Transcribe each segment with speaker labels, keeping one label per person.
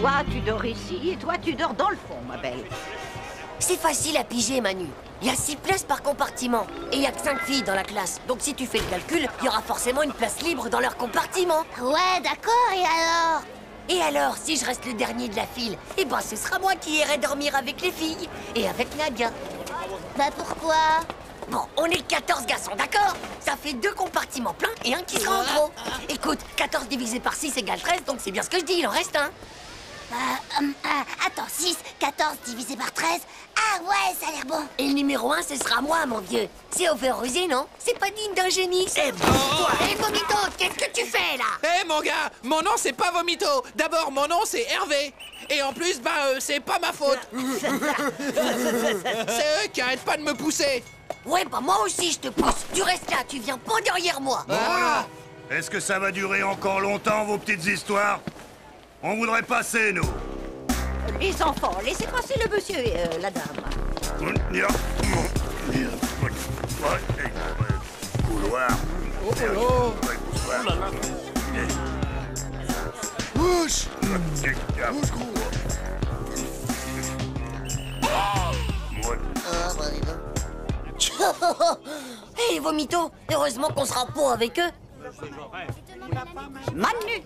Speaker 1: Toi, tu dors ici et toi, tu dors dans le fond, ma belle.
Speaker 2: C'est facile à piger, Manu. Il y a 6 places par compartiment. Et il y a que 5 filles dans la classe. Donc si tu fais le calcul, il y aura forcément une place libre dans leur compartiment.
Speaker 3: Ouais, d'accord, et alors?
Speaker 2: Et alors, si je reste le dernier de la file, eh ben ce sera moi qui irai dormir avec les filles. Et avec Nadia.
Speaker 3: Bah pourquoi?
Speaker 2: Bon, on est 14 garçons, d'accord? Ça fait 2 compartiments pleins et un qui sera en trop. Écoute, 14 divisé par 6 égale 13, donc c'est bien ce que je dis, il en reste un.
Speaker 3: Attends, 6, 14 divisé par 13. Ah ouais, ça a l'air bon.
Speaker 2: Et le numéro 1, ce sera moi, mon vieux. C'est overrusé, non? C'est pas digne d'un génie.
Speaker 4: Eh ben, toi.
Speaker 2: Hé, Vomito, qu'est-ce que tu fais, là?
Speaker 4: Eh mon gars, mon nom c'est pas Vomito. D'abord mon nom c'est Hervé. Et en plus, c'est pas ma faute. C'est eux qui arrêtent pas de me pousser.
Speaker 2: Ouais, bah moi aussi je te pousse. Tu restes là, tu viens pas derrière moi.
Speaker 4: Ah.
Speaker 5: Est-ce que ça va durer encore longtemps, vos petites histoires? On voudrait passer, nous.
Speaker 1: Les enfants, laissez passer le monsieur et la dame.
Speaker 5: Couloir.
Speaker 4: Oh. Bouche.
Speaker 2: Hé, Vomito, heureusement qu'on sera pas avec eux.
Speaker 1: Manu,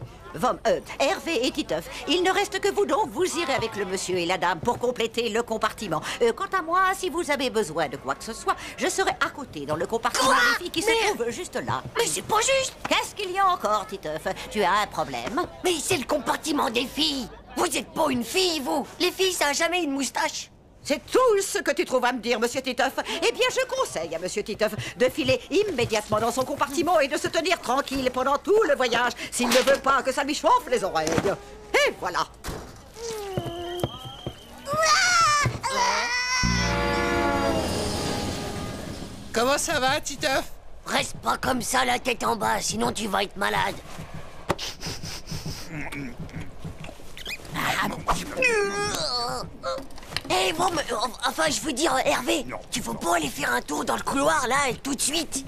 Speaker 1: Hervé et Titeuf, il ne reste que vous donc, vous irez avec le monsieur et la dame pour compléter le compartiment. Quant à moi, si vous avez besoin de quoi que ce soit, je serai à côté dans le compartiment
Speaker 2: Quoi?
Speaker 1: des filles qui se trouve juste là.
Speaker 2: Mais c'est pas juste.
Speaker 1: Qu'est-ce qu'il y a encore, Titeuf? Tu as un problème?
Speaker 2: Mais c'est le compartiment des filles. Vous êtes pas une fille, vous. Les filles, ça a jamais une moustache.
Speaker 1: C'est tout ce que tu trouves à me dire, monsieur Titeuf. Eh bien, je conseille à monsieur Titeuf de filer immédiatement dans son compartiment et de se tenir tranquille pendant tout le voyage s'il ne veut pas que ça lui chauffe les oreilles. Et voilà.
Speaker 4: Comment ça va, Titeuf?
Speaker 2: Reste pas comme ça, la tête en bas, sinon tu vas être malade. Eh, bon, mais, enfin, je veux dire, Hervé, tu veux pas aller faire un tour dans le couloir, là, tout de suite?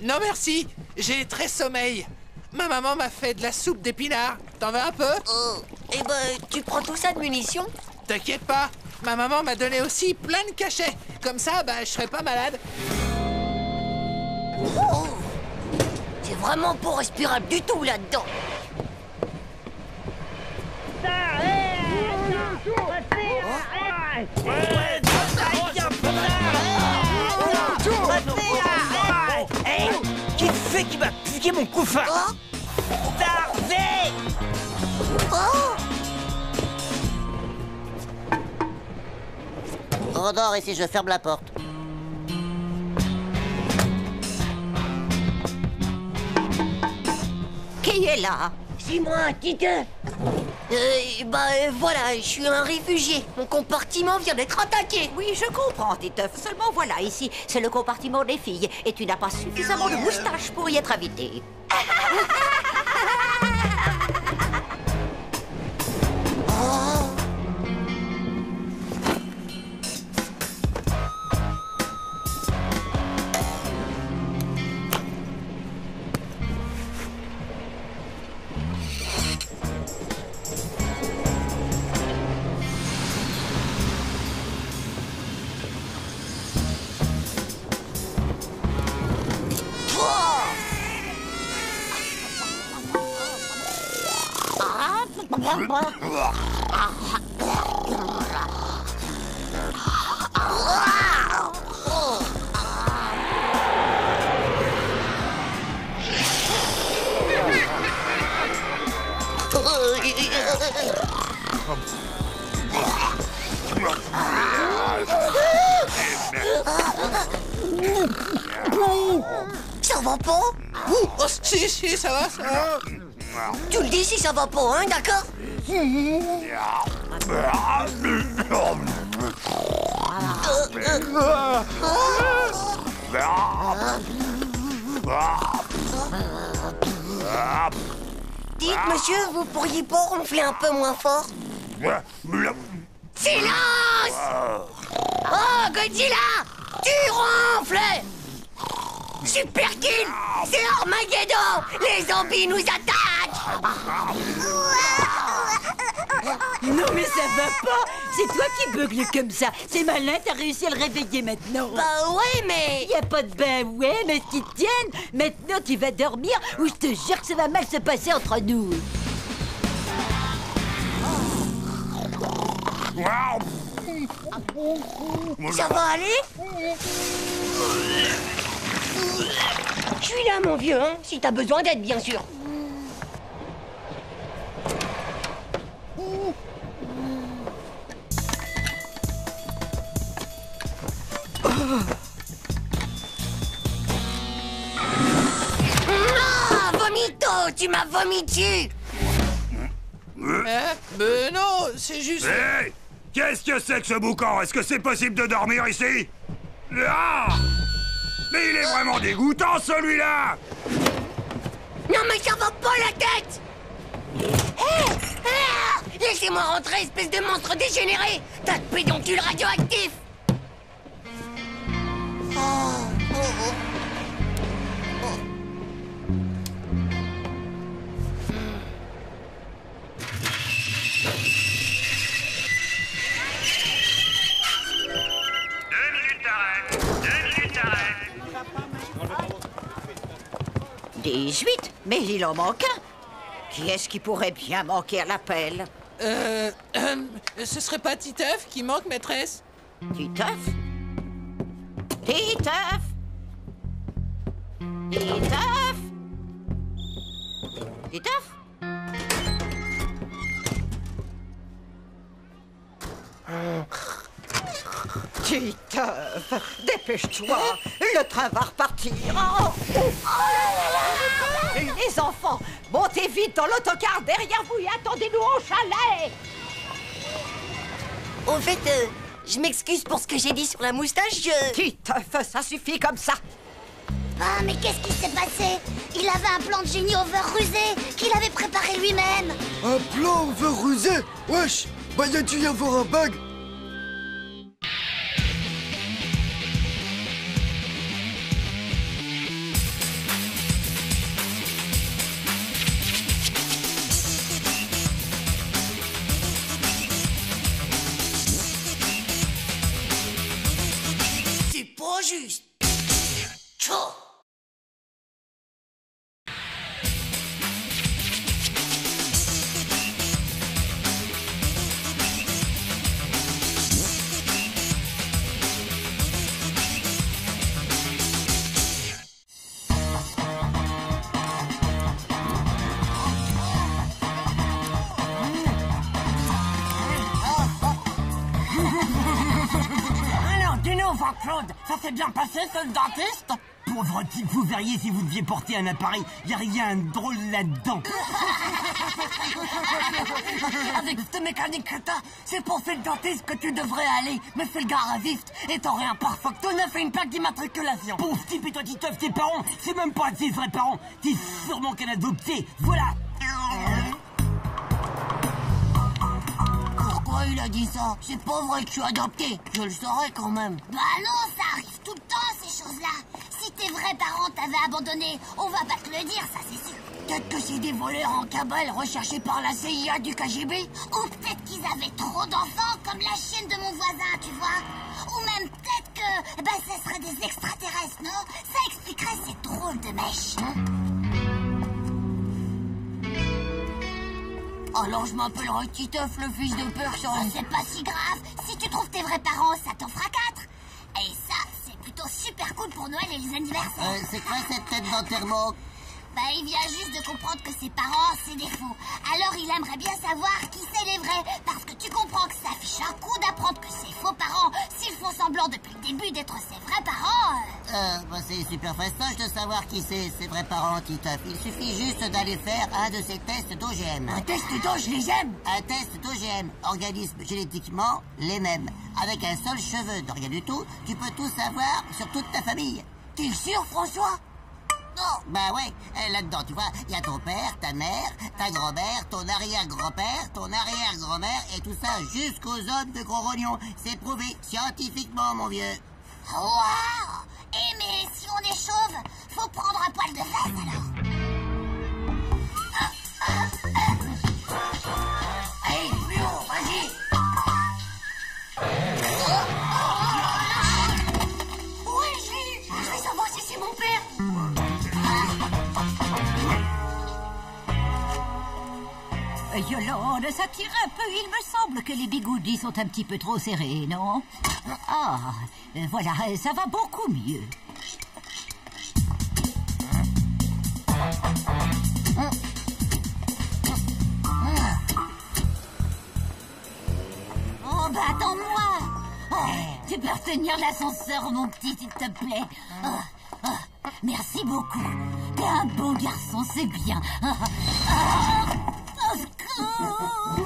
Speaker 4: Non merci, j'ai très sommeil. Ma maman m'a fait de la soupe d'épinards. T'en veux un peu?
Speaker 2: Eh ben, tu prends tout ça de munitions?
Speaker 4: T'inquiète pas, ma maman m'a donné aussi plein de cachets. Comme ça, je serai pas malade.
Speaker 2: Oh, c'est vraiment pas respirable du tout, là-dedans.
Speaker 6: Hey, qui c'est qui va piquer mon couffin? Darvé!
Speaker 2: On dort ici, je ferme la porte.
Speaker 1: Qui est là?
Speaker 2: C'est moi, Titeuf. Voilà, je suis un réfugié. Mon compartiment vient d'être attaqué.
Speaker 1: Oui, je comprends, Titeuf. Seulement voilà, ici, c'est le compartiment des filles. Et tu n'as pas suffisamment de moustache pour y être invité.
Speaker 2: Ça va pas?
Speaker 4: Oh, si, ça va, ça va.
Speaker 2: Tu le dis si ça va pas, hein, d'accord? Dites, monsieur, vous pourriez pas ronfler un peu moins fort? Silence! Oh, Godzilla! Tu ronfles! Super Kill! C'est Armageddon! Les zombies nous attaquent!
Speaker 7: Non mais ça va pas. C'est toi qui bugle comme ça. C'est malin, t'as réussi à le réveiller maintenant.
Speaker 2: Bah ouais, mais...
Speaker 7: Y a pas de ben ouais, mais ce qui te tienne. Maintenant tu vas dormir ou je te jure que ça va mal se passer entre nous.
Speaker 2: Ça va aller? Je suis là, mon vieux, hein, si t'as besoin d'aide, bien sûr. Ah, vomito, tu m'as vomi dessus.
Speaker 4: Non, c'est juste...
Speaker 5: Hé! Qu'est-ce que c'est que ce boucan? Est-ce que c'est possible de dormir ici? Ah! Mais il est vraiment dégoûtant, celui-là!
Speaker 2: Non, mais ça va pas la tête! Hé! Ah! Laissez-moi rentrer, espèce de monstre dégénéré! Tas de pédoncules radioactifs!
Speaker 5: Arrête!
Speaker 1: 18? Mais il en manque un. Qui est-ce qui pourrait bien manquer à l'appel?
Speaker 4: Ce serait pas Titeuf qui manque, maîtresse?
Speaker 1: Titeuf? Titeuf? Titeuf? Titeuf? Titeuf, dépêche-toi, le train va repartir. Oh, les enfants, montez vite dans l'autocar derrière vous et attendez-nous au chalet.
Speaker 2: Au fait, je m'excuse pour ce que j'ai dit sur la moustache,
Speaker 1: Titeuf, ça suffit comme ça.
Speaker 3: Ah, mais qu'est-ce qui s'est passé? Il avait un plan de génie over rusé qu'il avait préparé lui-même.
Speaker 8: Un plan over rusé? Wesh, bah y a-tu y avoir un bug?
Speaker 2: C'est pas juste. Tchou.
Speaker 6: Alors, dis-nous, Jean-Claude, ça s'est bien passé, ce dentiste? Pauvre type, vous verriez si vous deviez porter un appareil, y a rien de drôle là-dedans. Avec cette mécanique que t'as, c'est pour faire le dentiste que tu devrais aller. Mais fais le gars à vif et t'aurais un pare tout neuf et une plaque d'immatriculation. Pauvre type, et toi, Titeuf, tes parents, c'est même pas tes vrais parents, t'es sûrement qu'un adopté, voilà.
Speaker 2: Pourquoi il a dit ça? C'est pas vrai que je suis adopté. Je le saurais quand même.
Speaker 3: Bah non, ça arrive tout le temps, ces choses-là. Si tes vrais parents t'avaient abandonné, on va pas te le dire, ça c'est sûr.
Speaker 2: Peut-être que c'est des voleurs en cabale recherchés par la CIA du KGB.
Speaker 3: Ou peut-être qu'ils avaient trop d'enfants, comme la chienne de mon voisin, tu vois. Ou même peut-être que, ben, ce seraient des extraterrestres, non? Ça expliquerait ces drôles de mèches.
Speaker 2: Alors je m'appellerai Titeuf, le fils de personne.
Speaker 3: C'est pas si grave. Si tu trouves tes vrais parents, ça t'en fera 4. Et ça, c'est plutôt super cool pour Noël et les anniversaires.
Speaker 2: C'est quoi cette tête d'enterrement?
Speaker 3: Bah, il vient juste de comprendre que ses parents, c'est des fous. Alors, il aimerait bien savoir qui c'est les vrais. Parce que tu comprends que ça fiche un coup d'apprendre que ses faux parents, s'ils font semblant depuis le début d'être ses vrais parents...
Speaker 2: Bah c'est super fastoche de savoir qui c'est ses vrais parents, Titeuf. Il suffit juste d'aller faire un de ces tests d'OGM. Un test d'OGM? Un test d'OGM, organisme génétiquement les mêmes. Avec un seul cheveu de rien du tout, tu peux tout savoir sur toute ta famille. T'es sûr, François? Non. Bah ouais, là-dedans, tu vois, il y a ton père, ta mère, ta grand-mère, ton arrière-grand-père, ton arrière-grand-mère, et tout ça jusqu'aux hommes de Gros Rognon. C'est prouvé scientifiquement, mon vieux.
Speaker 3: Waouh! Eh mais si on est chauve, faut prendre un poil de fesse alors.
Speaker 2: Hey, Fluo,
Speaker 7: demande, ça tire un peu. Il me semble que les bigoudis sont un petit peu trop serrés, non? Ah, voilà, ça va beaucoup mieux.
Speaker 3: Oh, bah attends-moi. Oh, tu peux retenir l'ascenseur, mon petit, s'il te plaît. Merci beaucoup. T'es un bon garçon, c'est bien. Au secours.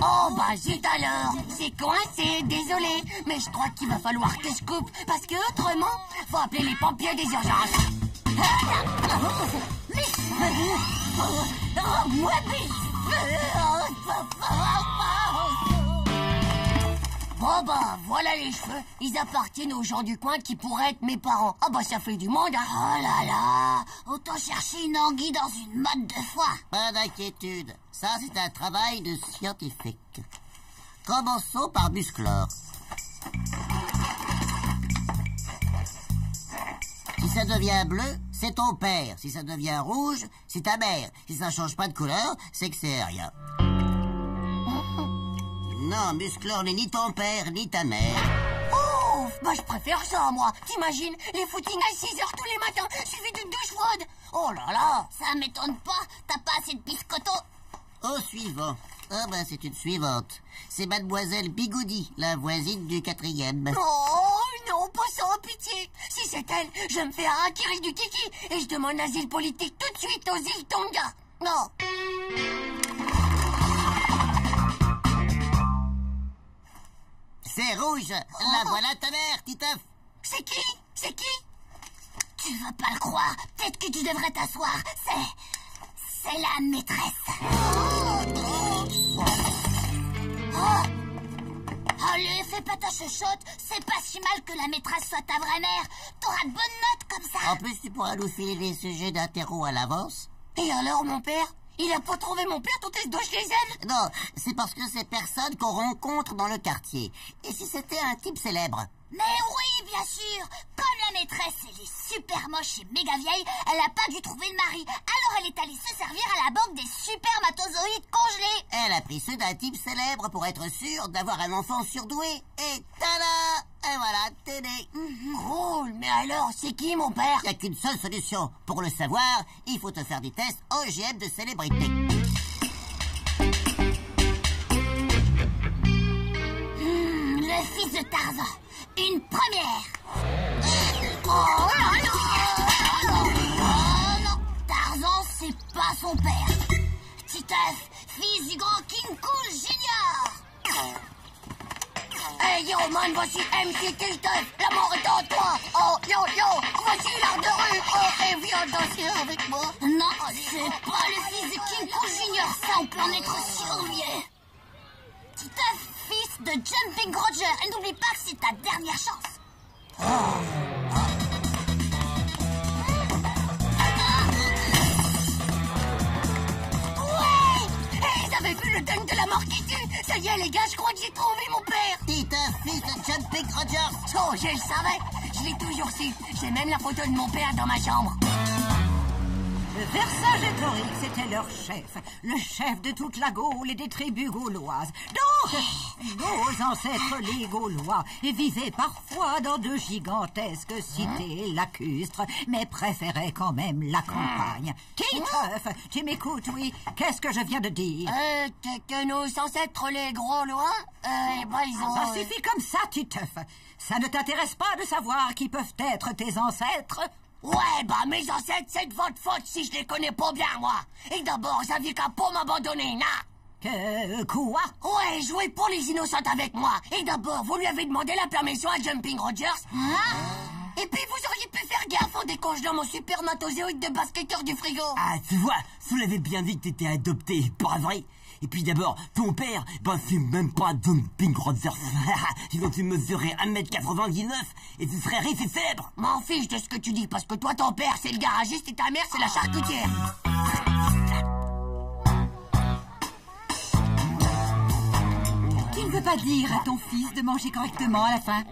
Speaker 6: Oh, bah zut alors. C'est coincé, désolé. Mais je crois qu'il va falloir que je coupe. Parce que autrement, faut appeler les pompiers des urgences.
Speaker 3: Mes cheveux. Rends-moi mes cheveux.
Speaker 6: Bon bah, voilà les cheveux. Ils appartiennent aux gens du coin qui pourraient être mes parents. Ah bah ça fait du monde, hein.
Speaker 3: Oh là là. Autant chercher une anguille dans une motte de foie.
Speaker 2: Pas d'inquiétude. Ça, c'est un travail de scientifique. Commençons par Musclor. Si ça devient bleu, c'est ton père. Si ça devient rouge, c'est ta mère. Si ça change pas de couleur, c'est que c'est rien. Non, Musclor n'est ni ton père, ni ta mère.
Speaker 6: Oh, bah je préfère ça, moi. T'imagines, les footings à 6 heures tous les matins, suivi d'une douche froide. Oh là là.
Speaker 3: Ça m'étonne pas. T'as pas assez de biscotto.
Speaker 2: Au suivant. Ah ben, c'est une suivante. C'est Mademoiselle Bigoudi, la voisine du 4e.
Speaker 6: Oh non, pas sans pitié. Si c'est elle, je me fais harakiri du kiki et je demande l'asile politique tout de suite aux îles Tonga. Non.
Speaker 2: C'est rouge. La voilà ta mère, Titeuf.
Speaker 6: C'est qui? C'est qui?
Speaker 3: Tu vas pas le croire. Peut-être que tu devrais t'asseoir. C'est la maîtresse. Allez, fais pas ta chuchote. C'est pas si mal que la maîtresse soit ta vraie mère. T'auras de bonnes notes comme ça.
Speaker 2: En plus, tu pourras nous filer les sujets d'interro à l'avance.
Speaker 6: Et alors, mon père? Il a pas trouvé mon père, ton test de chez elle?
Speaker 2: Non, c'est parce que c'est personne qu'on rencontre dans le quartier. Et si c'était un type célèbre?
Speaker 3: Mais oui, bien sûr. Comme la maîtresse, elle est super moche et méga vieille, elle a pas dû trouver le mari. Alors elle est allée se servir à la banque des supermatozoïdes congelés.
Speaker 2: Elle a pris ceux d'un type célèbre pour être sûre d'avoir un enfant surdoué. Et tada! Et voilà, t'es né.
Speaker 6: Cool, mais alors, c'est qui, mon père?
Speaker 2: Il n'y a qu'une seule solution. Pour le savoir, il faut te faire des tests OGM de célébrité.
Speaker 3: Le fils de Tarzan. Une première. Oh non, Tarzan, c'est pas son père. Titeuf, fils du grand King Cool Junior.
Speaker 6: Hey yo man, voici MC Titeuf, la mort est en toi. Oh yo yo, voici l'art de rue. Oh, et viens danser avec moi.
Speaker 3: Non, c'est pas le fils de King Cool Junior, ça on peut en être sûr, vieux. Titeuf, fils de Jumping Roger, et n'oublie pas que c'est ta dernière chance.
Speaker 6: Ouais. Hey, vous avez vu le dingue de la mort qui tue? Ça y est les gars, je crois que j'ai trouvé mon père.
Speaker 2: Titeuf, fils de Jumping Rogers.
Speaker 6: Oh, je le savais. Je l'ai toujours su. J'ai même la photo de mon père dans ma chambre.
Speaker 7: Vercingétorix était leur chef, le chef de toute la Gaule et des tribus gauloises. Donc, nos ancêtres les Gaulois vivaient parfois dans de gigantesques cités lacustres, mais préféraient quand même la campagne. Titeuf, tu m'écoutes, oui? Qu'est-ce que je viens de dire?
Speaker 6: Que nos ancêtres les Gaulois, ils ont...
Speaker 7: Ça suffit comme ça, Titeuf. Ça ne t'intéresse pas de savoir qui peuvent être tes ancêtres?
Speaker 6: Ouais, bah mes ancêtres, c'est de votre faute si je les connais pas bien, moi. Et d'abord, vous aviez qu'à pas m'abandonner, na.
Speaker 7: Quoi?
Speaker 6: Ouais, jouez pour les innocentes avec moi. Et d'abord, vous lui avez demandé la permission à Jumping Rogers. Et puis, vous auriez pu faire gaffe en décongelant mon supermatozoïde de basketteur du frigo.
Speaker 9: Ah, tu vois, vous l'avez bien dit que t'étais adopté, pas vrai? Et puis d'abord, ton père, ben c'est même pas Jumping Rogers. Sinon tu mesurais 1m99 et tu serais riche et célèbre.
Speaker 6: M'en fiche de ce que tu dis, parce que toi, ton père, c'est le garagiste et ta mère, c'est la charcutière.
Speaker 7: Tu ne veux pas dire à ton fils de manger correctement à la fin?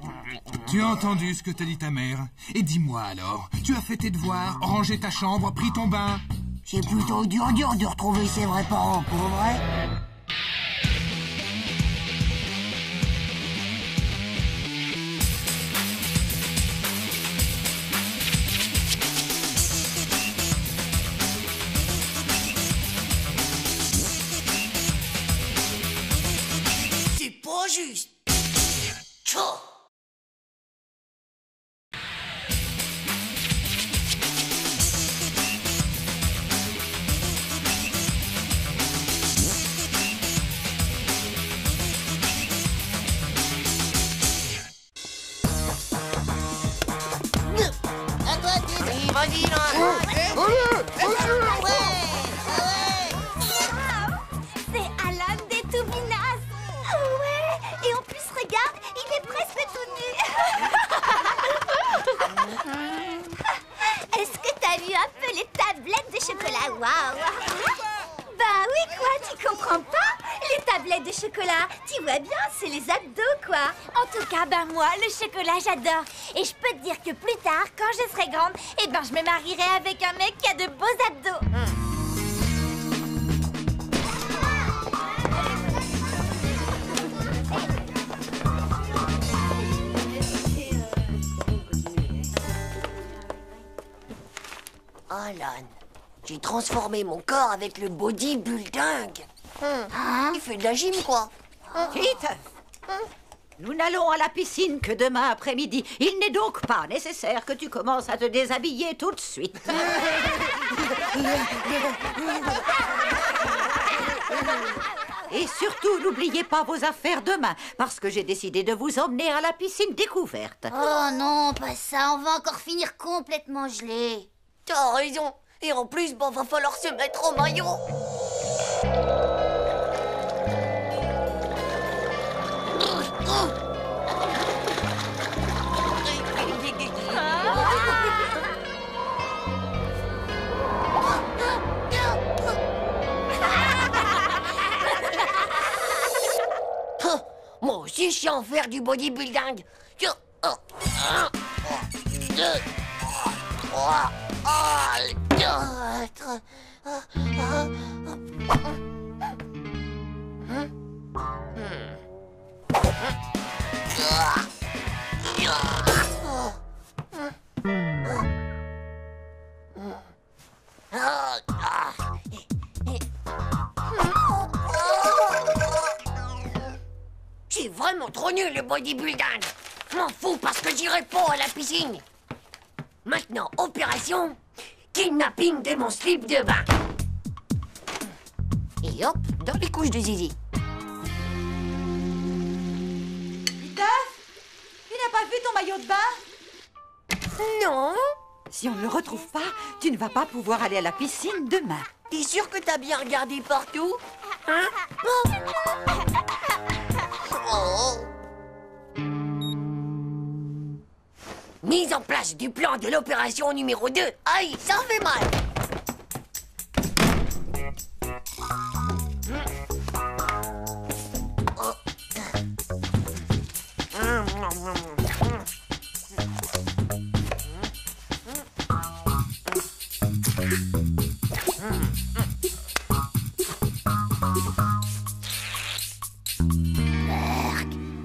Speaker 10: Tu as entendu ce que t'a dit ta mère? Et dis-moi alors, tu as fait tes devoirs, rangé ta chambre, pris ton bain?
Speaker 6: C'est plutôt dur de retrouver ses vrais parents, pour vrai.
Speaker 2: trop juste. Tchou.
Speaker 3: À toi, Titi.
Speaker 2: Vas-y, là.
Speaker 3: C'est Alan des Toubinas. Ouais. Et en plus, regarde, il est presque tout nu. Est-ce que t'as vu un peu les tablettes de chocolat? Waouh. Bah oui, quoi, tu comprends pas? Les tablettes de chocolat, tu vois bien, c'est les abdos, quoi. En tout cas, ben moi, le chocolat, j'adore. Et je peux te dire que plus tard, quand je serai grande, eh ben je me marierai avec un mec qui a de beaux abdos.
Speaker 2: Alan, j'ai transformé mon corps avec le bodybuilding. Il fait de la gym, quoi.
Speaker 1: Titeuf, nous n'allons à la piscine que demain après-midi. Il n'est donc pas nécessaire que tu commences à te déshabiller tout de suite. Et surtout, n'oubliez pas vos affaires demain, parce que j'ai décidé de vous emmener à la piscine découverte.
Speaker 3: Oh non, pas ça, on va encore finir complètement gelé.
Speaker 2: T'as raison. Et en plus, bon, va falloir se mettre au maillot. Moi aussi, je sais en faire du bodybuilding. 1, 2, 3, 4. C'est vraiment trop nul le bodybuilding. M'en fous parce que j'irai pas à la piscine. Maintenant, opération kidnapping de mon slip de bain. Et hop, dans les couches de Zizi.
Speaker 1: Titeuf, tu n'as pas vu ton maillot de bain?
Speaker 2: Non.
Speaker 1: Si on ne le retrouve pas, tu ne vas pas pouvoir aller à la piscine demain.
Speaker 2: T'es sûr que t'as bien regardé partout? Hein? Oh. Mise en place du plan de l'opération numéro 2. Aïe, ça fait mal.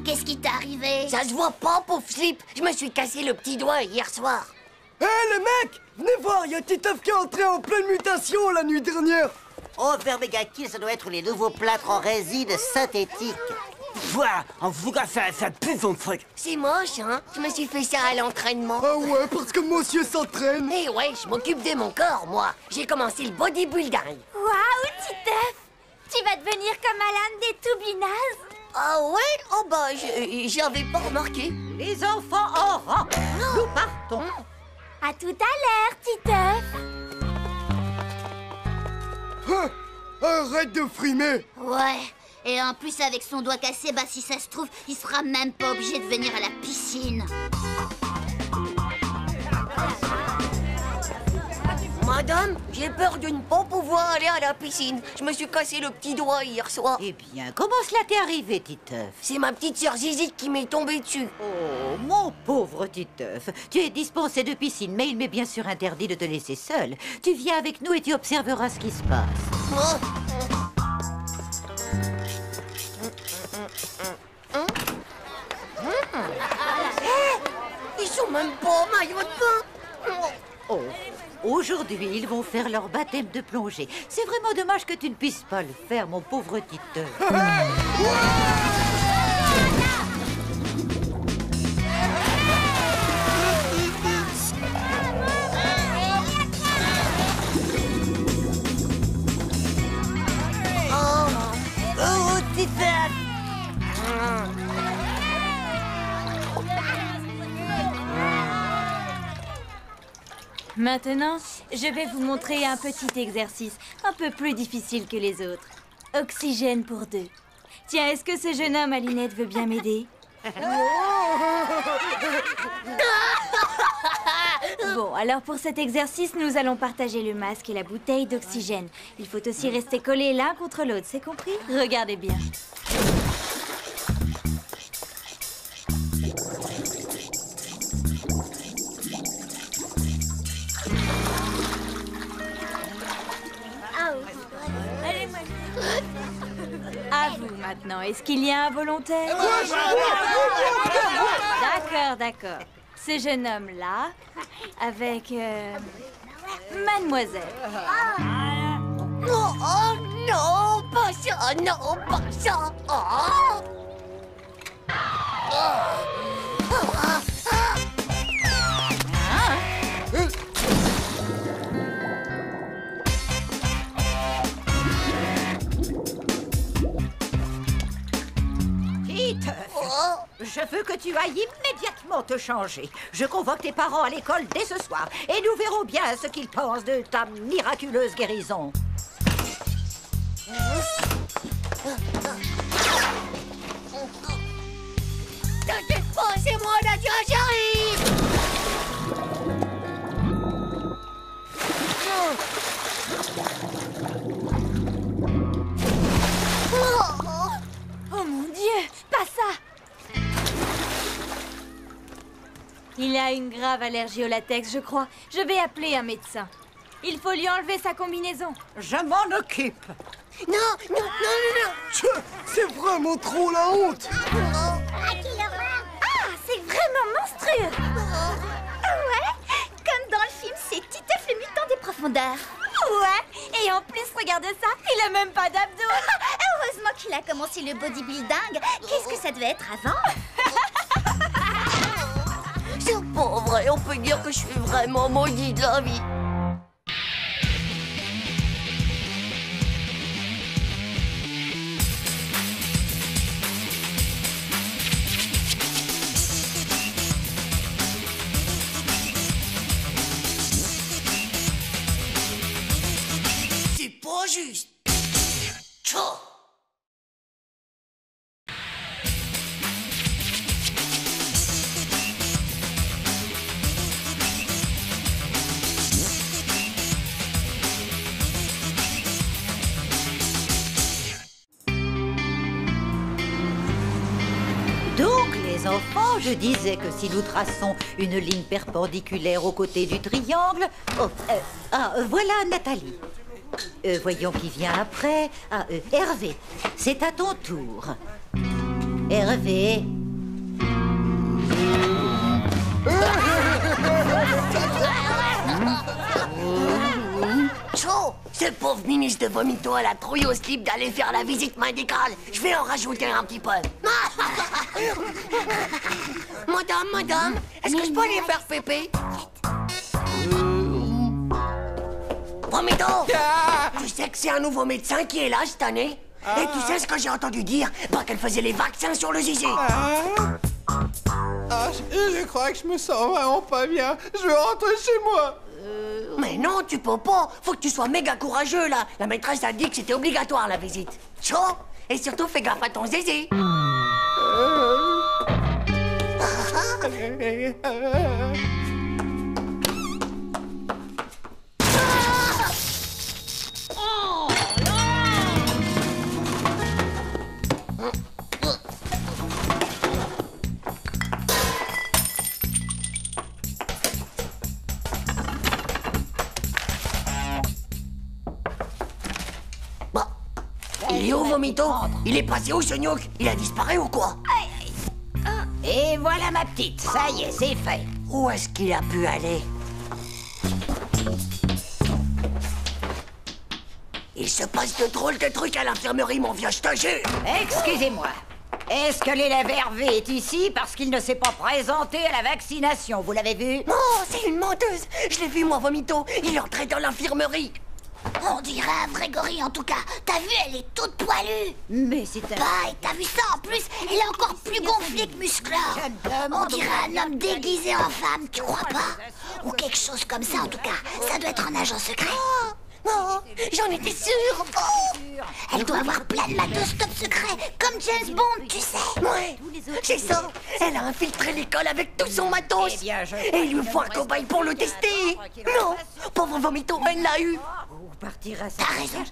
Speaker 3: Qu'est-ce qui t'est arrivé?
Speaker 2: Ça se voit pas, pauvre slip. Je me suis cassé le petit doigt hier soir.
Speaker 8: Hé, les mecs, venez voir, il y a Titeuf qui est entré en pleine mutation la nuit dernière.
Speaker 11: Oh, Vermega Kill, ça doit être les nouveaux plâtres en résine synthétique.
Speaker 9: Voilà, en tout cas, ça pue son truc.
Speaker 2: C'est moche, hein? Je me suis fait ça à l'entraînement.
Speaker 8: Ah ouais, parce que monsieur s'entraîne.
Speaker 2: Eh ouais, je m'occupe de mon corps, moi. J'ai commencé le bodybuilding.
Speaker 3: Waouh, Titeuf! Tu vas devenir comme Alan des Toubinas?
Speaker 2: Ah ouais? Oh bah, j'avais pas remarqué.
Speaker 1: Les enfants en rang, nous partons.
Speaker 3: À tout à l'heure, Titeuf!
Speaker 8: Ah, arrête de frimer.
Speaker 3: Ouais, et en plus avec son doigt cassé, bah si ça se trouve, il sera même pas obligé de venir à la piscine.
Speaker 2: Madame, j'ai peur de ne pas pouvoir aller à la piscine. Je me suis cassé le petit doigt hier soir.
Speaker 1: Eh bien, comment cela t'est arrivé, Titeuf?
Speaker 2: C'est ma petite sœur Zizi qui m'est tombée dessus.
Speaker 1: Oh, mon pauvre Titeuf, tu es dispensé de piscine, mais il m'est bien sûr interdit de te laisser seul. Tu viens avec nous et tu observeras ce qui se passe.
Speaker 2: Oh. Ils sont même pas en maillot de bain.
Speaker 1: Oh, aujourd'hui, ils vont faire leur baptême de plongée. C'est vraiment dommage que tu ne puisses pas le faire, mon pauvre Titeuf.
Speaker 12: Maintenant, je vais vous montrer un petit exercice un peu plus difficile que les autres. Oxygène pour deux. Tiens, est-ce que ce jeune homme à lunettes veut bien m'aider? Bon, alors pour cet exercice, nous allons partager le masque et la bouteille d'oxygène. Il faut aussi rester collés l'un contre l'autre, c'est compris? Regardez bien. À vous maintenant. Est-ce qu'il y a un volontaire? D'accord, d'accord. Ce jeune homme-là, avec mademoiselle.
Speaker 3: Oh, oh non, pas ça, non, pas ça. Oh.
Speaker 1: Je veux que tu ailles immédiatement te changer. Je convoque tes parents à l'école dès ce soir et nous verrons bien ce qu'ils pensent de ta miraculeuse guérison.
Speaker 3: T'inquiète pas, c'est moi, Nadia, j'arrive.
Speaker 12: Oh mon Dieu, pas ça! Il a une grave allergie au latex, je crois. Je vais appeler un médecin. Il faut lui enlever sa combinaison.
Speaker 1: Je m'en occupe.
Speaker 3: Non, non, non, non, non.
Speaker 8: C'est vraiment trop la honte.
Speaker 3: Ah, c'est vraiment monstrueux. Ouais, comme dans le film, c'est Titeuf le mutant des profondeurs.
Speaker 12: Ouais, et en plus, regarde ça, il a même pas d'abdos.
Speaker 3: Heureusement qu'il a commencé le bodybuilding. Qu'est-ce que ça devait être avant?
Speaker 6: C'est pas vrai, on peut dire que je suis vraiment maudit de la vie.
Speaker 2: C'est pas juste. Tchou.
Speaker 1: Donc, les enfants, je disais que si nous traçons une ligne perpendiculaire aux côtés du triangle... voilà Nathalie. Voyons qui vient après. Hervé, c'est à ton tour. Hervé.
Speaker 6: Chaud! Ce pauvre ministre de Vomito a la trouille au slip d'aller faire la visite médicale. Je vais en rajouter un petit peu. Madame, est-ce que je peux aller faire pépé? Vomito! Tu sais que c'est un nouveau médecin qui est là cette année? Et tu sais ce que j'ai entendu dire? Bah qu'elle faisait les vaccins sur le zizi.
Speaker 4: Je crois que je me sens vraiment pas bien. Je veux rentrer chez moi.
Speaker 6: Mais non, tu peux pas. Faut que tu sois méga courageux, là. La maîtresse a dit que c'était obligatoire, la visite. Chaud. Et surtout, fais gaffe à ton zizi. Il est où, Vomito? Il est passé où, ce gnouk? Il a disparu ou quoi?
Speaker 1: Et voilà ma petite, ça y est, c'est fait.
Speaker 6: Où est-ce qu'il a pu aller? Il se passe de drôles de trucs à l'infirmerie, mon vieux, je te jure.
Speaker 1: Excusez-moi. Est-ce que l'élève Hervé est ici parce qu'il ne s'est pas présenté à la vaccination? Vous l'avez vu?
Speaker 6: Oh, c'est une menteuse. Je l'ai vu, moi, Vomito. Il est entré dans l'infirmerie.
Speaker 3: On dirait un vrai gorille en tout cas. T'as vu, elle est toute poilue.
Speaker 1: Mais c'est un...
Speaker 3: Bah, et t'as vu ça en plus? Elle est encore plus gonflé que musclore. On dirait un homme déguisé en femme, tu crois pas? Ou quelque chose comme ça, en tout cas. Ça doit être un agent secret.
Speaker 6: Oh, j'en étais sûre.
Speaker 3: Elle doit avoir plein de matos top secret, comme James Bond, tu sais.
Speaker 6: Ouais, c'est ça. Elle a infiltré l'école avec tout son matos. Et il lui faut un cobaye pour le tester. Non, pauvre Vomito, elle l'a eu.
Speaker 3: T'as raison.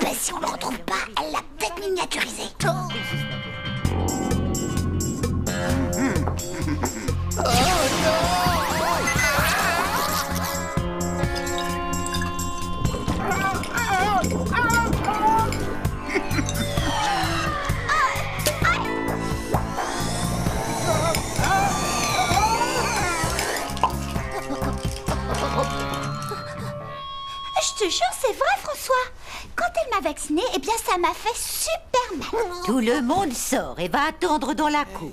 Speaker 3: Mais si on le retrouve pas, elle l'a peut-être miniaturisé. Je te jure, c'est vrai, François. Quand elle m'a vaccinée, eh bien, ça m'a fait super mal.
Speaker 1: Tout le monde sort et va attendre dans la cour.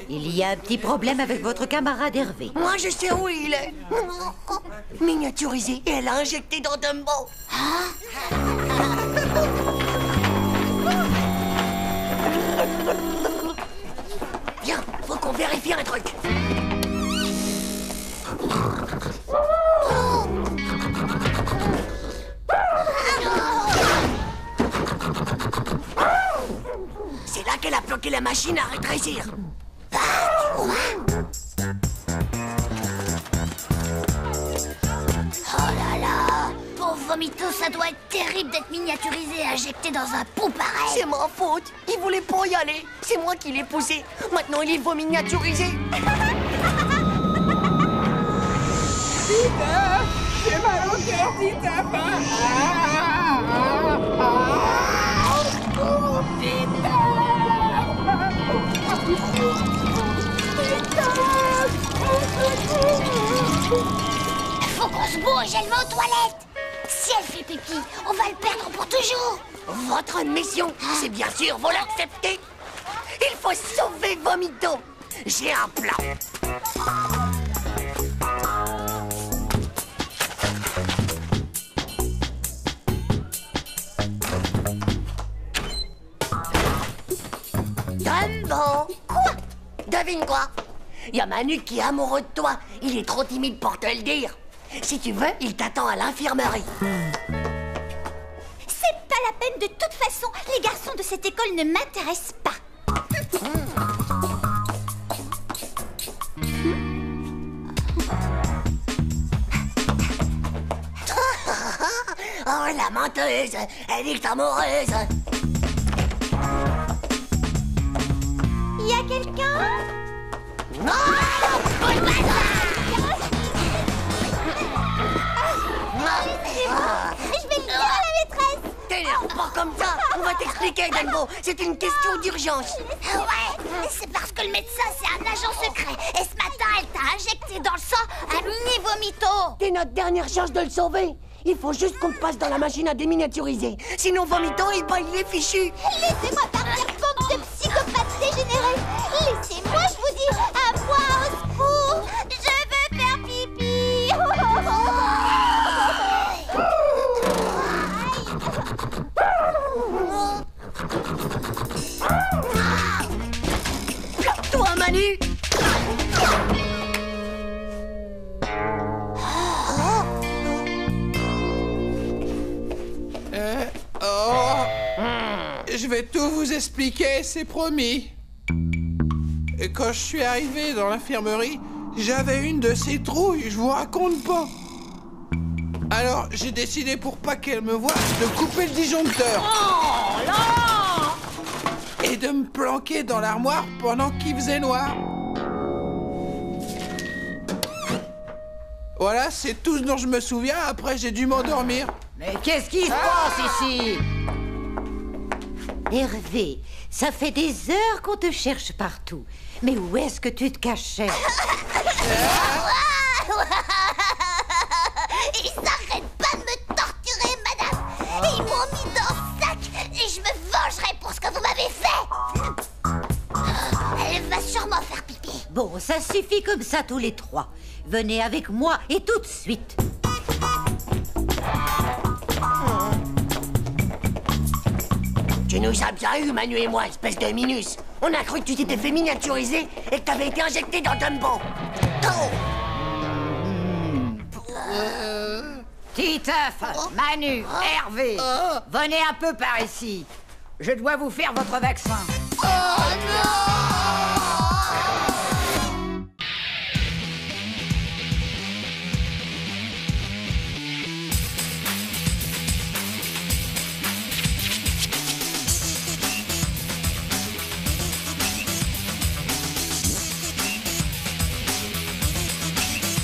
Speaker 1: Il y a un petit problème avec votre camarade Hervé.
Speaker 6: Moi, je sais où il est. Miniaturisé et elle a injecté dans Dumbo. Viens, faut qu'on vérifie un truc. C'est là qu'elle a bloqué la machine à rétrécir.
Speaker 3: Oh là là! Pour Vomito, ça doit être terrible d'être miniaturisé et injecté dans un pot pareil.
Speaker 6: C'est ma faute. Il voulait pas y aller. C'est moi qui l'ai poussé. Maintenant, il faut miniaturiser.
Speaker 4: Titeuf! J'ai mal au cœur, Titeuf!
Speaker 3: Faut qu'on se bouge, elle va aux toilettes. Si elle fait pipi, on va le perdre pour toujours.
Speaker 6: Votre mission, c'est bien sûr, vous l'acceptez. Il faut sauver Vomito. J'ai un plan. Dumbo. Quoi? Devine quoi? Il y a Manu qui est amoureux de toi. Il est trop timide pour te le dire. Si tu veux, il t'attend à l'infirmerie.
Speaker 3: C'est pas la peine, de toute façon, les garçons de cette école ne m'intéressent pas.
Speaker 6: Oh, la menteuse. Elle est amoureuse.
Speaker 3: Il y a quelqu'un? Je vais le dire à la maîtresse.
Speaker 6: T'énerve pas comme ça. On va t'expliquer, Dumbo. C'est une question d'urgence.
Speaker 3: Ouais, c'est parce que le médecin, c'est un agent secret. Et ce matin, elle t'a injecté dans le sang un mini Vomito.
Speaker 6: C'est notre dernière chance de le sauver. Il faut juste qu'on passe dans la machine à déminiaturiser. Sinon, Vomito, il est fichu.
Speaker 3: Laissez-moi partir, bande de psychopathes dégénérés. Laissez-moi, je vous dis, à moi, au secours. Je veux faire pipi.
Speaker 6: Toi, Manu.
Speaker 4: Je vais tout vous expliquer, c'est promis. Et quand je suis arrivé dans l'infirmerie, j'avais une de ces trouilles, je vous raconte pas. Alors, j'ai décidé, pour pas qu'elle me voie, de couper le disjoncteur.
Speaker 3: Oh là!
Speaker 4: Et de me planquer dans l'armoire pendant qu'il faisait noir. Voilà, c'est tout ce dont je me souviens. Après, j'ai dû m'endormir.
Speaker 1: Mais qu'est-ce qui se passe ici? Hervé, ça fait des heures qu'on te cherche partout. Mais où est-ce que tu te cachais?
Speaker 3: Ils s'arrêtent pas de me torturer, madame. Ils m'ont mis dans le sac et je me vengerai pour ce que vous m'avez fait. Elle va sûrement faire pipi.
Speaker 1: Bon, ça suffit comme ça tous les trois. Venez avec moi et tout de suite.
Speaker 6: Tu nous as bien eu, Manu et moi, espèce de minus. On a cru que tu t'étais fait miniaturiser et que t'avais été injecté dans Dumbo.
Speaker 1: Titeuf, Manu, Hervé, venez un peu par ici. Je dois vous faire votre vaccin.
Speaker 6: Oh non!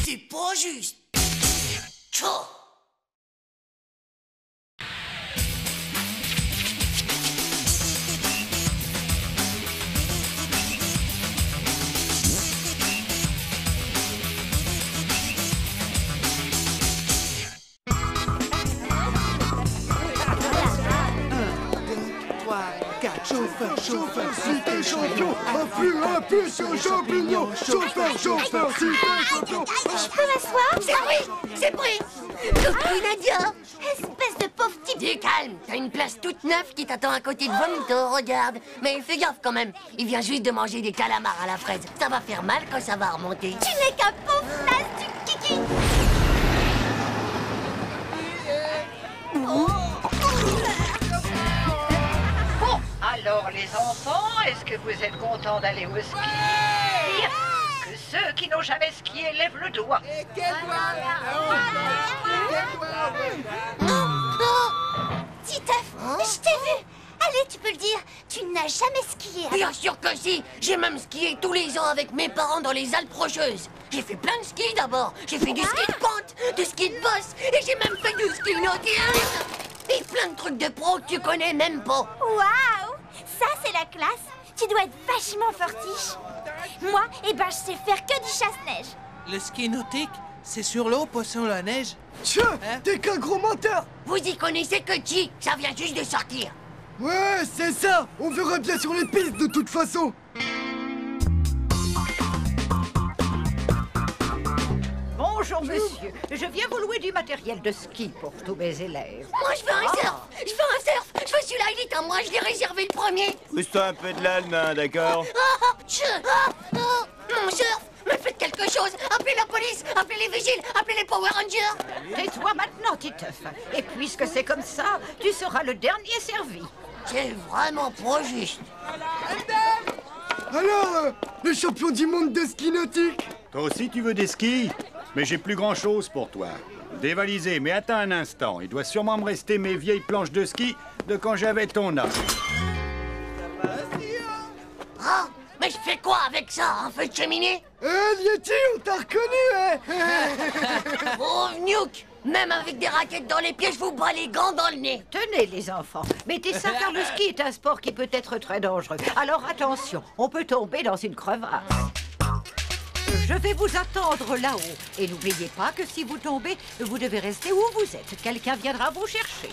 Speaker 6: C'est pas juste. Tchou!
Speaker 8: Chauffeur, si t'es champion, un plus sur champignon. Chauffeur, si t'es champion.
Speaker 3: Je peux m'asseoir?
Speaker 6: C'est pris. Coucou Nadia.
Speaker 3: Espèce de pauvre type.
Speaker 6: Du calme, t'as une place toute neuve qui t'attend à côté de Vomito, regarde. Mais fais gaffe quand même, il vient juste de manger des calamars à la fraise. Ça va faire mal quand ça va remonter.
Speaker 3: Tu n'es qu'un pauvre flasque du kiki.
Speaker 1: Bon, alors les enfants, est-ce que vous êtes contents d'aller au ski? Que ceux qui n'ont jamais skié lèvent le doigt.
Speaker 3: Titeuf, je t'ai vu. Allez, tu peux le dire, tu n'as jamais skié.
Speaker 6: Bien sûr que si. J'ai même skié tous les ans avec mes parents dans les Alpes Rocheuses. J'ai fait plein de skis d'abord. J'ai fait du ski de pente, du ski de bosse, et j'ai même fait du ski nautique. Et plein de trucs de pro que tu connais même pas.
Speaker 3: Waouh, ça c'est la classe. Tu dois être vachement fortiche. Moi, je sais faire que du chasse-neige.
Speaker 4: Le ski nautique, c'est sur l'eau, pas sur la neige.
Speaker 8: Tiens, t'es qu'un gros menteur.
Speaker 6: Vous y connaissez que qui? Ça vient juste de sortir.
Speaker 8: Ouais, c'est ça. On verra bien sur les pistes de toute façon.
Speaker 1: Bonjour monsieur, je viens vous louer du matériel de ski pour tous mes élèves.
Speaker 6: Moi je veux un surf. Je veux un surf. Je veux celui-là, il est à moi, je l'ai réservé le premier.
Speaker 5: Pousse-toi un peu de l'âne, d'accord?
Speaker 6: Mon surf. Mais faites quelque chose. Appelez la police, appelez les vigiles, appelez les Power Rangers.
Speaker 1: Tais-toi maintenant, Titeuf. Et puisque c'est comme ça, tu seras le dernier servi.
Speaker 6: C'est vraiment pas juste.
Speaker 8: Alors, le champion du monde de ski nautique.
Speaker 5: Toi aussi, tu veux des skis? Mais j'ai plus grand-chose pour toi. Dévalisé, mais attends un instant. Il doit sûrement me rester mes vieilles planches de ski de quand j'avais ton âge.
Speaker 6: Ah, mais je fais quoi avec ça? Un feu de cheminée?
Speaker 8: Lieti, on t'a reconnu, hein?
Speaker 6: Oh, Nuke! Même avec des raquettes dans les pieds, je vous bats les gants dans le nez.
Speaker 1: Tenez les enfants, mettez ça car le ski est un sport qui peut être très dangereux. Alors attention, on peut tomber dans une crevasse. Je vais vous attendre là-haut. Et n'oubliez pas que si vous tombez, vous devez rester où vous êtes. Quelqu'un viendra vous chercher.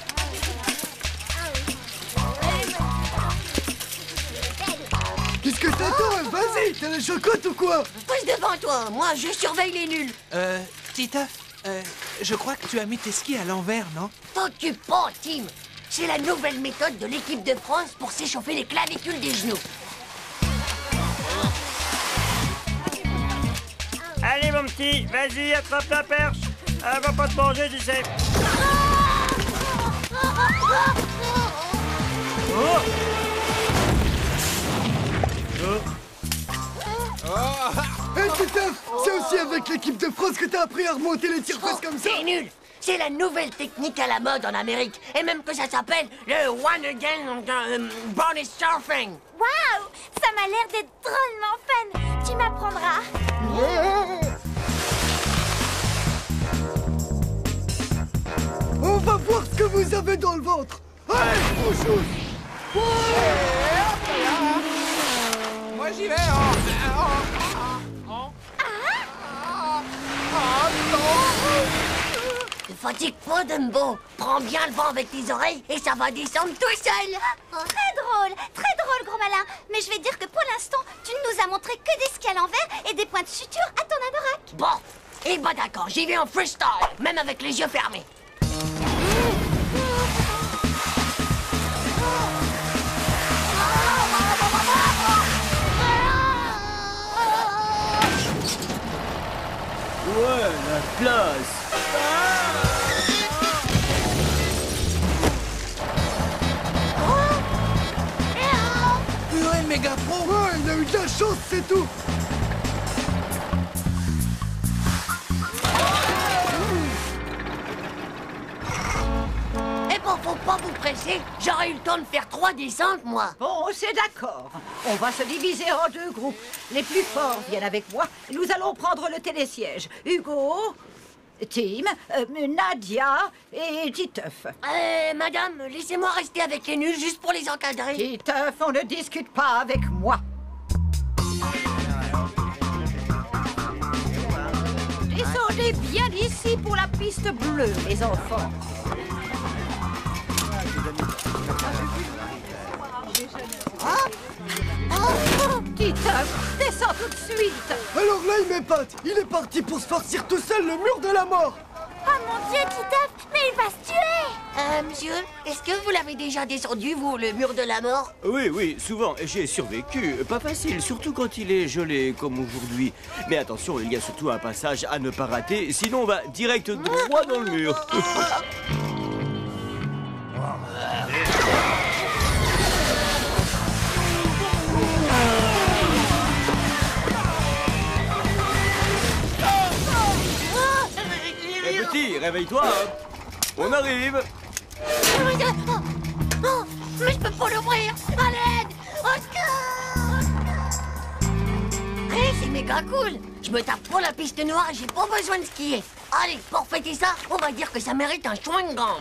Speaker 8: Qu'est-ce que t'attends? Vas-y, t'as la chocotte ou quoi?
Speaker 6: Pousse devant toi, moi je surveille les nuls.
Speaker 4: Titeuf, je crois que tu as mis tes skis à l'envers, non?
Speaker 6: T'occupe pas, Tim. C'est la nouvelle méthode de l'équipe de France pour s'échauffer les clavicules des genoux.
Speaker 13: Allez mon petit, vas-y, attrape la perche. Elle va pas te manger, tu sais. Oh.
Speaker 8: Hey Titeuf, c'est aussi avec l'équipe de France que t'as appris à remonter les tire-fesses comme ça?
Speaker 6: C'est nul. C'est la nouvelle technique à la mode en Amérique. Et même que ça s'appelle le One Again Bonus Surfing.
Speaker 3: Waouh, ça m'a l'air d'être drôlement fun. Tu m'apprendras.
Speaker 8: On va voir ce que vous avez dans le ventre. Allez, bonjour.
Speaker 4: Moi j'y vais.
Speaker 6: Ne fatigue pas, Dumbo. Prends bien le vent avec tes oreilles et ça va descendre tout seul.
Speaker 3: Très drôle, gros malin. Mais je vais dire que pour l'instant, tu ne nous as montré que des skis à l'envers et des points de suture à ton anorak.
Speaker 6: Bon, et bah d'accord, j'y vais en freestyle, même avec les yeux fermés.
Speaker 14: place.
Speaker 4: Purée, méga pro.
Speaker 8: Ouais, il a eu de la chance, c'est tout.
Speaker 6: Eh bon, faut pas vous presser. J'aurais eu le temps de faire 3 descentes, moi.
Speaker 1: Bon, c'est d'accord. On va se diviser en 2 groupes. Les plus forts viennent avec moi. Nous allons prendre le télésiège. Hugo, Tim, Nadia et Titeuf.
Speaker 6: Madame, laissez-moi rester avec les nuls juste pour les encadrer.
Speaker 1: Titeuf, on ne discute pas avec moi. Descendez bien d'ici pour la piste bleue, les enfants. Titeuf, descends tout de suite.
Speaker 8: Alors là, il m'épate. Il est parti pour se farcir tout seul le mur de la mort.
Speaker 3: Oh mon Dieu, Titeuf, mais il va se tuer.
Speaker 6: Monsieur, est-ce que vous l'avez déjà descendu, vous, le mur de la mort?
Speaker 14: Oui, souvent, j'ai survécu. Pas facile, surtout quand il est gelé comme aujourd'hui. Mais attention, il y a surtout un passage à ne pas rater, sinon on va direct droit dans le mur. Petit, réveille-toi, hein. On arrive.
Speaker 6: Oh, mais je peux pas l'ouvrir. À l'aide. C'est méga cool. Je me tape pour la piste noire et j'ai pas besoin de skier. Allez, pour fêter ça, on va dire que ça mérite un chewing-gum.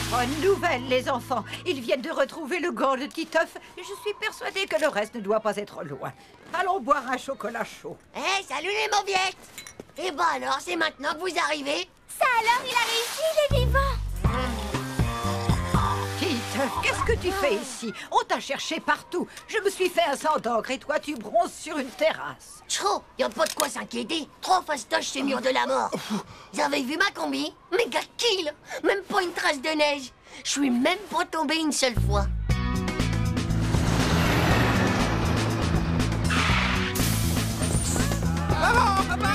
Speaker 1: Bonne nouvelle, les enfants. Ils viennent de retrouver le gant de Titeuf. Je suis persuadée que le reste ne doit pas être loin. Allons boire un chocolat chaud.
Speaker 6: Salut les mauviettes. Eh ben alors, c'est maintenant que vous arrivez.
Speaker 3: Ça alors, il a réussi, il est vivant.
Speaker 1: Titeuf, qu'est-ce que tu fais ici? On t'a cherché partout. Je me suis fait un sang d'encre et toi, tu bronzes sur une terrasse.
Speaker 6: Chaud, y a pas de quoi s'inquiéter. 3 fastoches ces murs de la mort. Vous avez vu ma combi? Méga kill. Même pas une trace de neige. Je suis même pas tombé une seule fois.
Speaker 4: Maman, papa.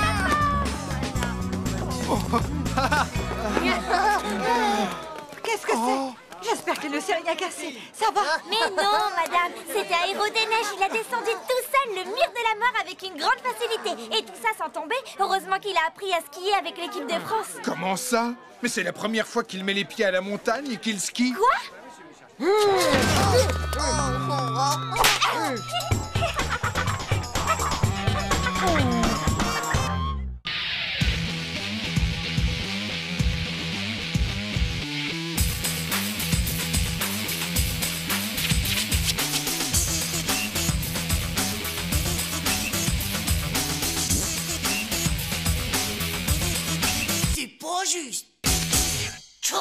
Speaker 1: Qu'est-ce que c'est? J'espère qu'il ne s'est rien cassé. Ça va?
Speaker 3: Mais non, madame, c'était un héros des neiges. Il a descendu tout seul le mur de la mort avec une grande facilité. Et tout ça sans tomber. Heureusement qu'il a appris à skier avec l'équipe de France.
Speaker 10: Comment ça? Mais c'est la première fois qu'il met les pieds à la montagne et qu'il skie.
Speaker 3: Quoi?
Speaker 6: C'est pas juste. Chaud.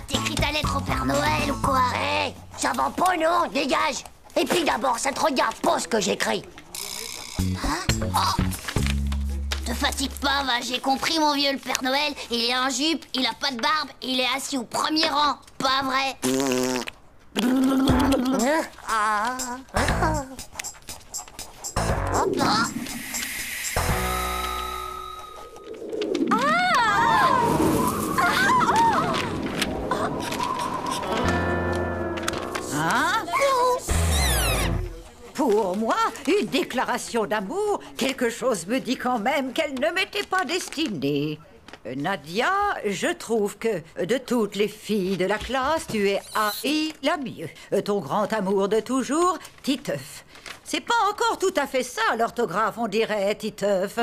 Speaker 3: T'écris ta lettre au Père Noël ou quoi?
Speaker 6: Ça va pas, non? Dégage. Et puis d'abord, ça te regarde pas ce que j'écris.
Speaker 3: Te fatigue pas, va, j'ai compris, mon vieux, le Père Noël. Il est en jupe, il a pas de barbe, il est assis au premier rang. Pas vrai? Hop là.
Speaker 1: Hein? Pour moi, une déclaration d'amour, quelque chose me dit quand même qu'elle ne m'était pas destinée. Nadia, je trouve que de toutes les filles de la classe, tu es la mieux. Ton grand amour de toujours, Titeuf. C'est pas encore tout à fait ça, l'orthographe, on dirait, Titeuf.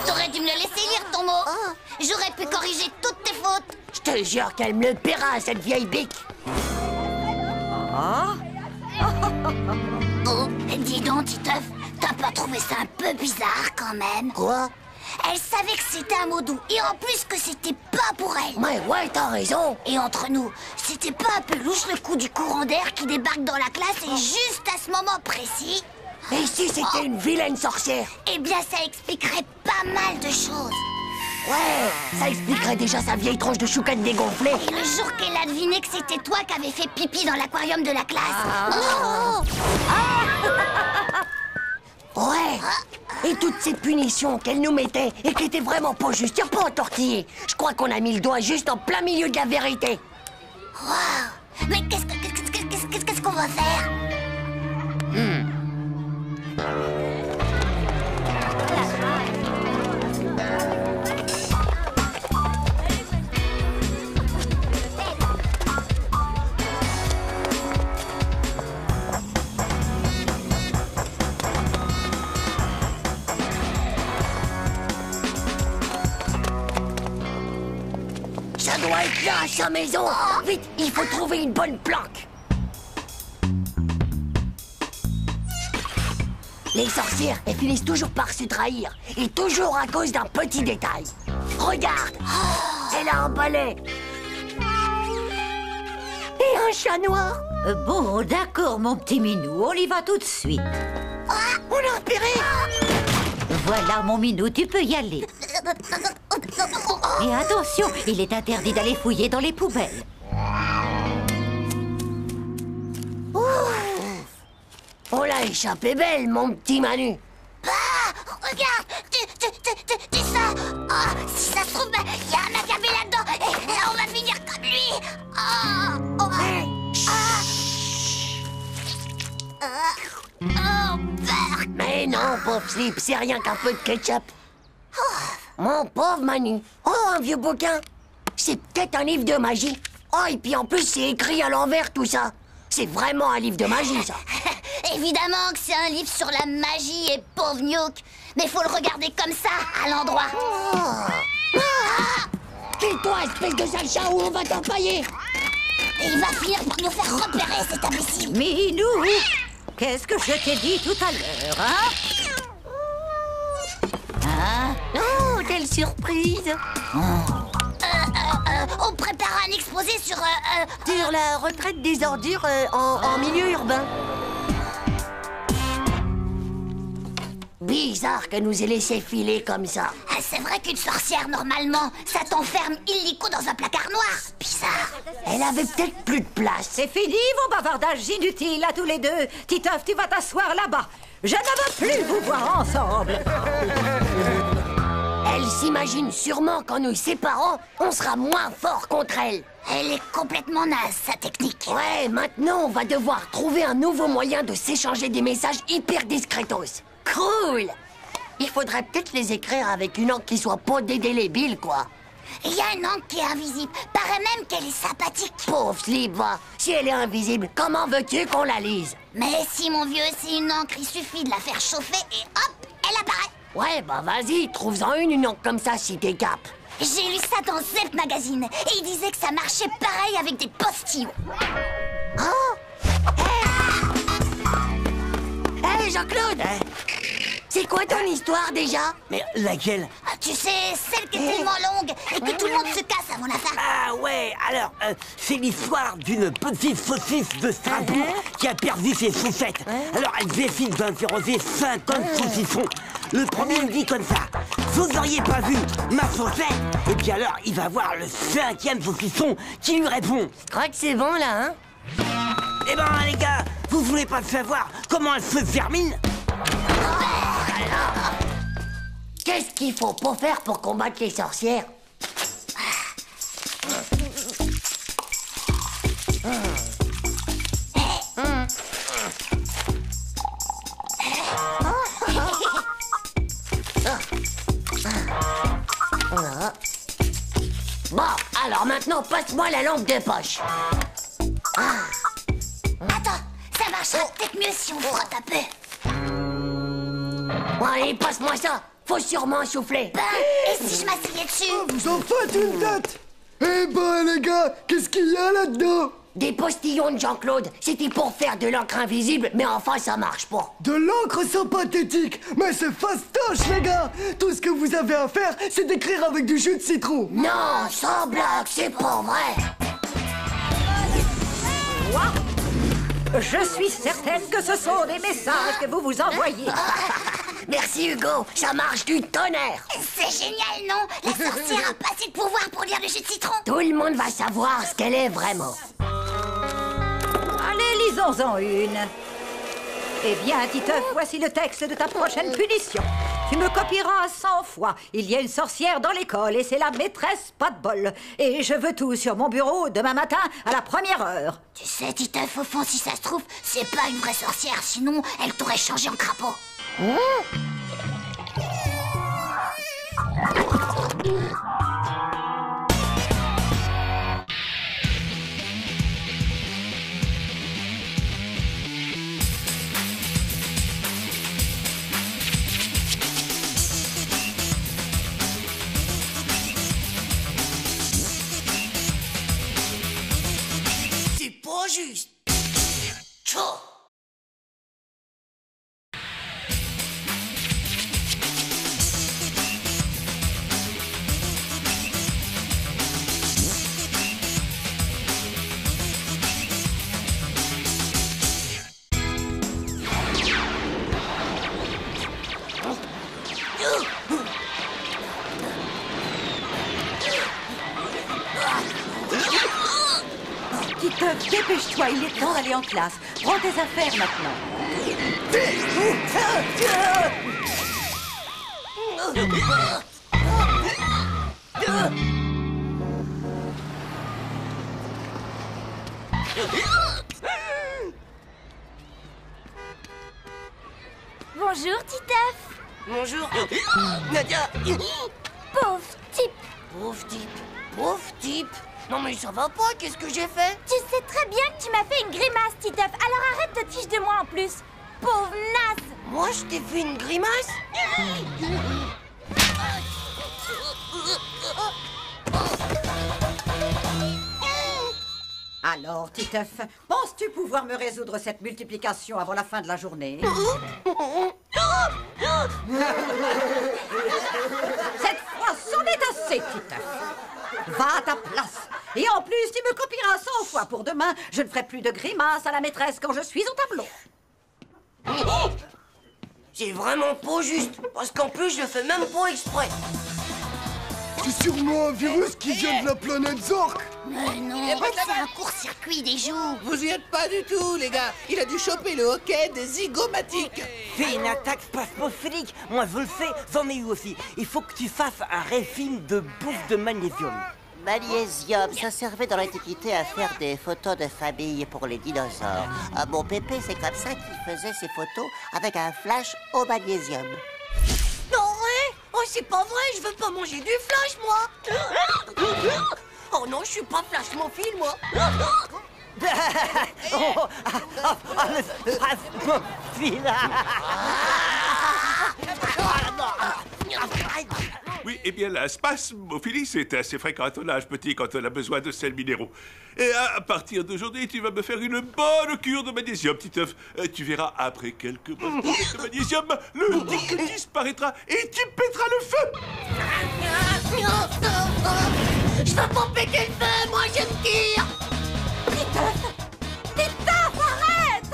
Speaker 3: T'aurais dû me le laisser lire ton mot. J'aurais pu corriger toutes tes fautes.
Speaker 11: Je te jure qu'elle me le paiera, cette vieille bique.
Speaker 3: Oh, dis donc, Titeuf, t'as pas trouvé ça un peu bizarre quand même?
Speaker 11: Quoi?
Speaker 3: Elle savait que c'était un mot doux, et en plus que c'était pas pour elle.
Speaker 11: Ouais, t'as raison.
Speaker 3: Et entre nous, c'était pas un peu louche le coup du courant d'air qui débarque dans la classe et juste à ce moment précis?
Speaker 11: Et si c'était une vilaine sorcière?
Speaker 3: Eh bien, ça expliquerait pas mal de choses.
Speaker 11: Ouais, ça expliquerait déjà sa vieille tronche de choucane dégonflée.
Speaker 3: Et le jour qu'elle a deviné que c'était toi qui avais fait pipi dans l'aquarium de la classe.
Speaker 11: Ouais. Et toutes ces punitions qu'elle nous mettait et qui étaient vraiment pas justes, y'a pas entortillé. Je crois qu'on a mis le doigt juste en plein milieu de la vérité.
Speaker 3: Waouh. Mais qu'est-ce qu'on va faire?
Speaker 11: Ça doit être là, sa maison. Vite, il faut trouver une bonne planque. Les sorcières, elles finissent toujours par se trahir. Et toujours à cause d'un petit détail. Regarde, elle a un balai. Et un chat noir.
Speaker 15: Bon, d'accord, mon petit minou, on y va tout de suite.
Speaker 11: On a repéré.
Speaker 15: Voilà, mon minou, tu peux y aller. Et attention, il est interdit d'aller fouiller dans les poubelles.
Speaker 11: On l'a échappé belle, mon petit Manu.
Speaker 3: Regarde, tu ça. Si ça se trouve, il y a un macabé là-dedans et on va finir comme lui.
Speaker 11: Mais non, pauvre Slip, c'est rien qu'un peu de ketchup. Mon pauvre Manu. Oh, un vieux bouquin. C'est peut-être un livre de magie. Oh, et puis en plus, c'est écrit à l'envers, tout ça. C'est vraiment un livre de magie, ça.
Speaker 3: Évidemment que c'est un livre sur la magie et pauvre Nyouk. Mais faut le regarder comme ça, à l'endroit.
Speaker 11: Tais-toi, espèce de sale chat, ou on va t'empailler.
Speaker 3: Et il va finir par nous faire repérer, cet imbécile.
Speaker 15: Minou, qu'est-ce que je t'ai dit tout à l'heure, hein?
Speaker 11: Oh, quelle surprise.
Speaker 3: On prépare un exposé sur
Speaker 11: la retraite des ordures en milieu urbain. Bizarre que nous ait laissé filer comme ça.
Speaker 3: C'est vrai qu'une sorcière, normalement, ça t'enferme illico dans un placard noir. Bizarre.
Speaker 11: Elle avait peut-être plus de place.
Speaker 1: C'est fini vos bavardages inutiles à tous les deux. Titeuf, tu vas t'asseoir là-bas. Je ne veux plus vous voir ensemble.
Speaker 11: Elle s'imagine sûrement qu'en nous séparant, on sera moins fort contre elle.
Speaker 3: Elle est complètement naze, sa technique.
Speaker 11: Ouais, maintenant on va devoir trouver un nouveau moyen de s'échanger des messages hyper discretos. Cool. Il faudrait peut-être les écrire avec une encre qui soit pas dédélébile, quoi.
Speaker 3: Il y a une encre qui est invisible. Paraît même qu'elle est sympathique.
Speaker 11: Pauvre Slip, va. Si elle est invisible, comment veux-tu qu'on la lise?
Speaker 3: Mais si, mon vieux, c'est une encre, il suffit de la faire chauffer et hop, elle apparaît.
Speaker 11: Ouais, bah vas-y, trouve-en une encre comme ça si t'es cap.
Speaker 3: J'ai lu ça dans Zep Magazine et il disait que ça marchait pareil avec des postillons.
Speaker 11: Hé, Jean-Claude, c'est quoi ton histoire déjà?
Speaker 9: Mais laquelle?
Speaker 3: Tu sais, celle qui est tellement longue et que tout le monde se casse avant la fin.
Speaker 9: Ah ouais, alors, c'est l'histoire d'une petite saucisse de Strasbourg qui a perdu ses chaussettes. Alors elle décide d'interroger 50 saucissons. Le premier il dit comme ça: vous n'auriez pas vu ma chaussette? Et puis alors, il va voir le 5e saucisson qui lui répond:
Speaker 11: je crois que c'est bon là, hein?
Speaker 9: Eh ben les gars, vous voulez pas savoir comment elle se termine?
Speaker 11: Qu'est-ce qu'il faut pas faire pour combattre les sorcières? Bon, alors maintenant, passe-moi la lampe de poche.
Speaker 3: Attends, ça marchera peut-être mieux si on frotte un peu.
Speaker 11: Allez, passe-moi ça. faut sûrement souffler.
Speaker 3: Et si je m'asseyais dessus?
Speaker 8: Vous en faites une tête. Eh ben les gars, qu'est-ce qu'il y a là-dedans?
Speaker 11: Des postillons de Jean-Claude. C'était pour faire de l'encre invisible, mais enfin ça marche pas.
Speaker 8: De l'encre sympathétique. Mais c'est fastoche les gars. Tout ce que vous avez à faire, c'est d'écrire avec du jus de citron.
Speaker 11: Non, sans blague, c'est pas vrai.
Speaker 1: Je suis certaine que ce sont des messages que vous vous envoyez.
Speaker 11: Merci Hugo, ça marche du tonnerre.
Speaker 3: C'est génial, non? La sorcière a pas assez de pouvoir pour lire le jus de citron.
Speaker 11: Tout le monde va savoir ce qu'elle est vraiment.
Speaker 1: Allez, lisons-en une. Eh bien, Titeuf, voici le texte de ta prochaine punition. Tu me copieras 100 fois. Il y a une sorcière dans l'école et c'est la maîtresse pas de bol. Et je veux tout sur mon bureau demain matin à la 1re heure.
Speaker 3: Tu sais, Titeuf, au fond, si ça se trouve, c'est pas une vraie sorcière. Sinon, elle t'aurait changé en crapaud.
Speaker 11: C'est pas juste. Tchou.
Speaker 1: Titeuf, dépêche-toi, il est temps d'aller en classe. Prends tes affaires maintenant.
Speaker 12: Bonjour, Titeuf.
Speaker 11: Bonjour. Nadia.
Speaker 3: Pauvre type.
Speaker 11: Pauvre type. Pauvre type. Non mais ça va pas, qu'est-ce que j'ai fait?
Speaker 3: Tu sais très bien que tu m'as fait une grimace, Titeuf. Alors arrête de te fiche de moi en plus. Pauvre naze.
Speaker 11: Moi, je t'ai fait une grimace?
Speaker 1: Alors, Titeuf, penses-tu pouvoir me résoudre cette multiplication avant la fin de la journée? Cette fois, c'en est assez, Titeuf. Va à ta place. Et en plus, tu me copieras 100 fois pour demain. Je ne ferai plus de grimaces à la maîtresse quand je suis au tableau.
Speaker 11: C'est vraiment pas juste, parce qu'en plus, je le fais même pas exprès.
Speaker 8: C'est sûrement un virus qui vient de la planète Zork.
Speaker 3: Mais non, c'est un court-circuit des joues.
Speaker 4: Vous y êtes pas du tout, les gars. Il a dû choper le hockey des zygomatiques.
Speaker 9: Fais une attaque spasmophilique. Moi, je le fais, j'en ai eu aussi. Il faut que tu fasses un régime de bouffe de magnésium.
Speaker 2: Magnésium, ça servait dans l'Antiquité à faire des photos de famille pour les dinosaures. Mon pépé, c'est comme ça qu'il faisait ses photos avec un flash au magnésium.
Speaker 11: Non, ouais. Oh, c'est pas vrai, je veux pas manger du flash, moi. Oh non, je suis pas flashmophile, moi.
Speaker 16: Oui, eh bien, la spasmophilie, c'est assez fréquent à ton âge, petit, quand on a besoin de sels minéraux. Et à partir d'aujourd'hui, tu vas me faire une bonne cure de magnésium, Titeuf. Tu verras, après quelques bonnes cures de magnésium, le tic disparaîtra et tu pèteras le feu.
Speaker 11: Je veux pas péter le feu, moi, je me tire.
Speaker 1: Titeuf, arrête.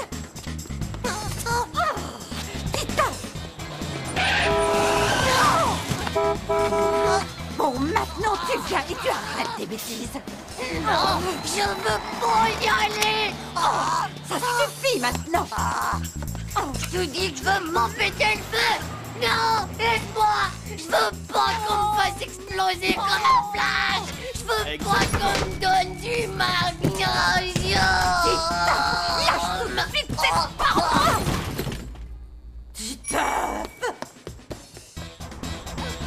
Speaker 1: Titeuf. Bon, maintenant tu viens et tu arrêtes tes bêtises.
Speaker 11: Non, je veux pas y aller.
Speaker 1: Ça suffit maintenant.
Speaker 11: Tu dis que je veux m'empêter le feu. Non, laisse-moi. Je veux pas qu'on me fasse exploser comme un flash. Je veux pas qu'on me donne du magnésium.
Speaker 1: Lâche tout de suite cette parole. Titeuf.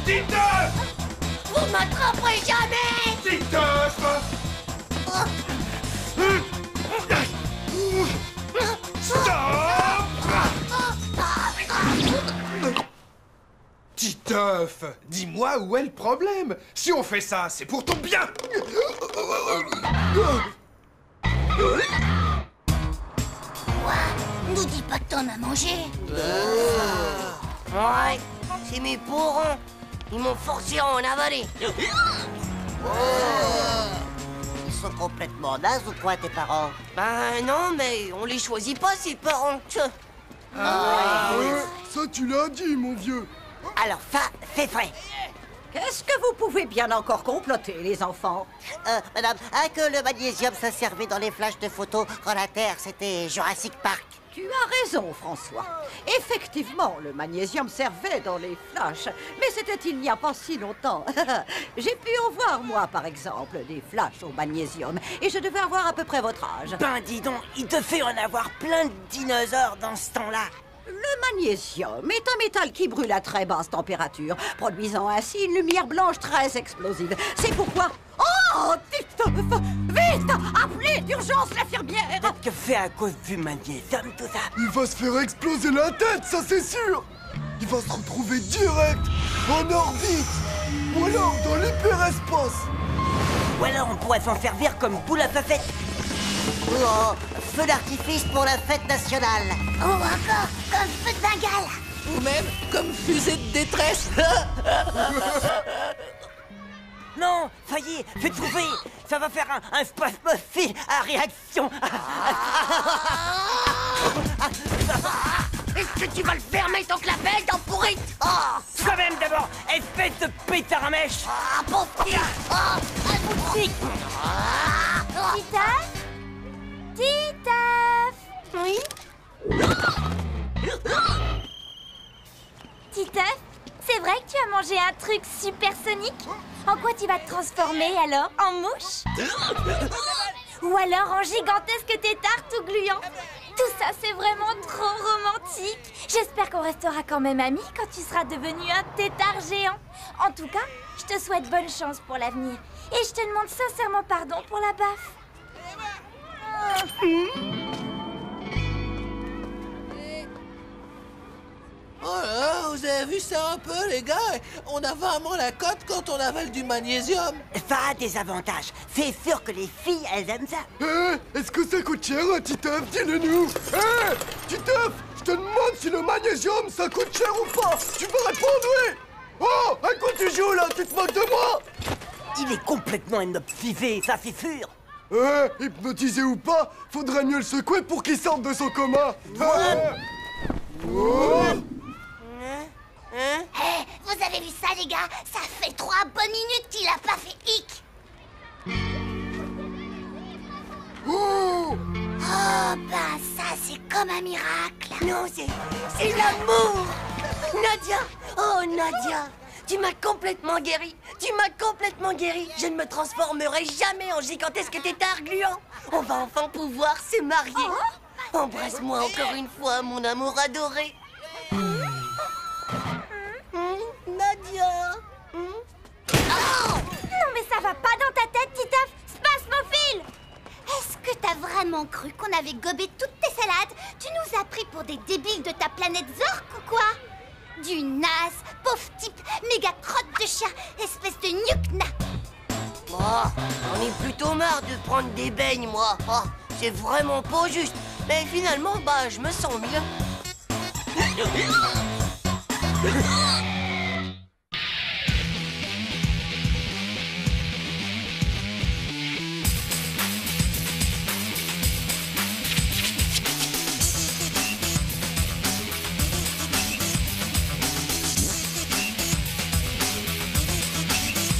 Speaker 16: Titeuf!
Speaker 11: Vous m'attraperez jamais.
Speaker 16: Titeuf! Stop!
Speaker 17: Titeuf, dis-moi où est le problème. Si on fait ça, c'est pour ton bien.
Speaker 3: Quoi? Nous dis pas que t'en as mangé.
Speaker 11: Ouais, c'est mes parents. Ils m'ont forcé à en avaler.
Speaker 2: Ils sont complètement nazes ou quoi, tes parents?
Speaker 11: Ben non, mais on les choisit pas, ces parents.
Speaker 8: Ça, tu l'as dit, mon vieux.
Speaker 2: Alors, ça, c'est vrai.
Speaker 1: Qu'est-ce que vous pouvez bien encore comploter, les enfants?
Speaker 2: Madame, que le magnésium, ça servait dans les flashs de photos quand la Terre, c'était Jurassic Park.
Speaker 1: Tu as raison, François. Effectivement, le magnésium servait dans les flashs, mais c'était il n'y a pas si longtemps. J'ai pu en voir, moi, par exemple, des flashs au magnésium, et je devais avoir à peu près votre âge.
Speaker 6: Ben dis donc, il te fait en avoir plein de dinosaures dans ce temps-là.
Speaker 1: Le magnésium est un métal qui brûle à très basse température, produisant ainsi une lumière blanche très explosive. C'est pourquoi... Oh, Titeuf! Vite! Appelez d'urgence l'infirmière!
Speaker 6: Peut-être que fait à cause du magnésium, tout ça.
Speaker 8: Il va se faire exploser la tête, ça c'est sûr. Il va se retrouver direct en orbite. Ou alors dans l'hyperespace.
Speaker 6: Ou alors on pourrait s'en servir comme boule à facettes.
Speaker 2: Oh, feu d'artifice pour la fête nationale.
Speaker 3: Oh, encore comme feu de Bengale.
Speaker 4: Ou même comme fusée de détresse.
Speaker 6: Non, ça y est, j'ai trouvé. Ça va faire un spasmophile à réaction.
Speaker 11: Est-ce que tu vas le fermer ton clapet, ton pourrite?
Speaker 6: Toi-même d'abord, espèce de pétard à mèche.
Speaker 11: Pauvre petit.
Speaker 12: Titeuf? Titeuf?
Speaker 11: Oui?
Speaker 12: Titeuf, c'est vrai que tu as mangé un truc supersonique? En quoi tu vas te transformer alors? En mouche? Ou alors en gigantesque tétard tout gluant? Tout ça, c'est vraiment trop romantique. J'espère qu'on restera quand même amis quand tu seras devenu un tétard géant. En tout cas, je te souhaite bonne chance pour l'avenir. Et je te demande sincèrement pardon pour la baffe.
Speaker 4: Oh là, vous avez vu ça un peu, les gars? On a vraiment la cote quand on avale du magnésium.
Speaker 6: Ça a des avantages. C'est sûr que les filles, elles aiment ça.
Speaker 8: Est-ce que ça coûte cher, Titeuf? Dis-le-nous. Titeuf, je te demande si le magnésium, ça coûte cher ou pas. Tu peux répondre, oui. Oh, à quoi tu joues, là? Tu te moques de moi?
Speaker 6: Il est complètement hypnotisé, ça c'est sûr.
Speaker 8: Hypnotisé ou pas, faudrait mieux le secouer pour qu'il sorte de son coma.
Speaker 3: Vous avez vu ça, les gars? Ça fait 3 bonnes minutes qu'il a pas fait hic. Oh, bah ça, c'est comme un miracle.
Speaker 11: Non, c'est l'amour. Nadia, oh Nadia, tu m'as complètement guéri. Tu m'as complètement guéri. Je ne me transformerai jamais en gigantesque tétard gluant. On va enfin pouvoir se marier. Embrasse-moi encore une fois, mon amour adoré. Nadia.
Speaker 12: Non mais ça va pas dans ta tête, Titeuf. Spasmophile.
Speaker 3: Est-ce que t'as vraiment cru qu'on avait gobé toutes tes salades? Tu nous as pris pour des débiles de ta planète Zork ou quoi? Du naze, pauvre type, méga crotte de chien, espèce de nuke-na.
Speaker 11: On est plutôt marre de prendre des beignes, moi. C'est vraiment pas juste. Mais finalement, bah, je me sens bien.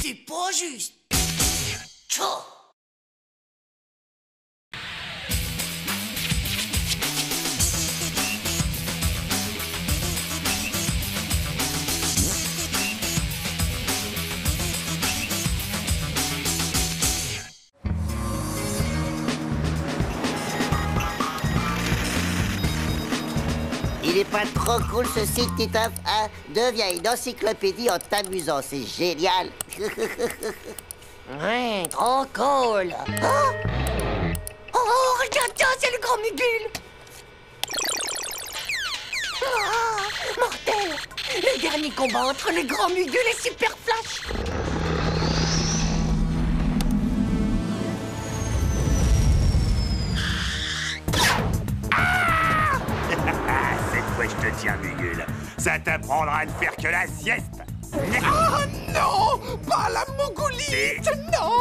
Speaker 11: C'est pas juste. Tchou.
Speaker 2: Il est pas trop cool ce site, Titeuf, hein? Deviens une encyclopédie en t'amusant, c'est génial.
Speaker 11: Ouais, trop cool. Oh, regarde ça, c'est le grand Mugul. Mortel. Le dernier combat entre le Grand Mugul et Super Flash.
Speaker 5: Cette fois, je te tiens, Mugul. Ça t'apprendra à ne faire que la sieste.
Speaker 4: Ah non! Pas la mogolite! Non!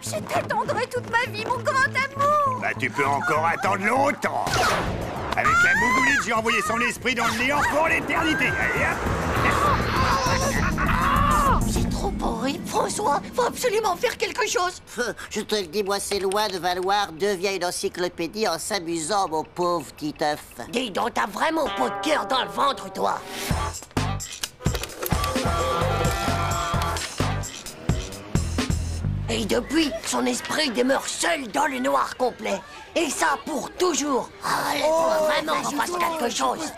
Speaker 12: Je t'attendrai toute ma vie, mon grand amour.
Speaker 5: Bah, tu peux encore attendre longtemps. Avec la mougolite, j'ai envoyé son esprit dans le néant pour l'éternité. Allez, hop.
Speaker 11: C'est trop horrible, François. Faut absolument faire quelque chose.
Speaker 2: Je te le dis, moi, c'est loin de valoir. Deviens une encyclopédie en s'amusant, mon pauvre Titeuf.
Speaker 11: Dis donc, t'as vraiment pas de cœur dans le ventre, toi. Et depuis, son esprit demeure seul dans le noir complet. Et ça pour toujours. Allez, faut vraiment qu'on fasse quelque chose.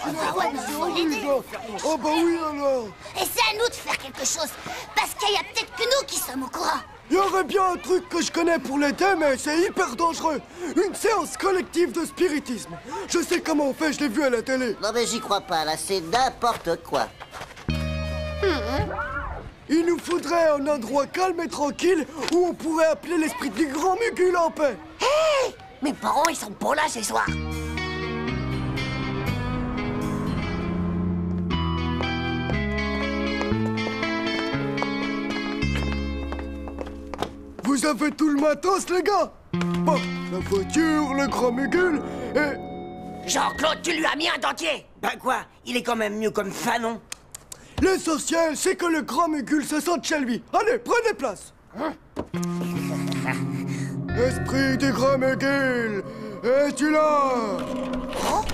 Speaker 8: Oh bah oui alors.
Speaker 3: Et c'est à nous de faire quelque chose, parce qu'il y a peut-être que nous qui sommes au courant.
Speaker 8: Il y aurait bien un truc que je connais pour l'aider, mais c'est hyper dangereux. Une séance collective de spiritisme. Je sais comment on fait, je l'ai vu à la télé.
Speaker 2: Non mais j'y crois pas, là, c'est n'importe quoi.
Speaker 8: Il nous faudrait un endroit calme et tranquille où on pourrait appeler l'esprit du Grand Mugul en paix.
Speaker 11: Hé! Mes parents, ils sont pas là ce soir.
Speaker 8: Vous avez tout le matos, les gars? Bon, la voiture, le Grand Mugul et...
Speaker 11: Jean-Claude, tu lui as mis un dentier.
Speaker 6: Bah quoi? Il est quand même mieux comme ça, non?
Speaker 8: L'essentiel, c'est que le Grand Mugul se sente chez lui. Allez, prenez place. Esprit du Grand Mugul, es-tu là?
Speaker 11: Oh,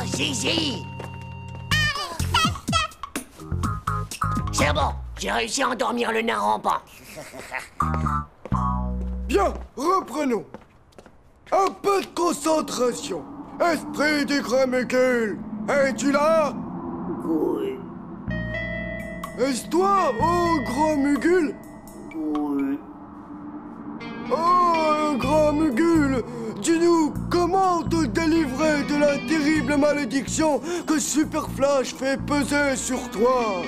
Speaker 11: Zizi! C'est bon, j'ai réussi à endormir le nain rampant.
Speaker 8: Bien, reprenons. Un peu de concentration. Esprit du Grand Mugul, es-tu là?
Speaker 2: Oui.
Speaker 8: Est-ce toi, oh Grand Mugul?
Speaker 2: Oui.
Speaker 8: Oh, Grand Mugul, dis-nous, comment te délivrer de la terrible malédiction que Super Flash fait peser sur toi?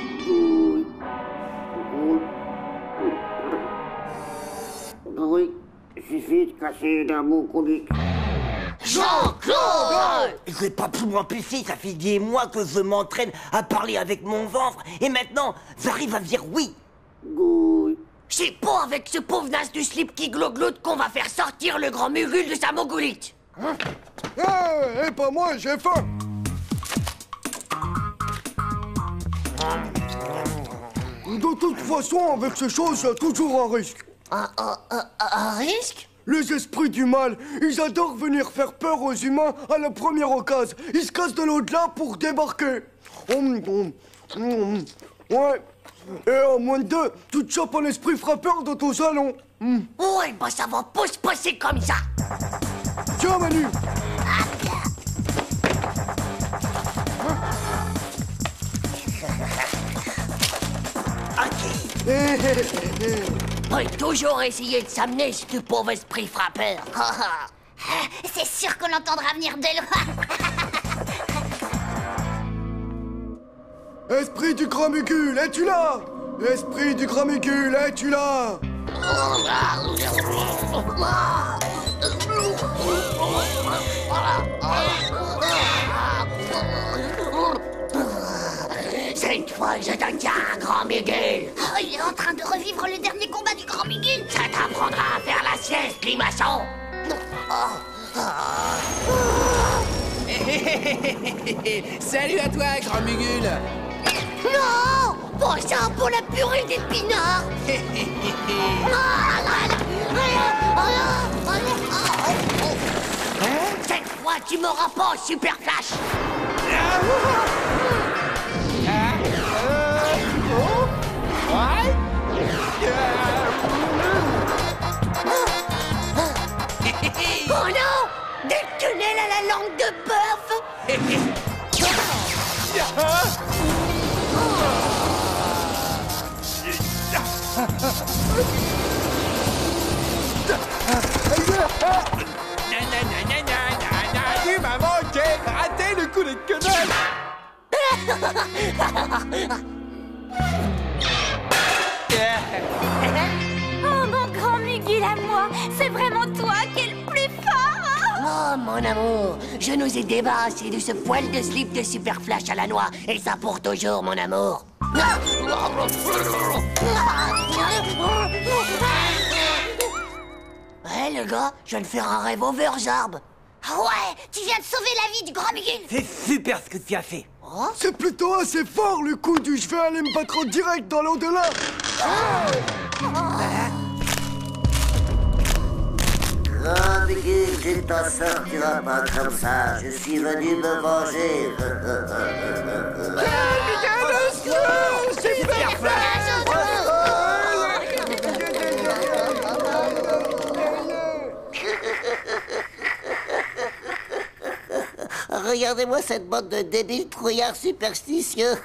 Speaker 2: Oui, il suffit de casser d'un mot colique.
Speaker 11: Jean-Claude!
Speaker 6: Je vais pas plus m'empêcher, ça fait des mois que je m'entraîne à parler avec mon ventre, et maintenant, j'arrive à dire oui.
Speaker 2: Oui.
Speaker 11: C'est pas avec ce pauvre nas du slip qui glogloute qu'on va faire sortir le Grand Mugul de sa mogolite.
Speaker 8: Et pas moi, j'ai faim. De toute façon, avec ces choses, il y a toujours un risque.
Speaker 11: Un risque?
Speaker 8: Les esprits du mal, ils adorent venir faire peur aux humains à la première occasion. Ils se cassent de l'au-delà pour débarquer. Ouais. Et en moins de 2, tu te chopes un esprit frappeur dans ton salon.
Speaker 11: Ouais, bah ça va pas se passer comme ça.
Speaker 8: Tiens, Manu.
Speaker 11: On peut toujours essayer de s'amener, ce pauvre esprit frappeur.
Speaker 3: C'est sûr qu'on l'entendra venir de loin.
Speaker 8: Esprit du Grand Mugul, es-tu là? Esprit du Grand Mugul, es-tu là?
Speaker 11: Cette fois, je te tiens, Grand Mugul.
Speaker 3: Oh, il est en train de revivre le dernier combat du Grand Mugul.
Speaker 11: Ça t'apprendra à faire la sieste, limaçon.
Speaker 4: Salut à toi, Grand Mugul.
Speaker 11: Non! Pas ça pour la purée d'épinards. Cette fois, tu m'auras pas, Super Flash. Des tunnels à la langue de bœuf.
Speaker 17: Tu m'as manqué. Raté le coup de quenelle.
Speaker 12: Oh, mon grand Mugul à moi, c'est vraiment toi qui es le plus fort.
Speaker 11: Oh, mon amour, je nous ai débarrassés de ce poil de slip de Super Flash à la noix. Et ça pour toujours, mon amour. Hé, le gars, je viens de faire un rêve overjarb.
Speaker 3: Ah ouais, tu viens de sauver la vie du grand Mugul.
Speaker 9: C'est super ce que tu as fait.
Speaker 8: C'est plutôt assez fort le coup du je vais aller me battre en direct dans l'au-delà.
Speaker 2: Grand Mugul, tu ne t'en sortiras pas comme ça. Je suis venu me venger. Regardez-moi cette bande de débiles trouillards superstitieux.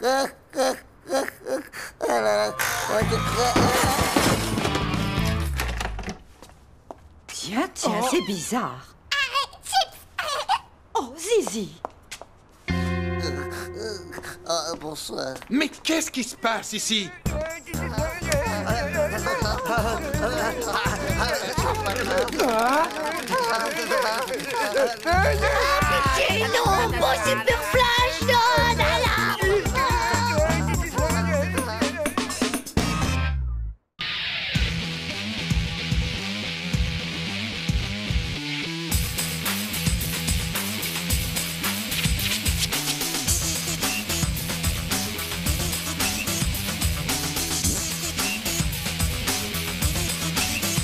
Speaker 1: Tiens, c'est bizarre. Oh, Zizi.
Speaker 2: Bonsoir.
Speaker 17: Mais qu'est-ce qui se passe ici?
Speaker 3: Pitié, non, mon Super Flash, non, non.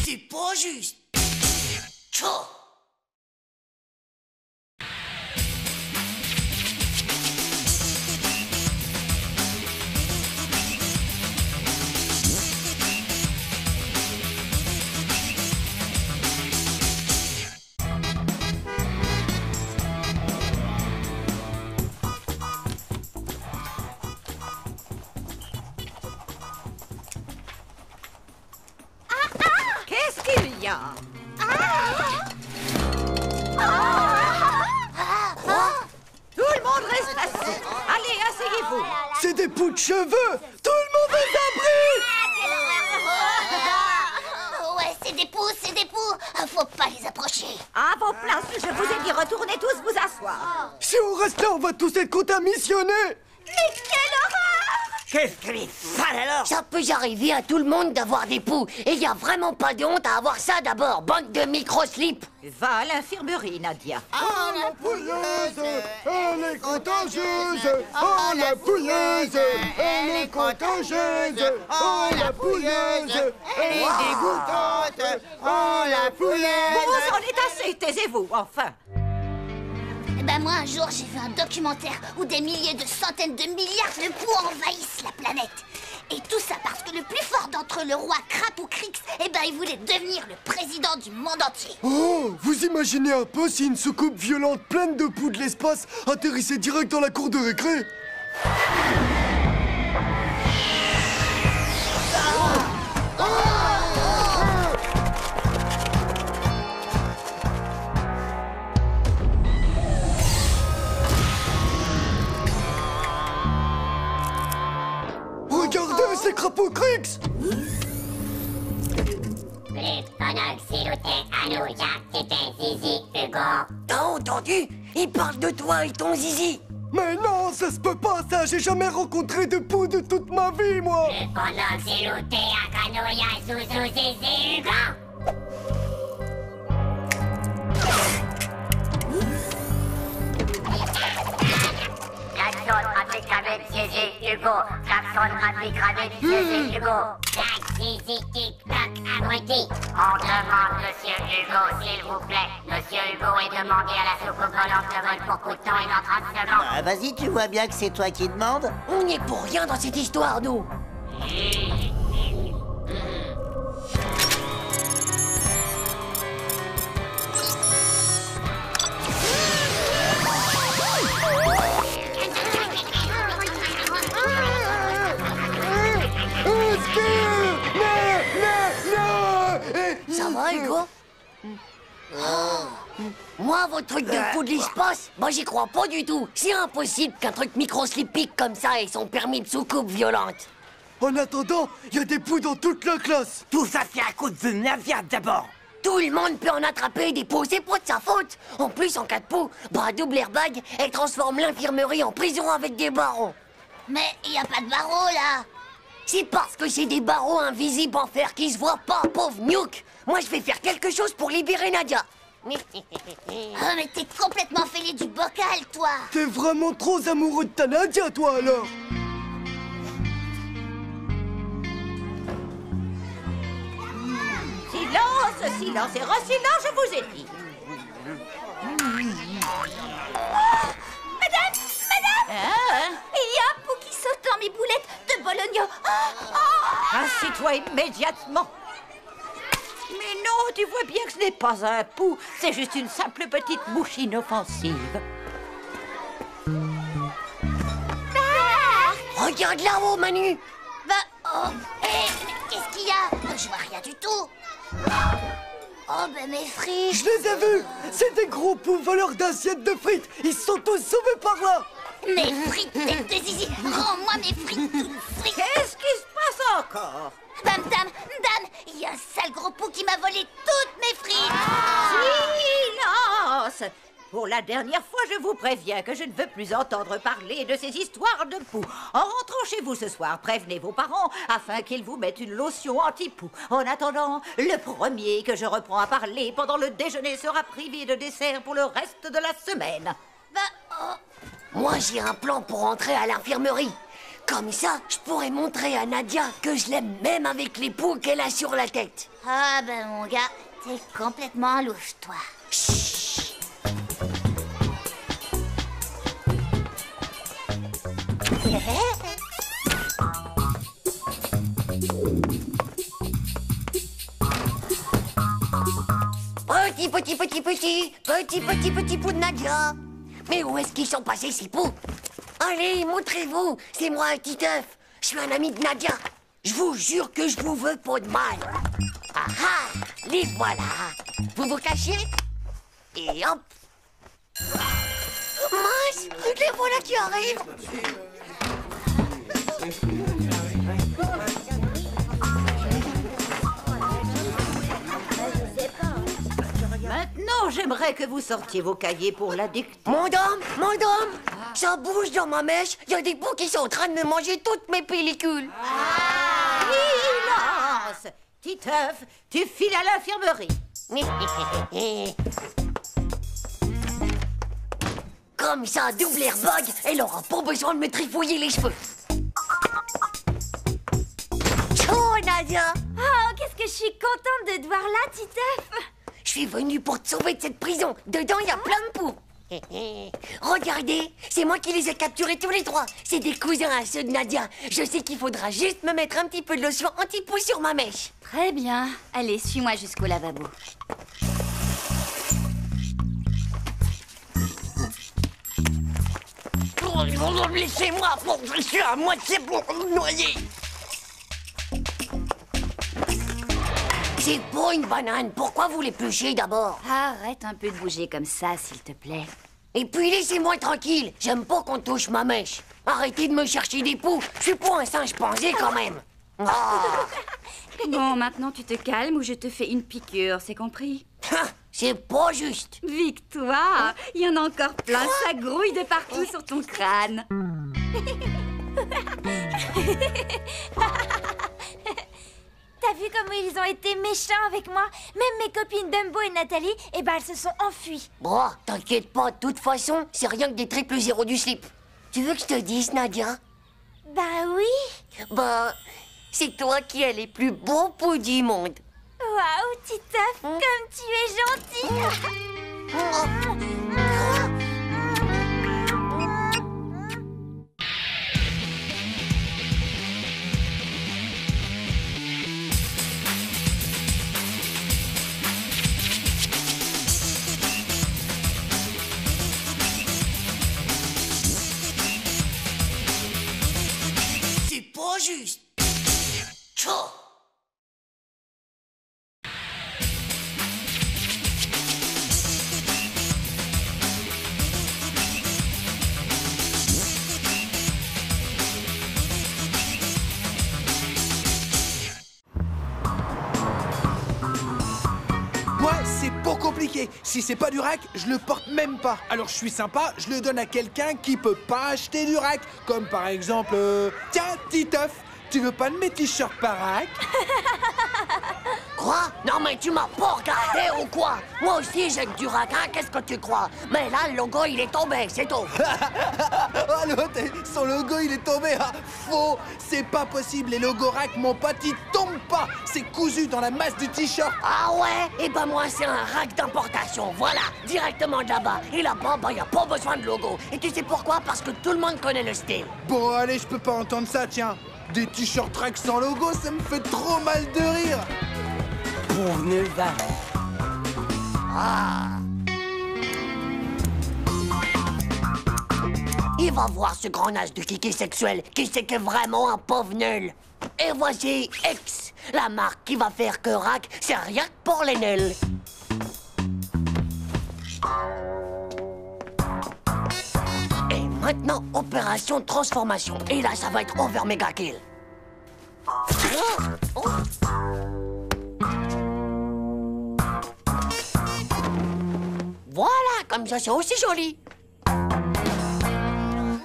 Speaker 11: C'est pas juste. Tchou.
Speaker 1: Qu'est-ce qu'il y a? Tout le monde reste assis. Allez, asseyez-vous.
Speaker 8: C'est des poux de cheveux. Tout le monde est abri.
Speaker 3: Ouais, c'est des poux, c'est des poux. Faut pas les approcher.
Speaker 1: À vos places, je vous ai dit retournez tous vous asseoir.
Speaker 8: Si on reste là, on va tous être contaminés.
Speaker 3: Mais quelle horreur!
Speaker 9: Qu'est-ce qu'elle est sale alors?
Speaker 11: Ça peut arriver à tout le monde d'avoir des poux. Et y a vraiment pas de honte à avoir ça d'abord, bande de micro-slips.
Speaker 1: Va à l'infirmerie, Nadia.
Speaker 8: Oh, la pouilleuse, elle est contagieuse. Oh, la pouilleuse, elle est contagieuse. Oh, la pouilleuse, elle est dégoûtante. Oh, la pouilleuse.
Speaker 1: Bon, vous en êtes assez, taisez-vous, enfin.
Speaker 3: Ben moi, un jour, j'ai vu un documentaire où des milliers de centaines de milliards de poux envahissent la planète. Et tout ça parce que le plus fort d'entre eux, le roi Crapoucrix, eh ben, il voulait devenir le président du monde entier.
Speaker 8: Oh, vous imaginez un peu si une soucoupe violente pleine de poux de l'espace atterrissait direct dans la cour de récré? Regardez, c'est Crapoucrix!
Speaker 11: T'as entendu? Il parle de toi et ton zizi.
Speaker 8: Mais non, ça se peut pas, ça! J'ai jamais rencontré de poux de toute ma vie, moi!
Speaker 3: Klaxon rapide avec Zizi Hugo. Klaxon rapide avec Zizi Hugo. Tac, Zizi, tic, tac, abruti. On demande Monsieur Hugo, s'il vous plaît. Monsieur Hugo est demandé à la soucoupe volante de vol pour coup de temps et dans 30 secondes.
Speaker 2: Ah, vas-y, tu vois bien que c'est toi qui demandes.
Speaker 11: On n'y est pour rien dans cette histoire, nous. Moi, vos trucs de fou de l'espace, moi j'y crois pas du tout. C'est impossible qu'un truc microslipique comme ça ait son permis de soucoupe violente.
Speaker 8: En attendant, il y a des poux dans toute la classe.
Speaker 6: Tout ça, c'est à cause de Nadia d'abord.
Speaker 11: Tout le monde peut en attraper des poux, c'est pas de sa faute. En plus, en cas de poux, bah, double airbag, elle transforme l'infirmerie en prison avec des barreaux.
Speaker 3: Mais il n'y a pas de barreaux, là.
Speaker 11: C'est parce que c'est des barreaux invisibles en fer qui se voient pas, pauvre Nuke. Moi, je vais faire quelque chose pour libérer Nadia.
Speaker 3: Oh, mais t'es complètement fêlé du bocal, toi.
Speaker 8: T'es vraiment trop amoureux de ta Nadia, toi, alors.
Speaker 15: Silence, silence et re-silence, je vous ai dit.
Speaker 12: Madame, il y a un pou qui saute dans mes boulettes de Bologna.
Speaker 15: Assieds-toi immédiatement. Mais non, tu vois bien que ce n'est pas un pou, c'est juste une simple petite mouche inoffensive.
Speaker 11: Regarde là-haut, Manu.
Speaker 3: Qu'est-ce qu'il y a? Je vois rien du tout. Oh, ben mes frites.
Speaker 8: Je les ai vus. C'est des gros poux voleurs d'assiettes de frites. Ils sont tous sauvés par là.
Speaker 3: Mes frites, tête de zizi. Rends-moi mes frites toutes frites.
Speaker 15: Qu'est-ce qui se passe encore?
Speaker 3: Dame, il y a un sale gros pou qui m'a volé toutes mes frites.
Speaker 15: Silence! Pour la dernière fois, je vous préviens que je ne veux plus entendre parler de ces histoires de poux. En rentrant chez vous ce soir, prévenez vos parents afin qu'ils vous mettent une lotion anti-poux. En attendant, le premier que je reprends à parler pendant le déjeuner sera privé de dessert pour le reste de la semaine.
Speaker 11: Moi, j'ai un plan pour entrer à l'infirmerie. Comme ça, je pourrais montrer à Nadia que je l'aime même avec les poux qu'elle a sur la tête.
Speaker 3: Ah ben mon gars, t'es complètement louche, toi.
Speaker 11: Chut. Petit pou de Nadia. Mais où est-ce qu'ils sont passés, ces poux? Allez, montrez-vous. C'est moi, Titeuf. Je suis un ami de Nadia. Je vous jure que je vous veux pas de mal. Ah ah, les voilà. Vous vous cachez? Et hop. Mince, les voilà qui arrivent.
Speaker 15: Maintenant, j'aimerais que vous sortiez vos cahiers pour la dictée.
Speaker 11: Mon dame, ça bouge dans ma mèche. Il y a des poux qui sont en train de me manger toutes mes pellicules.
Speaker 15: Silence! Titeuf, tu files à l'infirmerie.
Speaker 11: Comme ça, double airbag, elle aura pas besoin de me trifouiller les cheveux. Ciao, Nadia!
Speaker 12: Oh, qu'est-ce que je suis contente de te voir là, Titeuf!
Speaker 11: Je suis venue pour te sauver de cette prison. Dedans, il y a plein de poux. Regardez, c'est moi qui les ai capturés tous les trois. C'est des cousins à ceux de Nadia. Je sais qu'il faudra juste me mettre un petit peu de lotion anti-poux sur ma mèche.
Speaker 12: Très bien. Allez, suis-moi jusqu'au lavabo.
Speaker 11: Laissez-moi, je suis à moitié pour noyer. C'est pas une banane. Pourquoi vous l'épluchez d'abord?
Speaker 12: Arrête un peu de bouger comme ça, s'il te plaît.
Speaker 11: Et puis laissez-moi tranquille. J'aime pas qu'on touche ma mèche. Arrêtez de me chercher des poux. Je suis pas un singe pansé quand même.
Speaker 12: Bon, maintenant tu te calmes ou je te fais une piqûre, c'est compris?
Speaker 11: C'est pas juste.
Speaker 12: Victoire, il y en a encore plein, ça grouille de partout sur ton crâne. T'as vu comment ils ont été méchants avec moi? Même mes copines Dumbo et Nathalie, eh ben elles se sont enfuies.
Speaker 11: Bon, t'inquiète pas, de toute façon, c'est rien que des triples zéros du slip. Tu veux que je te dise, Nadia?
Speaker 12: Bah oui.
Speaker 11: Bah, c'est toi qui as les plus beaux poux du monde.
Speaker 12: Waouh, Titeuf, comme tu es gentil.
Speaker 11: C'est pas juste. Tchao.
Speaker 17: c'est pas compliqué. Si c'est pas du rack, je le porte même pas. Alors je suis sympa, je le donne à quelqu'un qui peut pas acheter du rack. Comme par exemple... Tiens, Titeuf, tu veux pas de mes t-shirts par rack?
Speaker 11: Quoi? Non mais tu m'as pas regardé ou quoi? Moi aussi j'ai du rack, hein, qu'est-ce que tu crois? Mais là, le logo, il est tombé, c'est tout.
Speaker 17: Oh, l'autre, son logo, il est tombé. Ah, faux, c'est pas possible. Les logos rack, mon pote, ils tombent pas. C'est cousu dans la masse du t-shirt.
Speaker 11: Ah ouais? Eh ben moi, c'est un rack d'importation, voilà, directement de là-bas. Et là-bas, bah, y a pas besoin de logo. Et tu sais pourquoi? Parce que tout le monde connaît le style.
Speaker 17: Bon, allez, je peux pas entendre ça, tiens. Des t-shirts rack sans logo, ça me fait trop mal de rire.
Speaker 9: Pauvre va.
Speaker 11: Ah. Il va voir ce grand as de kiki sexuel qui sait que vraiment un pauvre nul. Et voici X, la marque qui va faire que rack, c'est rien que pour les nuls. Et maintenant, opération transformation. Et là, ça va être over méga kill. Oh. Voilà, comme ça, c'est aussi joli.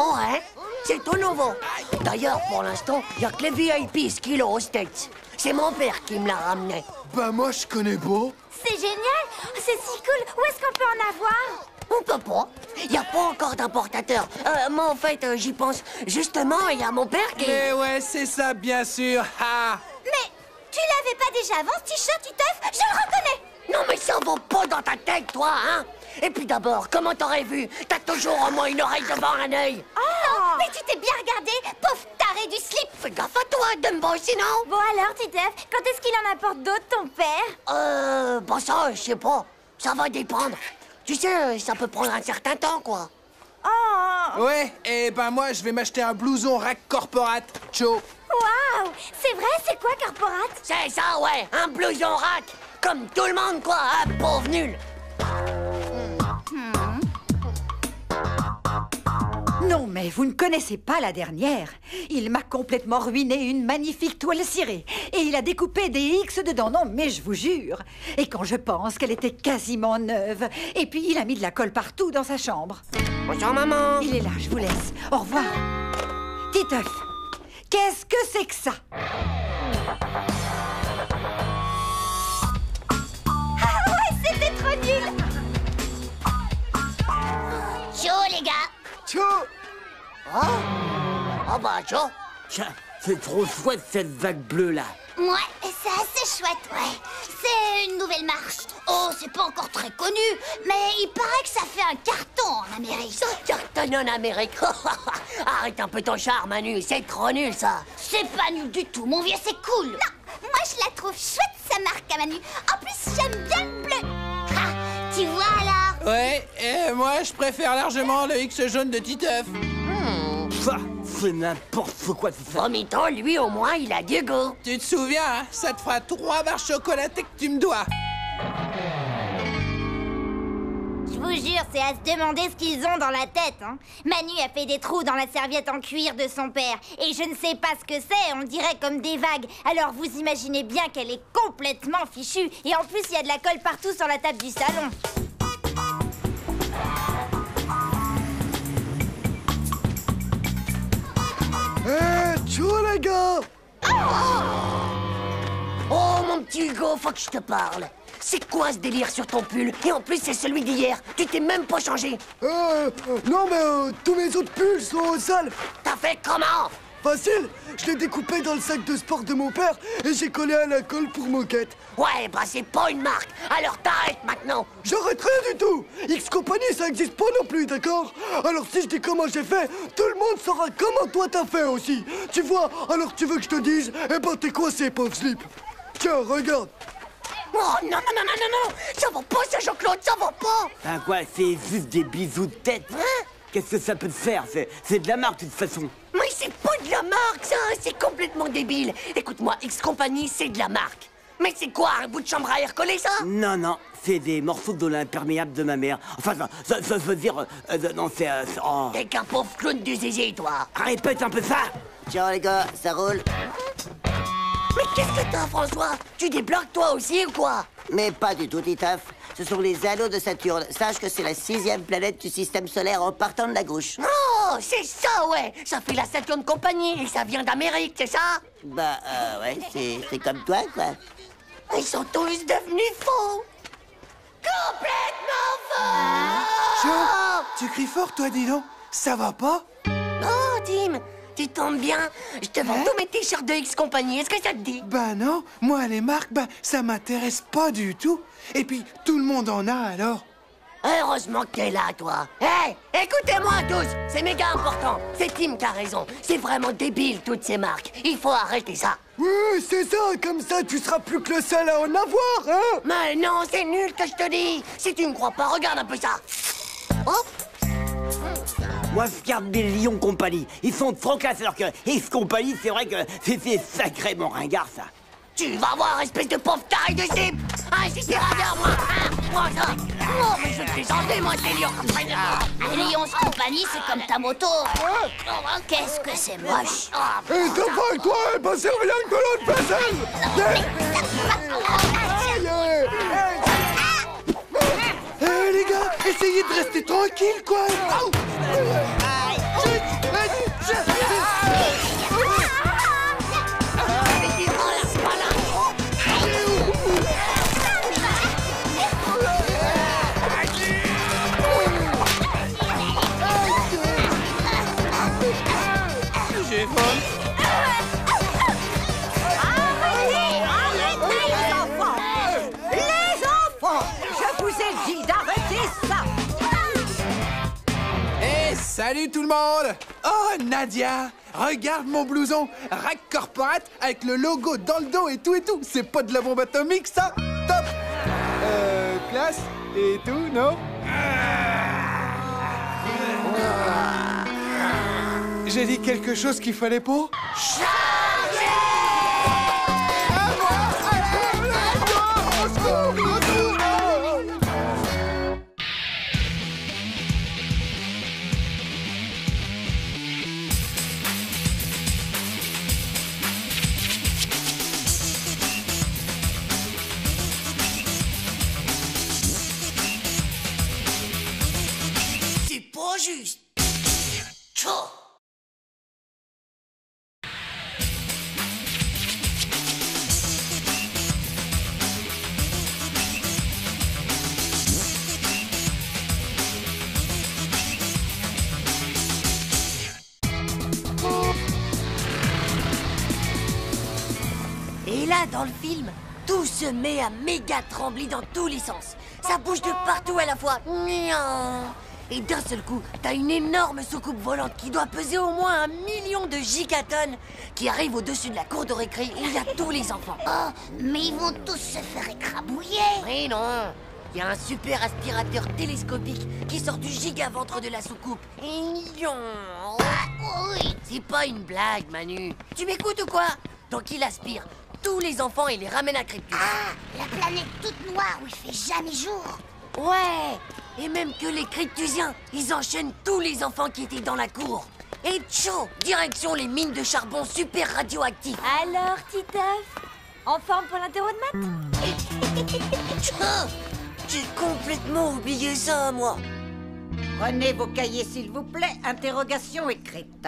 Speaker 11: Ouais, c'est tout nouveau. D'ailleurs, pour l'instant, il n'y a que les VIP qui l'ont aux States. C'est mon père qui me l'a ramené.
Speaker 8: Bah moi, je connais pas.
Speaker 12: C'est génial. C'est si cool. Où est-ce qu'on peut en avoir?
Speaker 11: On peut pas. Il n'y a pas encore d'importateur. Moi, en fait, j'y pense. Justement, il y a mon père qui...
Speaker 17: Mais ouais, c'est ça, bien sûr. Ah.
Speaker 12: Mais tu l'avais pas déjà avant, ce t-shirt, Titeuf? Je le reconnais.
Speaker 11: Non, mais ça va pas dans ta tête, toi, hein? Et puis d'abord, comment t'aurais vu? T'as toujours au moins une oreille devant un œil.
Speaker 12: Oh non, mais tu t'es bien regardé, pauvre taré du slip.
Speaker 11: Fais gaffe à toi, Dumbo, sinon.
Speaker 12: Bon alors, Titeuf, quand est-ce qu'il en apporte d'autres, ton père?
Speaker 11: Bah ça, je sais pas. Ça va dépendre. Tu sais, ça peut prendre un certain temps, quoi.
Speaker 12: Oh.
Speaker 17: Ouais, et ben moi, je vais m'acheter un blouson rack corporate. Ciao.
Speaker 12: Waouh, c'est vrai, c'est quoi, corporate?
Speaker 11: C'est ça, ouais, un blouson rack. Comme tout le monde, quoi, un pauvre nul.
Speaker 1: Non, mais vous ne connaissez pas la dernière. Il m'a complètement ruiné une magnifique toile cirée. Et il a découpé des X dedans, non, mais je vous jure. Et quand je pense qu'elle était quasiment neuve. Et puis il a mis de la colle partout dans sa chambre.
Speaker 11: Bonjour, maman.
Speaker 1: Il est là, je vous laisse. Au revoir. Titeuf, qu'est-ce que c'est que ça?
Speaker 12: Ah ouais, c'était trop nul.
Speaker 3: Ciao, les gars.
Speaker 8: Ciao.
Speaker 11: Oh bah, ciao.
Speaker 9: Tiens, c'est trop chouette cette vague bleue là.
Speaker 3: Ouais, c'est assez chouette, ouais. C'est une nouvelle marche. Oh, c'est pas encore très connu, mais il paraît que ça fait un carton en Amérique.
Speaker 11: Ça cartonne en Amérique. Arrête un peu ton charme, Manu, c'est trop nul, ça.
Speaker 3: C'est pas nul du tout, mon vieux, c'est cool. Non, moi je la trouve chouette, sa marque à Manu. En plus, j'aime bien le bleu. Ah, tu vois alors?
Speaker 17: Ouais, et moi, je préfère largement le X jaune de Titeuf.
Speaker 9: Ça, c'est n'importe quoi tout ça.
Speaker 11: En même temps, lui, au moins, il a du goût.
Speaker 17: Tu te souviens, hein, ça te fera 3 barres chocolatées que tu me dois.
Speaker 12: Je vous jure, c'est à se demander ce qu'ils ont dans la tête, hein. Manu a fait des trous dans la serviette en cuir de son père. Et je ne sais pas ce que c'est, on dirait comme des vagues. Alors vous imaginez bien qu'elle est complètement fichue. Et en plus, il y a de la colle partout sur la table du salon.
Speaker 8: Ciao, les gars.
Speaker 11: Oh, mon petit Hugo, faut que je te parle. C'est quoi ce délire sur ton pull? Et en plus, c'est celui d'hier. Tu t'es même pas changé.
Speaker 8: Non, mais tous mes autres pulls sont sales.
Speaker 11: T'as fait comment?
Speaker 8: Facile. Je l'ai découpé dans le sac de sport de mon père et j'ai collé à la colle pour moquette.
Speaker 11: Ouais, bah c'est pas une marque. Alors t'arrêtes maintenant.
Speaker 8: J'arrête rien du tout. X-Company, ça existe pas non plus, d'accord? Alors si je dis comment j'ai fait, tout le monde saura comment toi t'as fait aussi. Tu vois? Alors tu veux que je te dise? Eh ben t'es coincé, pauvre slip. Tiens, regarde.
Speaker 11: Oh non, non, non, non, non, non. Ça va pas, ça, Jean-Claude, ça va pas.
Speaker 9: Ben quoi, c'est juste des bisous de tête.
Speaker 11: Hein?
Speaker 9: Qu'est-ce que ça peut te faire? C'est de la marque de toute façon.
Speaker 11: Mais c'est pas de la marque, ça. C'est complètement débile. Écoute-moi, X-Company, c'est de la marque. Mais c'est quoi, un bout de chambre à air collé, ça?
Speaker 9: Non, non, c'est des morceaux de l'imperméable de ma mère. Enfin, ça veut dire... non, c'est... oh.
Speaker 11: T'es qu'un pauvre clown du zizi, toi.
Speaker 9: Répète un peu ça.
Speaker 2: Ciao, les gars, ça roule?
Speaker 11: Mais qu'est-ce que t'as, François? Tu débloques toi aussi ou quoi?
Speaker 2: Mais pas du tout, Titeuf. Ce sont les anneaux de Saturne. Sache que c'est la 6e planète du système solaire en partant de la gauche.
Speaker 11: Oh, c'est ça, ouais. Ça fait la Saturn Company et ça vient d'Amérique, c'est ça?
Speaker 2: Bah, ouais, c'est comme toi, quoi.
Speaker 11: Ils sont tous devenus faux. Complètement faux.
Speaker 17: Joe, tu cries fort, toi, dis donc. Ça va pas?
Speaker 11: Oh, Tim, tu tombes bien. Je te vends tous mes t-shirts de X Company. Est-ce que ça te dit?
Speaker 17: Bah non, moi, les marques, bah, ça m'intéresse pas du tout. Et puis, tout le monde en a, alors.
Speaker 11: Heureusement que t'es là, toi. Hé, écoutez-moi tous, c'est méga important. C'est Tim qui a raison. C'est vraiment débile, toutes ces marques. Il faut arrêter ça.
Speaker 8: Oui, c'est ça, comme ça tu seras plus que le seul à en avoir, hein?
Speaker 11: Mais non, c'est nul que je te dis. Si tu me crois pas, regarde un peu ça. Hop.
Speaker 9: Moi, je garde des Lions Compagnie. Ils sont trop classe, alors que X Compagnie, c'est vrai que c'est sacrément ringard, ça.
Speaker 11: Tu vas voir, espèce de pauvre taille de type. Ah, si c'est ringard, moi. Hein, moi, ça. Oh, mais je te plaisantais, moi, c'est Lions Compagnie.
Speaker 3: Lions Compagnie, c'est comme ta moto. Qu'est-ce que c'est moche.
Speaker 8: Et t'as pas que toi, elle passe rien que de l'autre vaisselle.
Speaker 17: Eh, les gars, essayez de rester tranquille, quoi.
Speaker 1: Les enfants, je vous ai dit d'arrêter ça.
Speaker 17: Eh, salut tout le monde. Oh, Nadia, regarde mon blouson. Rack Corporate avec le logo dans le dos et tout et tout. C'est pas de la bombe atomique, ça? Top. Classe et tout, non? J'ai dit quelque chose qu'il fallait pas?
Speaker 11: C'est pas juste. Tchou. Et là, dans le film, tout se met à méga trembler dans tous les sens. Ça bouge de partout à la fois. Et d'un seul coup, t'as une énorme soucoupe volante qui doit peser au moins 1 million de gigatonnes qui arrive au-dessus de la cour de récré où il y a tous les enfants.
Speaker 3: Oh, mais ils vont tous se faire écrabouiller.
Speaker 11: Mais non, il y a un super aspirateur télescopique qui sort du gigaventre de la soucoupe.
Speaker 3: Oui.
Speaker 11: C'est pas une blague, Manu. Tu m'écoutes ou quoi? Donc il aspire tous les enfants et les ramène à Kryptus.
Speaker 3: Ah, la planète toute noire où il fait jamais jour.
Speaker 11: Ouais. Et même que les Kryptusiens, ils enchaînent tous les enfants qui étaient dans la cour. Et tchou, direction les mines de charbon super radioactifs.
Speaker 12: Alors, Titeuf, en forme pour l'interro de maths?
Speaker 11: J'ai complètement oublié ça, moi.
Speaker 1: Prenez vos cahiers, s'il vous plaît. Interrogation écrite.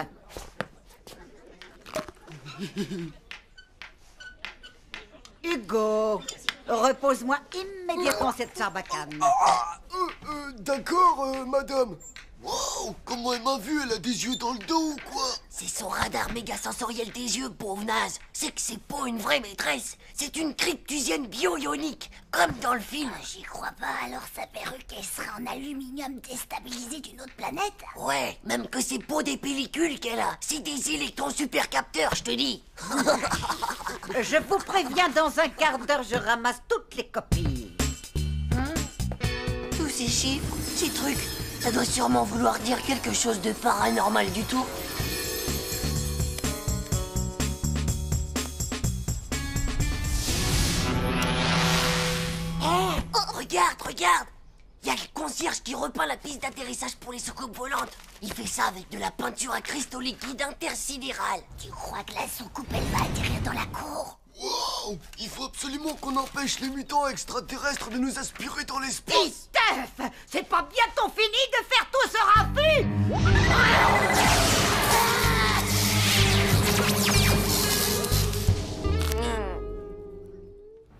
Speaker 1: Hugo, repose-moi immédiatement cette sarbacane.
Speaker 8: D'accord, madame. Wow, comment elle m'a vu? Elle a des yeux dans le dos ou quoi?
Speaker 11: C'est son radar méga sensoriel des yeux, pauvre naze. C'est que c'est pas une vraie maîtresse. C'est une cryptusienne bio-ionique, comme dans le film.
Speaker 3: J'y crois pas, alors sa perruque, elle serait en aluminium déstabilisé d'une autre planète?
Speaker 11: Ouais, même que c'est pas des pellicules qu'elle a. C'est des électrons supercapteurs, je te dis.
Speaker 1: Je vous préviens, dans un quart d'heure, je ramasse toutes les copies.
Speaker 11: Tous ces chiffres, ces trucs, ça doit sûrement vouloir dire quelque chose de paranormal du tout. Oh, regarde! Il y a le concierge qui repeint la piste d'atterrissage pour les soucoupes volantes. Il fait ça avec de la peinture à cristaux liquides intersidérales.
Speaker 3: Tu crois que la soucoupe, elle va atterrir dans la cour?
Speaker 8: Wow! Il faut absolument qu'on empêche les mutants extraterrestres de nous aspirer dans l'espace.
Speaker 15: Titeuf, c'est pas bientôt fini de faire tout ce raffut?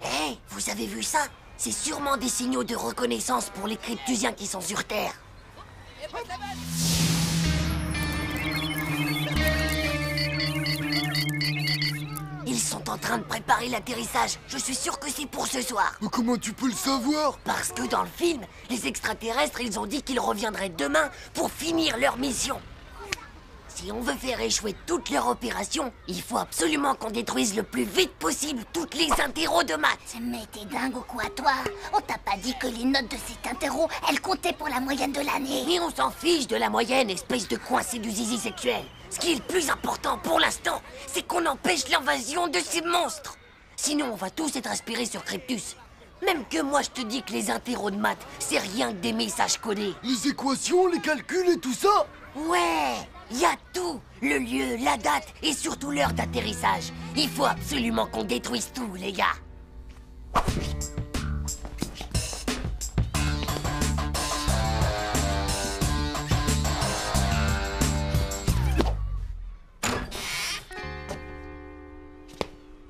Speaker 11: Hé, vous avez vu ça? C'est sûrement des signaux de reconnaissance pour les cryptusiens qui sont sur Terre. Ils sont en train de préparer l'atterrissage. Je suis sûr que c'est pour ce soir.
Speaker 8: Mais comment tu peux le savoir?
Speaker 11: Parce que dans le film, les extraterrestres, ils ont dit qu'ils reviendraient demain pour finir leur mission. Si on veut faire échouer toute leur opération, il faut absolument qu'on détruise le plus vite possible toutes les interros de maths.
Speaker 3: Mais t'es dingue ou quoi, toi? On t'a pas dit que les notes de cet interro, elles comptaient pour la moyenne de l'année?
Speaker 11: Mais on s'en fiche de la moyenne, espèce de coincé du zizi sexuel. Ce qui est le plus important pour l'instant, c'est qu'on empêche l'invasion de ces monstres. Sinon, on va tous être aspirés sur Cryptus. Même que moi, je te dis que les interros de maths, c'est rien que des messages codés.
Speaker 8: Les équations, les calculs et tout ça?
Speaker 11: Ouais, y a tout. Le lieu, la date et surtout l'heure d'atterrissage. Il faut absolument qu'on détruise tout, les gars.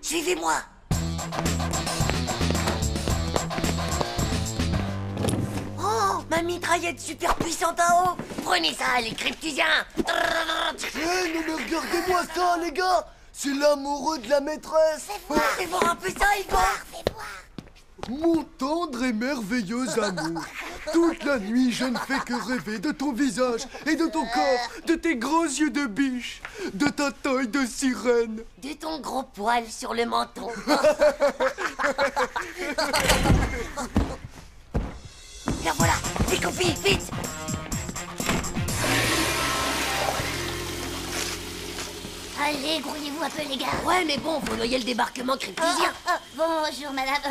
Speaker 11: Suivez-moi. Oh, ma mitraillette super puissante en haut. Prenez ça, les cryptusiens.
Speaker 8: Hé, non mais regardez-moi ça, les gars. C'est l'amoureux de la maîtresse.
Speaker 11: Fais voir un peu ça, Igor.
Speaker 8: Mon tendre et merveilleux amour. Toute la nuit, je ne fais que rêver de ton visage et de ton corps, de tes gros yeux de biche, de ta taille de sirène.
Speaker 11: De ton gros poil sur le menton. Là voilà, les copines, vite.
Speaker 3: Allez, grouillez-vous un peu, les gars.
Speaker 11: Ouais, mais bon, faut noyer le débarquement cryptusien.
Speaker 3: Bonjour, madame.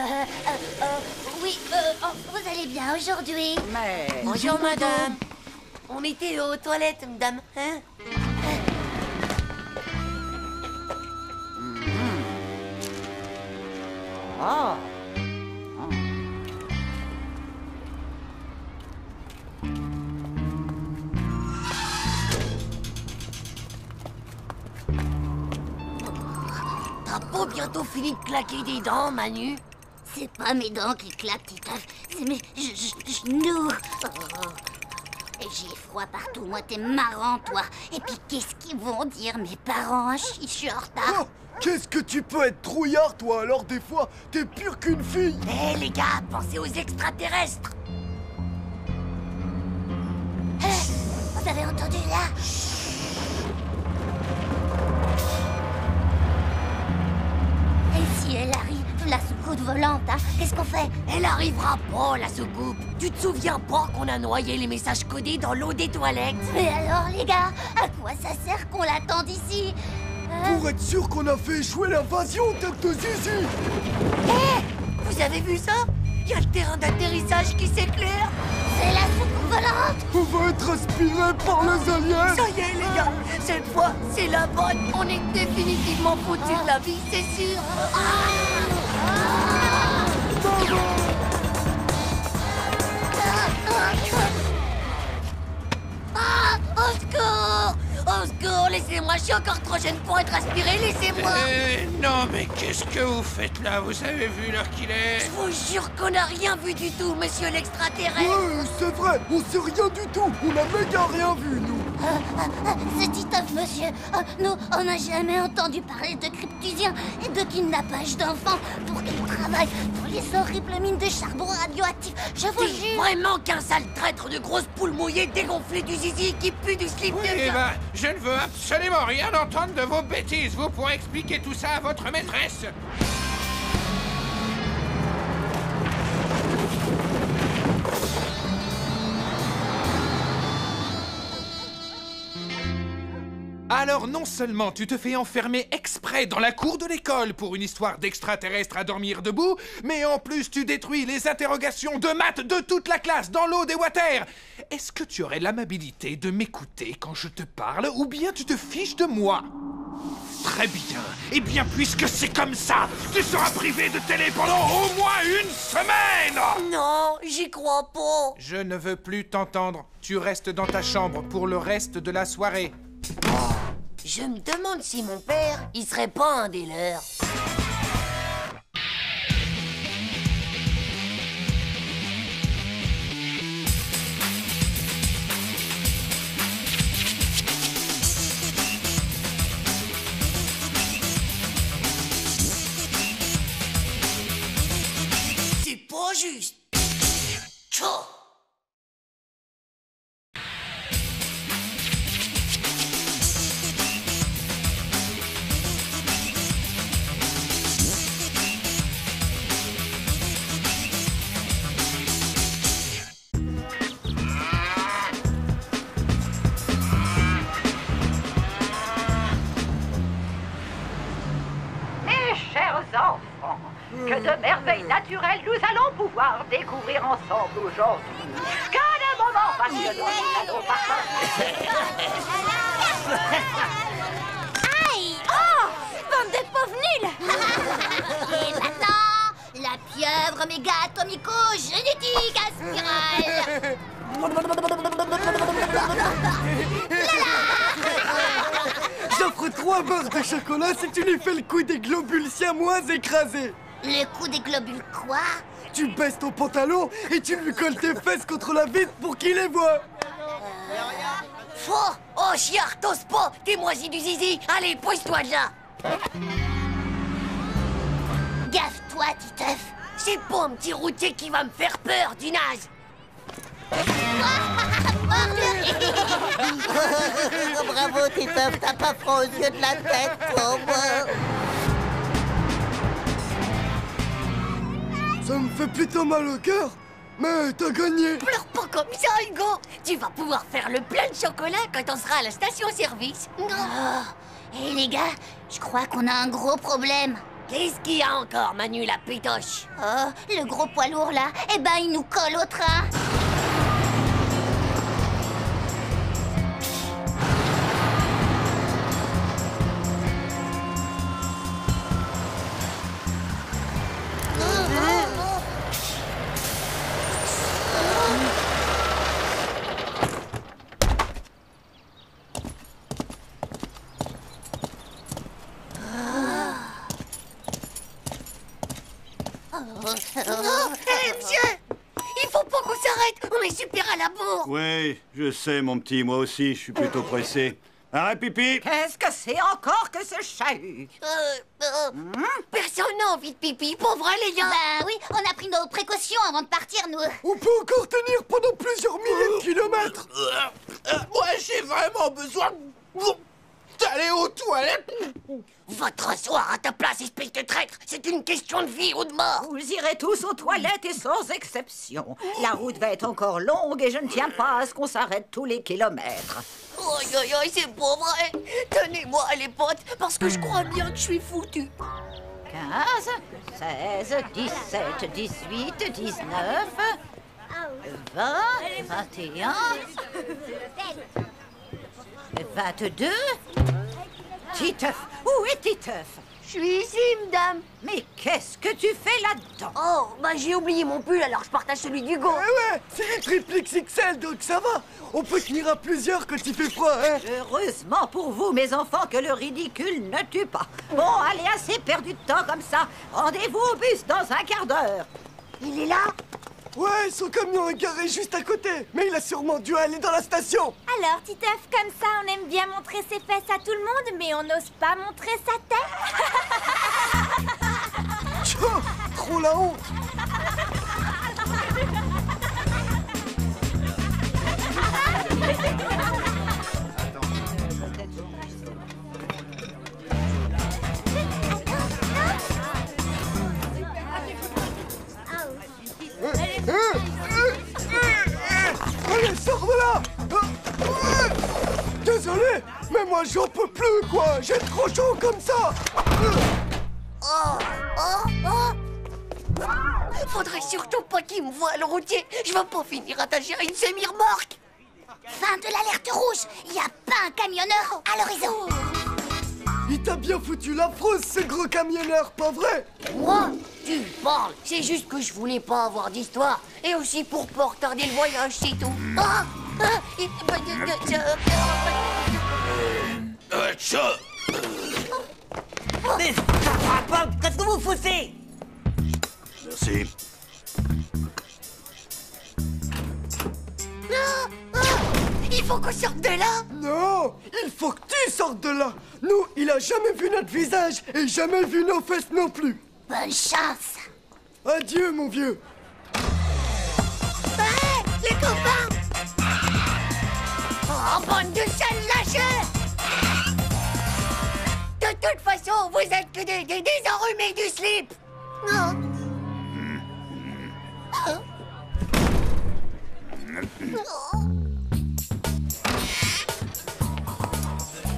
Speaker 3: Oui, vous allez bien aujourd'hui?
Speaker 1: Mais...
Speaker 11: Bonjour, madame. On était aux toilettes, madame, hein?
Speaker 1: Oh.
Speaker 11: T'as pas bientôt fini de claquer des dents, Manu?
Speaker 3: C'est pas mes dents qui claquent, Titeuf, c'est mes genoux. Et j'ai froid partout, moi t'es marrant, toi. Et puis qu'est-ce qu'ils vont dire, mes parents? Je suis en retard.
Speaker 8: Oh, qu'est-ce que tu peux être trouillard, toi? Alors des fois, t'es pire qu'une fille.
Speaker 11: Hé, les gars, pensez aux extraterrestres.
Speaker 3: Vous avez entendu, là? Et si elle arrive, la soucoupe volante, hein? Qu'est-ce qu'on fait?
Speaker 11: Elle arrivera pas, la soucoupe. Tu te souviens pas qu'on a noyé les messages codés dans l'eau des toilettes?
Speaker 3: Mais alors, les gars, à quoi ça sert qu'on l'attende ici?
Speaker 8: Pour être sûr qu'on a fait échouer l'invasion, tête de zizi.
Speaker 11: Hé, vous avez vu ça? Il y a le terrain d'atterrissage qui s'éclaire.
Speaker 3: C'est la soucoupe volante.
Speaker 8: On va être aspiré par les aliens.
Speaker 11: Ça y est, les gars, cette fois, c'est la bonne. On est définitivement foutus de la vie, c'est sûr. Au secours! Au secours, laissez-moi, je suis encore trop jeune pour être aspiré, laissez-moi!
Speaker 4: Non, mais qu'est-ce que vous faites là? Vous avez vu l'heure qu'il est?
Speaker 11: Je vous jure qu'on n'a rien vu du tout, monsieur l'extraterrestre!
Speaker 8: Ouais, c'est vrai, on sait rien du tout, on a méga rien vu, nous!
Speaker 3: C'est Titeuf, monsieur. Nous, on n'a jamais entendu parler de cryptusiens et de kidnappage d'enfants pour qu'ils travaillent dans les horribles mines de charbon radioactif. Je vous
Speaker 11: T'es
Speaker 3: jure.
Speaker 11: vraiment qu'un sale traître de grosses poules mouillées dégonflées du zizi qui pue du slip
Speaker 4: Oui,
Speaker 11: de
Speaker 4: eh ben, je ne veux absolument rien entendre de vos bêtises. Vous pourrez expliquer tout ça à votre maîtresse. Alors non seulement tu te fais enfermer exprès dans la cour de l'école pour une histoire d'extraterrestre à dormir debout, mais en plus tu détruis les interrogations de maths de toute la classe dans l'eau des water. Est-ce que tu aurais l'amabilité de m'écouter quand je te parle ou bien tu te fiches de moi?
Speaker 10: Très bien. Eh bien, puisque c'est comme ça, tu seras privé de télé pendant au moins une semaine.
Speaker 11: Non, j'y crois pas.
Speaker 17: Je ne veux plus t'entendre. Tu restes dans ta chambre pour le reste de la soirée.
Speaker 11: Je me demande si mon père, il serait pas un des leurs. C'est pas juste. Tchou.
Speaker 15: Mes chers enfants, que de merveilles naturelles nous allons pouvoir découvrir ensemble aujourd'hui. Que de moments passionnants nous allons partager.
Speaker 3: Aïe! Oh! Bande de pauvres nuls! Et maintenant, la pieuvre méga atomico-génétique à spirale!
Speaker 8: J'offre 3 barres de chocolat si tu lui fais le coup des globules siamois écrasés.
Speaker 3: Le coup des globules quoi?
Speaker 8: Tu baisses ton pantalon et tu lui colles tes fesses contre la vitre pour qu'il les voie.
Speaker 11: Faux! Oh, chiard, t'oses pas! T'es moisi du zizi! Allez, pousse-toi de là!
Speaker 3: Gaffe-toi, Titeuf!
Speaker 11: C'est pas un petit routier qui va me faire peur, du naze!
Speaker 2: Bravo, Titeuf, t'as pas froid aux yeux de la tête, toi, moi.
Speaker 8: Ça me fait plutôt mal au cœur, mais t'as gagné.
Speaker 11: Pleure pas comme ça, Hugo! Tu vas pouvoir faire le plein de chocolat quand on sera à la station-service.
Speaker 3: Oh. Et les gars, je crois qu'on a un gros problème.
Speaker 11: Qu'est-ce qu'il y a encore, Manu la pétoche?
Speaker 3: Oh, le gros poids lourd là, eh ben il nous colle au train.
Speaker 11: Hé, monsieur! Il faut pas qu'on s'arrête! On est super à la bourre!
Speaker 5: Oui, je sais, mon petit, moi aussi, je suis plutôt pressé. Arrête, pipi!
Speaker 15: Qu'est-ce que c'est encore que ce chahut?
Speaker 11: Personne n'a envie de pipi, pauvre les gars!
Speaker 3: Bah oui, on a pris nos précautions avant de partir, nous.
Speaker 8: On peut encore tenir pendant plusieurs milliers de kilomètres.
Speaker 17: Moi, j'ai vraiment besoin d'aller aux toilettes.
Speaker 11: Va te rasseoir à ta place, espèce de traître! C'est une question de vie ou de mort!
Speaker 15: Vous irez tous aux toilettes et sans exception. La route va être encore longue et je ne tiens pas à ce qu'on s'arrête tous les kilomètres.
Speaker 11: Aïe, aïe, aïe, c'est pas vrai! Tenez-moi, les potes, parce que je crois bien que je suis foutu.
Speaker 15: 15, 16, 17, 18, 19, 20, 21, 22... Titeuf, où est Titeuf?
Speaker 11: Je suis ici, madame.
Speaker 15: Mais qu'est-ce que tu fais là-dedans?
Speaker 11: Oh, bah j'ai oublié mon pull, alors je partage celui d'Hugo.
Speaker 8: Eh ouais, c'est du triple XXL, donc ça va. On peut tenir à plusieurs quand il fait froid, hein.
Speaker 15: Heureusement pour vous, mes enfants, que le ridicule ne tue pas. Bon, allez, assez perdu de temps comme ça. Rendez-vous au bus dans un quart d'heure.
Speaker 11: Il est là?
Speaker 8: Ouais, son camion est garé juste à côté. Mais il a sûrement dû aller dans la station.
Speaker 12: Alors, Titeuf, comme ça, on aime bien montrer ses fesses à tout le monde, mais on n'ose pas montrer sa tête.
Speaker 8: Tchou, trop la honte. Allez, sors de là. Désolé, mais moi j'en peux plus, quoi. J'ai trop chaud comme ça.
Speaker 11: Faudrait surtout pas qu'il me voie, le routier. Je vais pas finir attaché à une semi-remorque.
Speaker 3: Fin de l'alerte rouge. Il n'y a pas un camionneur à l'horizon.
Speaker 8: Il Il t'a bien foutu la frousse, ce gros camionneur, pas vrai?
Speaker 11: Moi? Tu parles. C'est juste que je voulais pas avoir d'histoire. Et aussi pour pas retarder le voyage, c'est tout.
Speaker 9: Mais ça fera pas. Qu'est-ce que vous foutez?
Speaker 5: Merci.
Speaker 11: Il faut qu'on sorte de là.
Speaker 8: Non, il faut que tu sortes de là. Nous, il a jamais vu notre visage et jamais vu nos fesses non plus.
Speaker 3: Bonne chance.
Speaker 8: Adieu, mon vieux.
Speaker 11: Hé, les copains. Oh, bande de sales lâcheurs. De toute façon, vous êtes que des enrhumés du slip. Non.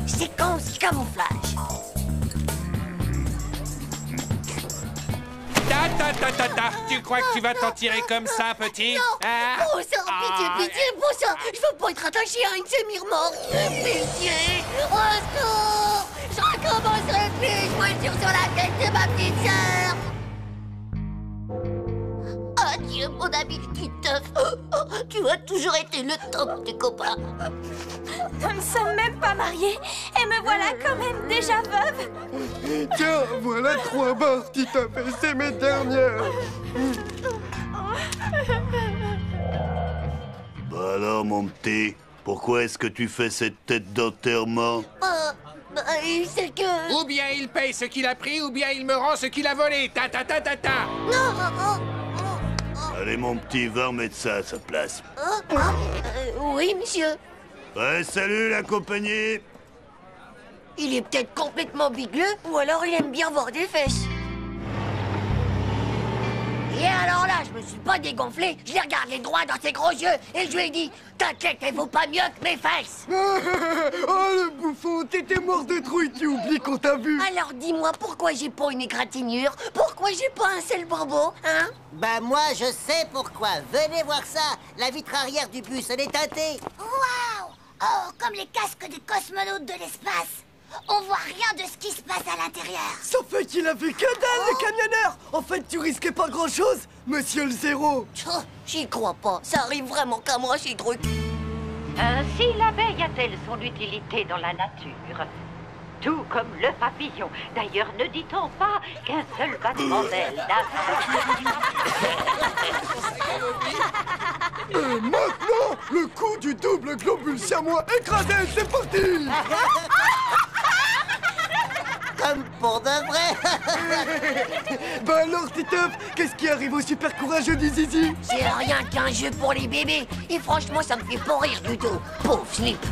Speaker 11: Séquence camouflage.
Speaker 10: Tu crois que tu vas t'en tirer comme ça, petit?
Speaker 11: Non, bon sang, pitié, bon sang. Je veux pas être attaché à une semi-remorque. Pitié, au secours. Je recommencerai plus, je voiture sur la tête de ma petite sœur. Adieu, mon ami Titeuf. Tu as toujours été le top des copains.
Speaker 12: Nous ne sommes même pas mariés et me voilà quand même déjà veuve.
Speaker 8: Tiens, voilà 3 barres, Titeuf, et c'est mes dernières.
Speaker 5: Bah alors, mon petit, pourquoi est-ce que tu fais cette tête d'enterrement?
Speaker 11: C'est que...
Speaker 10: Ou bien il paye ce qu'il a pris, ou bien il me rend ce qu'il a volé.
Speaker 11: Non.
Speaker 5: Allez, mon petit, va remettre ça à sa place.
Speaker 11: Oui, monsieur.
Speaker 5: Ouais, salut, la compagnie.
Speaker 11: Il est peut-être complètement bigleux, ou alors il aime bien voir des fesses. Et alors là, je me suis pas dégonflé, je l'ai regardé droit dans ses gros yeux, et je lui ai dit, t'inquiète, elle vaut pas mieux que mes fesses.
Speaker 8: Oh, le bouffon, t'étais mort de trouille, tu oublies qu'on t'a vu.
Speaker 11: Alors dis-moi, pourquoi j'ai pas une égratignure? Pourquoi j'ai pas un seul bourbeau, hein?
Speaker 2: Bah moi, je sais pourquoi. Venez voir ça. La vitre arrière du bus, elle est teintée.
Speaker 3: Waouh! Oh, comme les casques des cosmonautes de l'espace. On voit rien de ce qui se passe à l'intérieur.
Speaker 8: Ça fait qu'il a vu que dalle, le camionneur. En fait, tu risquais pas grand-chose, monsieur le zéro.
Speaker 11: J'y crois pas. Ça arrive vraiment qu'à moi, ces trucs.
Speaker 18: Ainsi, l'abeille a-t-elle son utilité dans la nature? Tout comme le papillon. D'ailleurs, ne dit-on pas qu'un seul battement d'aile n'a...
Speaker 8: Et maintenant, le coup du double globule siamois écrasé, c'est parti.
Speaker 2: Comme pour de vrai.
Speaker 8: Bah alors, Titeuf, qu'est-ce qui arrive au super courageux du Zizi?
Speaker 11: C'est rien qu'un jeu pour les bébés. Et franchement, ça me fait pas rire du tout. Pauvre slip.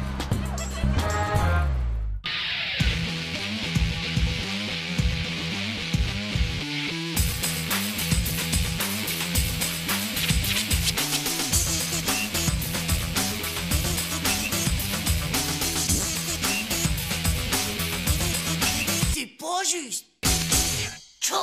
Speaker 11: Juste. Tchou.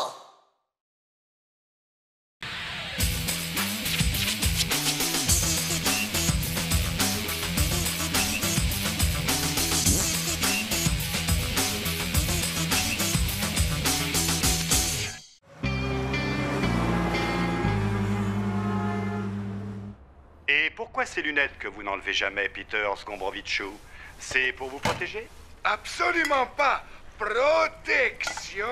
Speaker 19: Et pourquoi ces lunettes que vous n'enlevez jamais, Peter Scombrovichou? C'est pour vous protéger?
Speaker 17: Absolument pas. Protection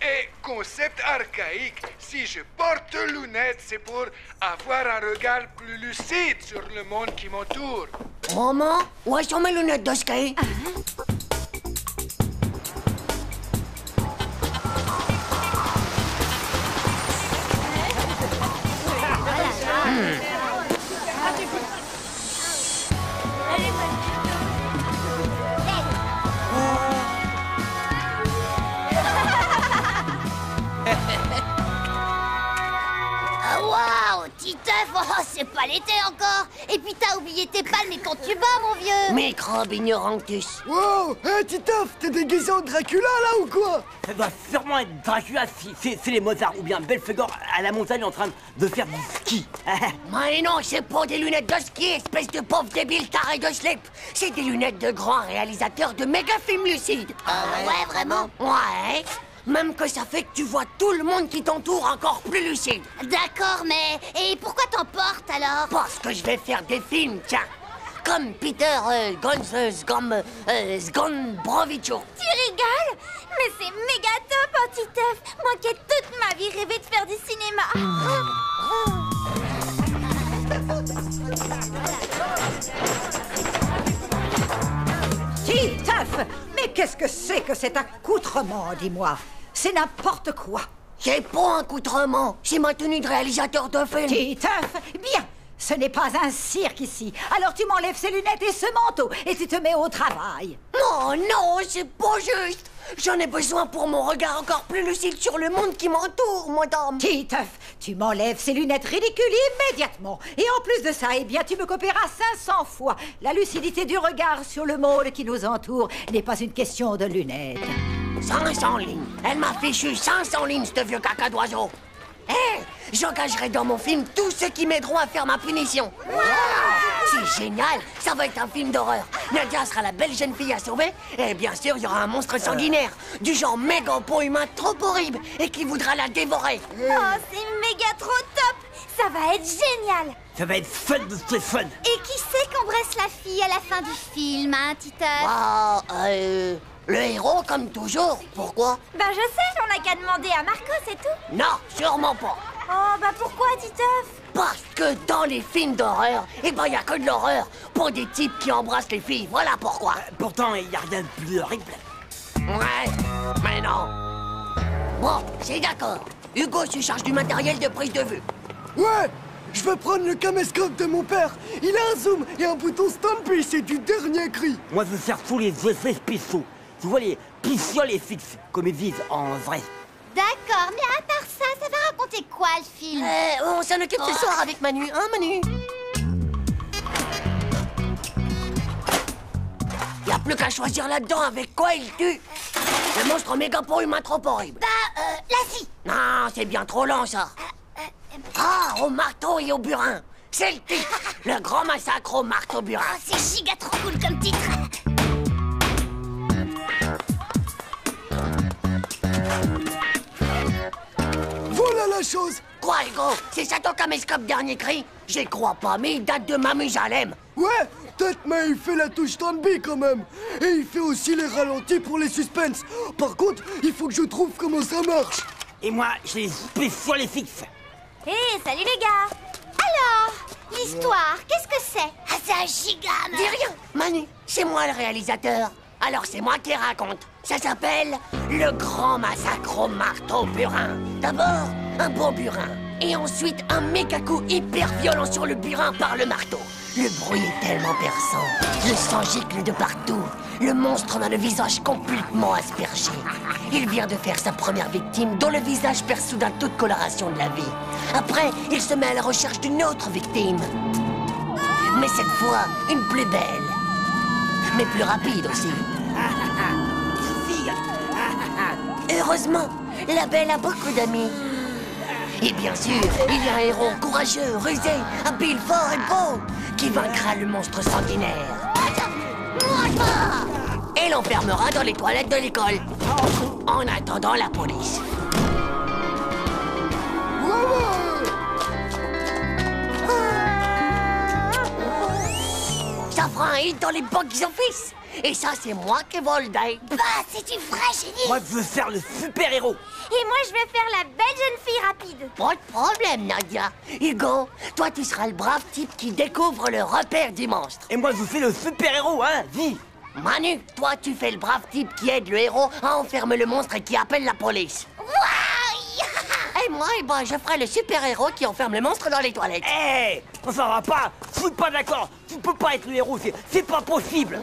Speaker 17: et concept archaïque. Si je porte lunettes, c'est pour avoir un regard plus lucide sur le monde qui m'entoure.
Speaker 11: Maman, où sont mes lunettes de ski?
Speaker 3: Waouh, Titeuf, oh, c'est pas l'été encore. Et puis t'as oublié tes palmes quand tu bats, mon vieux.
Speaker 11: Microbe ignorantus.
Speaker 8: Wow, hé Titeuf, t'es déguisé en Dracula là ou quoi?
Speaker 9: Ça doit sûrement être Dracula si c'est les Mozart ou bien Belphégor à la montagne en train de faire du ski.
Speaker 11: Mais non, c'est pas des lunettes de ski, espèce de pauvre débile taré de slip. C'est des lunettes de grands réalisateurs de méga films lucides.
Speaker 3: Ouais, vraiment?
Speaker 11: Ouais. Même que ça fait que tu vois tout le monde qui t'entoure encore plus lucide.
Speaker 3: D'accord, mais... Et pourquoi t'en portes alors?
Speaker 11: Parce que je vais faire des films, tiens. Comme Peter Sgombrovicho.
Speaker 12: Tu rigoles? Mais c'est méga top, hein, Titeuf. Moi qui ai toute ma vie rêvé de faire du cinéma.
Speaker 1: Titeuf! Mais qu'est-ce que c'est que cet accoutrement, dis-moi? C'est n'importe quoi.
Speaker 11: C'est pas un accoutrement, c'est ma tenue de réalisateur de film.
Speaker 1: Titeuf, bien. Ce n'est pas un cirque ici. Alors tu m'enlèves ces lunettes et ce manteau et tu te mets au travail.
Speaker 11: Non, non, c'est pas juste. J'en ai besoin pour mon regard encore plus lucide sur le monde qui m'entoure, madame.
Speaker 1: Titeuf, tu m'enlèves ces lunettes ridicules immédiatement. Et en plus de ça, eh bien, tu me copieras 500 fois. La lucidité du regard sur le monde qui nous entoure n'est pas une question de lunettes.
Speaker 11: 500 lignes. Elle m'a fichu 500 lignes, ce vieux caca d'oiseau. Hé, j'engagerai dans mon film tous ceux qui m'aideront à faire ma punition. Wow, c'est génial, ça va être un film d'horreur. Nadia sera la belle jeune fille à sauver. Et bien sûr, il y aura un monstre sanguinaire, du genre méga pot humain trop horrible et qui voudra la dévorer.
Speaker 12: Oh, c'est méga trop top. Ça va être génial.
Speaker 9: Ça va être fun de ce fun.
Speaker 3: Et qui c'est qu'embrasse la fille à la fin du film, hein, Titeuf?
Speaker 11: Le héros, comme toujours. Pourquoi?
Speaker 12: Bah je sais, on n'a qu'à demander à Marco, c'est tout.
Speaker 11: Non, sûrement pas.
Speaker 12: Oh, bah pourquoi, Titeuf?
Speaker 11: Parce que dans les films d'horreur, eh ben y a que de l'horreur pour des types qui embrassent les filles, voilà pourquoi.
Speaker 9: Pourtant, il y a rien de plus horrible.
Speaker 11: Ouais, mais non. Bon, c'est d'accord. Hugo se charge du matériel de prise de vue.
Speaker 8: Ouais, je vais prendre le caméscope de mon père. Il a un zoom et un bouton Stampy, c'est du dernier cri.
Speaker 9: Moi, je veux faire tous les effets spéciaux. Tu vois, les pistolets fixes, comme ils disent en vrai.
Speaker 3: D'accord, mais à part ça, ça va raconter quoi le film?
Speaker 11: On s'en occupe ce soir avec Manu, hein Manu? Y'a plus qu'à choisir là-dedans avec quoi il tue. Le monstre méga pot humain trop horrible.
Speaker 3: La scie.
Speaker 11: Non, c'est bien trop lent ça. Ah, au marteau et au burin. C'est le titre. Le grand massacre au marteau-burin.
Speaker 3: Oh, c'est giga trop cool comme titre.
Speaker 8: Voilà la chose.
Speaker 11: Quoi, Hugo? C'est ça ton caméscope dernier cri? J'y crois pas, mais il date de Mamoujalem.
Speaker 8: Ouais, peut-être, mais il fait la touche Stanby quand même. Et il fait aussi les ralentis pour les suspens. Par contre, il faut que je trouve comment ça marche.
Speaker 9: Et moi, j'ai les spéciaux fixes.
Speaker 12: Hé, salut les gars.
Speaker 3: Alors, l'histoire, qu'est-ce que c'est? Ah, c'est un giga.
Speaker 11: Dis rien, Manu, c'est moi le réalisateur. Alors c'est moi qui raconte. Ça s'appelle Le Grand Massacre au Marteau-Burin. D'abord, un bon burin. Et ensuite, un méga coup hyper violent sur le burin par le marteau. Le bruit est tellement perçant. Le sang gicle de partout. Le monstre en a le visage complètement aspergé. Il vient de faire sa première victime, dont le visage perd soudain toute coloration de la vie. Après, il se met à la recherche d'une autre victime. Mais cette fois, une plus belle. Mais plus rapide aussi. Heureusement, la belle a beaucoup d'amis. Et bien sûr, il y a un héros courageux, rusé, habile, fort et beau, qui vaincra le monstre sanguinaire. Et l'enfermera dans les toilettes de l'école. En attendant la police. Ça fera un hit dans les box-office. Et ça, c'est moi qui vole day.
Speaker 3: Bah, c'est du vrai génie.
Speaker 9: Moi, je veux faire le super-héros.
Speaker 12: Et moi, je vais faire la belle jeune fille rapide.
Speaker 11: Pas de problème, Nadia. Hugo, toi, tu seras le brave type qui découvre le repère du monstre.
Speaker 9: Et moi, je fais le super-héros, hein, dis.
Speaker 11: Manu, toi, tu fais le brave type qui aide le héros à enfermer le monstre et qui appelle la police. Et moi, eh ben, je ferai le super-héros qui enferme le monstre dans les toilettes.
Speaker 9: Hé, on s'en va pas. Je suis pas d'accord. Tu peux pas être le héros, c'est pas possible.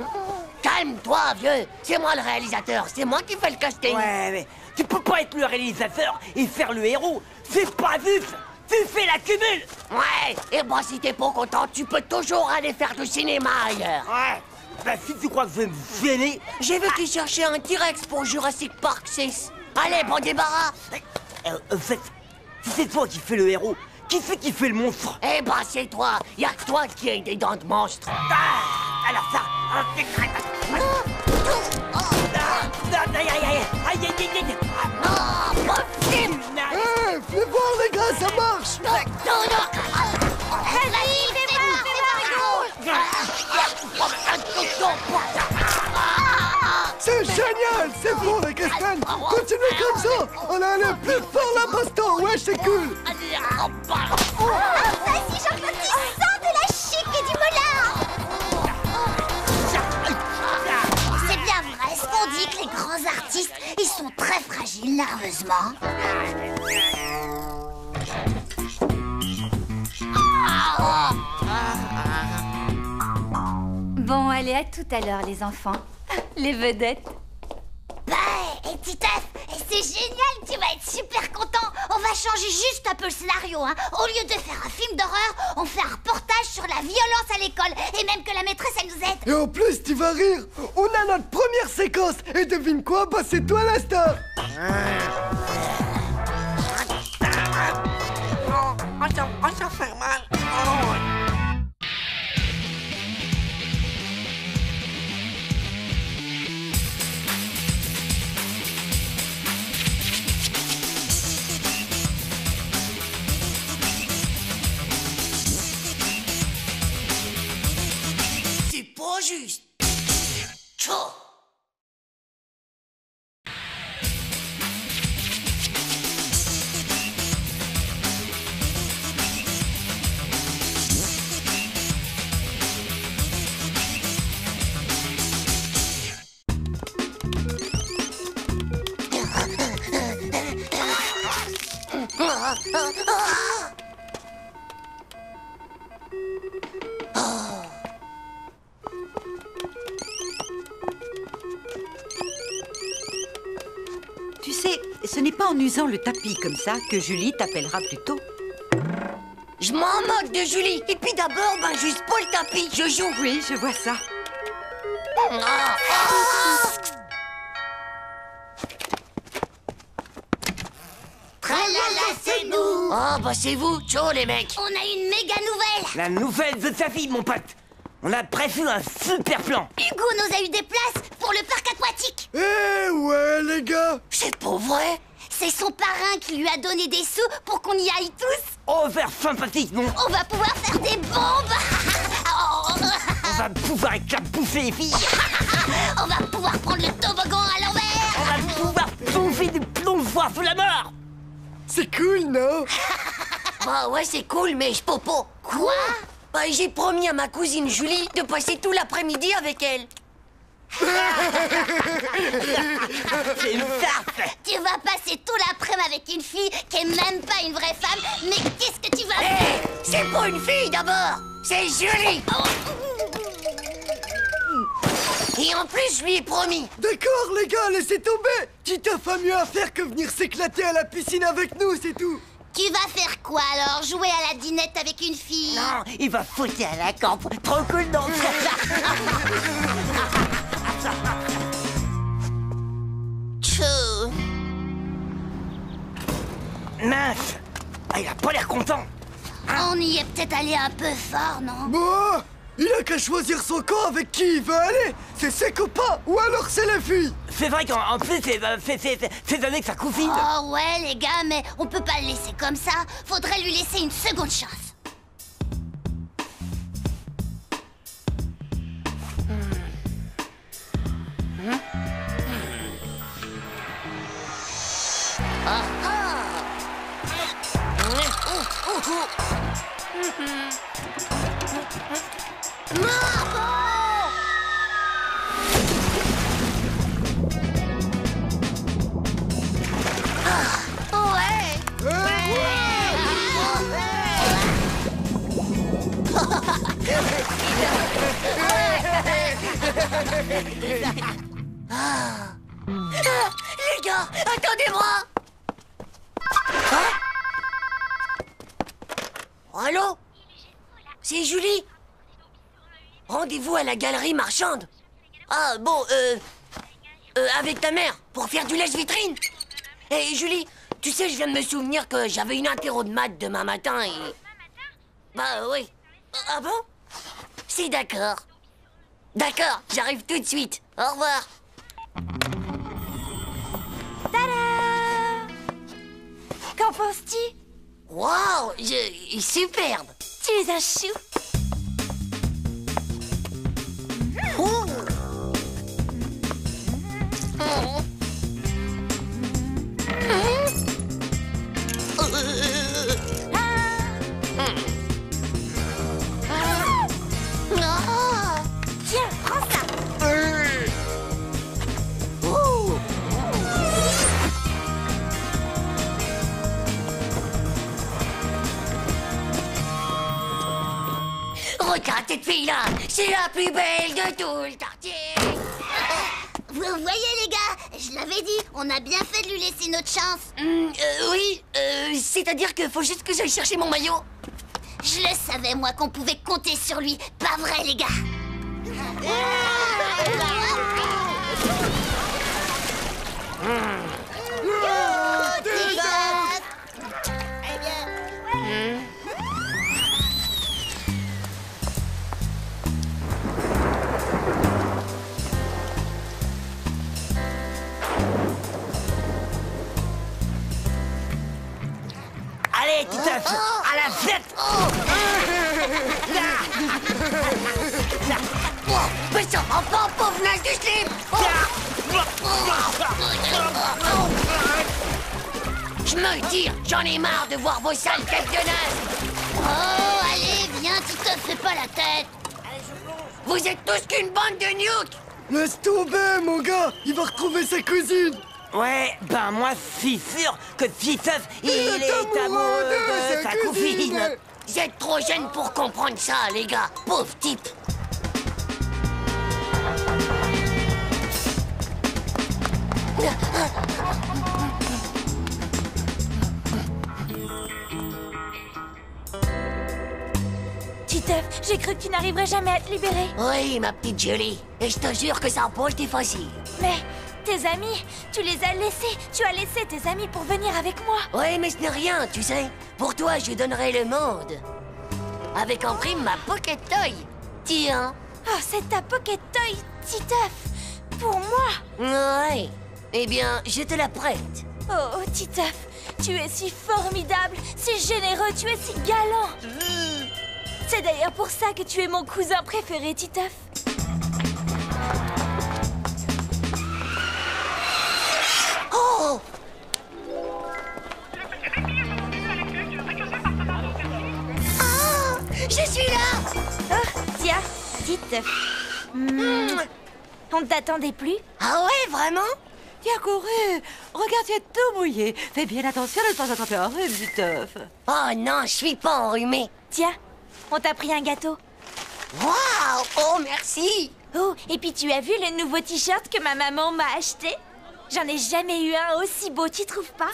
Speaker 11: Calme-toi, vieux. C'est moi le réalisateur. C'est moi qui fais le casting.
Speaker 9: Ouais, mais tu peux pas être le réalisateur et faire le héros. C'est pas juste. Tu fais la cumule.
Speaker 11: Ouais, et moi si t'es pas content, tu peux toujours aller faire du cinéma ailleurs.
Speaker 9: Ouais. Bah si tu crois que je vais me gêner...
Speaker 11: J'ai vu qu'ils cherchaient un T-Rex pour Jurassic Park 6. Allez, bon débarras.
Speaker 9: En fait, si c'est toi qui fais le héros, qui c'est qui fait le monstre?
Speaker 11: Eh ben c'est toi, y'a que toi qui as des dents de monstre.
Speaker 9: Alors ça...
Speaker 8: Fais voir les gars, ça marche. C'est génial, c'est bon les Castan. Continuez comme ça. On a aller plus fort la baston, ouais c'est cool.
Speaker 3: Vas-y Jean-Claude, tu sens de la chic et du molar. C'est bien vrai, ce qu'on dit que les grands artistes, ils sont très fragiles nerveusement.
Speaker 12: Bon, allez, à tout à l'heure, les enfants. Les vedettes.
Speaker 3: Bah, et Titeuf, c'est génial, tu vas être super content. On va changer juste un peu le scénario, hein. Au lieu de faire un film d'horreur, on fait un reportage sur la violence à l'école. Et même que la maîtresse, elle nous aide.
Speaker 8: Et en plus, tu vas rire. On a notre première séquence. Et devine quoi? Bah c'est toi la star.
Speaker 6: Ça fait mal.
Speaker 11: C'est pas juste. Tchao.
Speaker 15: Tu sais, ce n'est pas en usant le tapis comme ça que Julie t'appellera plus tôt.
Speaker 11: Je m'en moque de Julie. Et puis d'abord, ben juste pas le tapis, je joue.
Speaker 15: Oui, je vois ça.
Speaker 3: Tralala, c'est nous.
Speaker 11: Ah bah c'est vous, ciao les mecs.
Speaker 3: On a une méga nouvelle.
Speaker 9: La nouvelle de ta fille, mon pote. On a prévu un super plan.
Speaker 3: Hugo nous a eu des places pour le parc aquatique.
Speaker 8: Eh ouais les gars.
Speaker 11: C'est pas vrai.
Speaker 3: C'est son parrain qui lui a donné des sous pour qu'on y aille tous.
Speaker 9: Oh, vers sympathique, non?
Speaker 3: On va pouvoir faire des bombes.
Speaker 9: On va pouvoir éclabousser les filles.
Speaker 3: On va pouvoir prendre le toboggan à l'envers.
Speaker 9: On va pouvoir plonger des plongeoires sous la mort.
Speaker 8: C'est cool, non?
Speaker 11: Bah ouais, c'est cool, mais je peux pas.
Speaker 3: Quoi?
Speaker 11: Bah j'ai promis à ma cousine Julie de passer tout l'après-midi avec elle.
Speaker 9: C'est une tarte.
Speaker 3: Tu vas passer tout l'après-midi avec une fille qui est même pas une vraie femme. Mais qu'est-ce que tu vas faire?
Speaker 11: Hé, c'est pas une fille d'abord, c'est Julie. Et en plus, je lui ai promis.
Speaker 8: D'accord les gars, laissez tomber. Titeuf a mieux à faire que venir s'éclater à la piscine avec nous, c'est tout.
Speaker 3: Tu vas faire quoi alors? Jouer à la dinette avec une fille?
Speaker 9: Non, il va foutre à la camp. Trop cool, non?
Speaker 11: Tchou.
Speaker 9: Mince. Ah, il a pas l'air content.
Speaker 3: On y est peut-être allé un peu fort, non?
Speaker 8: Bon, il a qu'à choisir son camp avec qui il veut aller. C'est ses copains ou alors c'est les filles.
Speaker 9: C'est vrai qu'en plus, c'est avec sa cousine.
Speaker 3: Oh ouais les gars, mais on peut pas le laisser comme ça. Faudrait lui laisser une seconde chance.
Speaker 11: Les gars, attendez-moi. Allô? C'est Julie? Rendez-vous à la galerie marchande. Ah, bon, avec ta mère, pour faire du lèche-vitrine. Et Julie, tu sais, je viens de me souvenir que j'avais une interro de maths demain matin et... Bah oui. Ah bon? C'est d'accord. D'accord, j'arrive tout de suite. Au revoir.
Speaker 12: Tada! Qu'en penses-tu?
Speaker 11: Waouh, superbe.
Speaker 12: Tu es un chou.
Speaker 11: Oh.
Speaker 12: Tiens, prends ça.
Speaker 11: Regarde cette fille-là, c'est la plus belle de tout le quartier.
Speaker 3: Vous voyez les gars, je l'avais dit, on a bien fait de lui laisser notre chance.
Speaker 11: Oui, c'est-à-dire qu'il faut juste que j'aille chercher mon maillot.
Speaker 3: Je le savais moi qu'on pouvait compter sur lui, pas vrai les gars?
Speaker 9: Allez, Titeuf, à la fête.
Speaker 11: Mais ça va pas, pauvre naze du slip. Je me tire, j'en ai marre de voir vos sales têtes de naze.
Speaker 3: Oh, allez, viens, Titeuf, fais pas la tête.
Speaker 11: Vous êtes tous qu'une bande de nukes.
Speaker 8: Laisse tomber, mon gars. Il va retrouver sa cousine.
Speaker 9: Ouais, ben moi, je suis sûr que Titeuf, il est amoureux de sa cousine.
Speaker 11: Vous êtes trop jeunes pour comprendre ça, les gars. Pauvre type.
Speaker 12: Titeuf, j'ai cru que tu n'arriverais jamais à te libérer.
Speaker 11: Oui, ma petite Julie. Et je te jure que ça n'a pas été facile.
Speaker 12: Mais tes amis, tu les as laissés. Tu as laissé tes amis pour venir avec moi.
Speaker 11: Oui, mais ce n'est rien, tu sais. Pour toi, je donnerai le monde. Avec en prime ma pocket toy. Tiens.
Speaker 12: Oh, c'est ta pocket toy, Titeuf. Pour moi.
Speaker 11: Ouais. Eh bien, je te la prête.
Speaker 12: Oh, Titeuf, tu es si formidable, si généreux, tu es si galant. C'est d'ailleurs pour ça que tu es mon cousin préféré, Titeuf.
Speaker 11: Oh! Ah! Je suis là!
Speaker 12: Oh, tiens, Titeuf. On ne t'attendait plus?
Speaker 11: Ah ouais, vraiment?
Speaker 15: Tiens, couru. Regarde, tu es tout mouillé. Fais bien attention de ne pas attraper un rhume, Titeuf.
Speaker 11: Oh non, je suis pas enrhumé.
Speaker 12: Tiens, on t'a pris un gâteau.
Speaker 11: Waouh! Oh, merci!
Speaker 12: Oh, et puis tu as vu le nouveau t-shirt que ma maman m'a acheté? J'en ai jamais eu un aussi beau, tu trouves pas?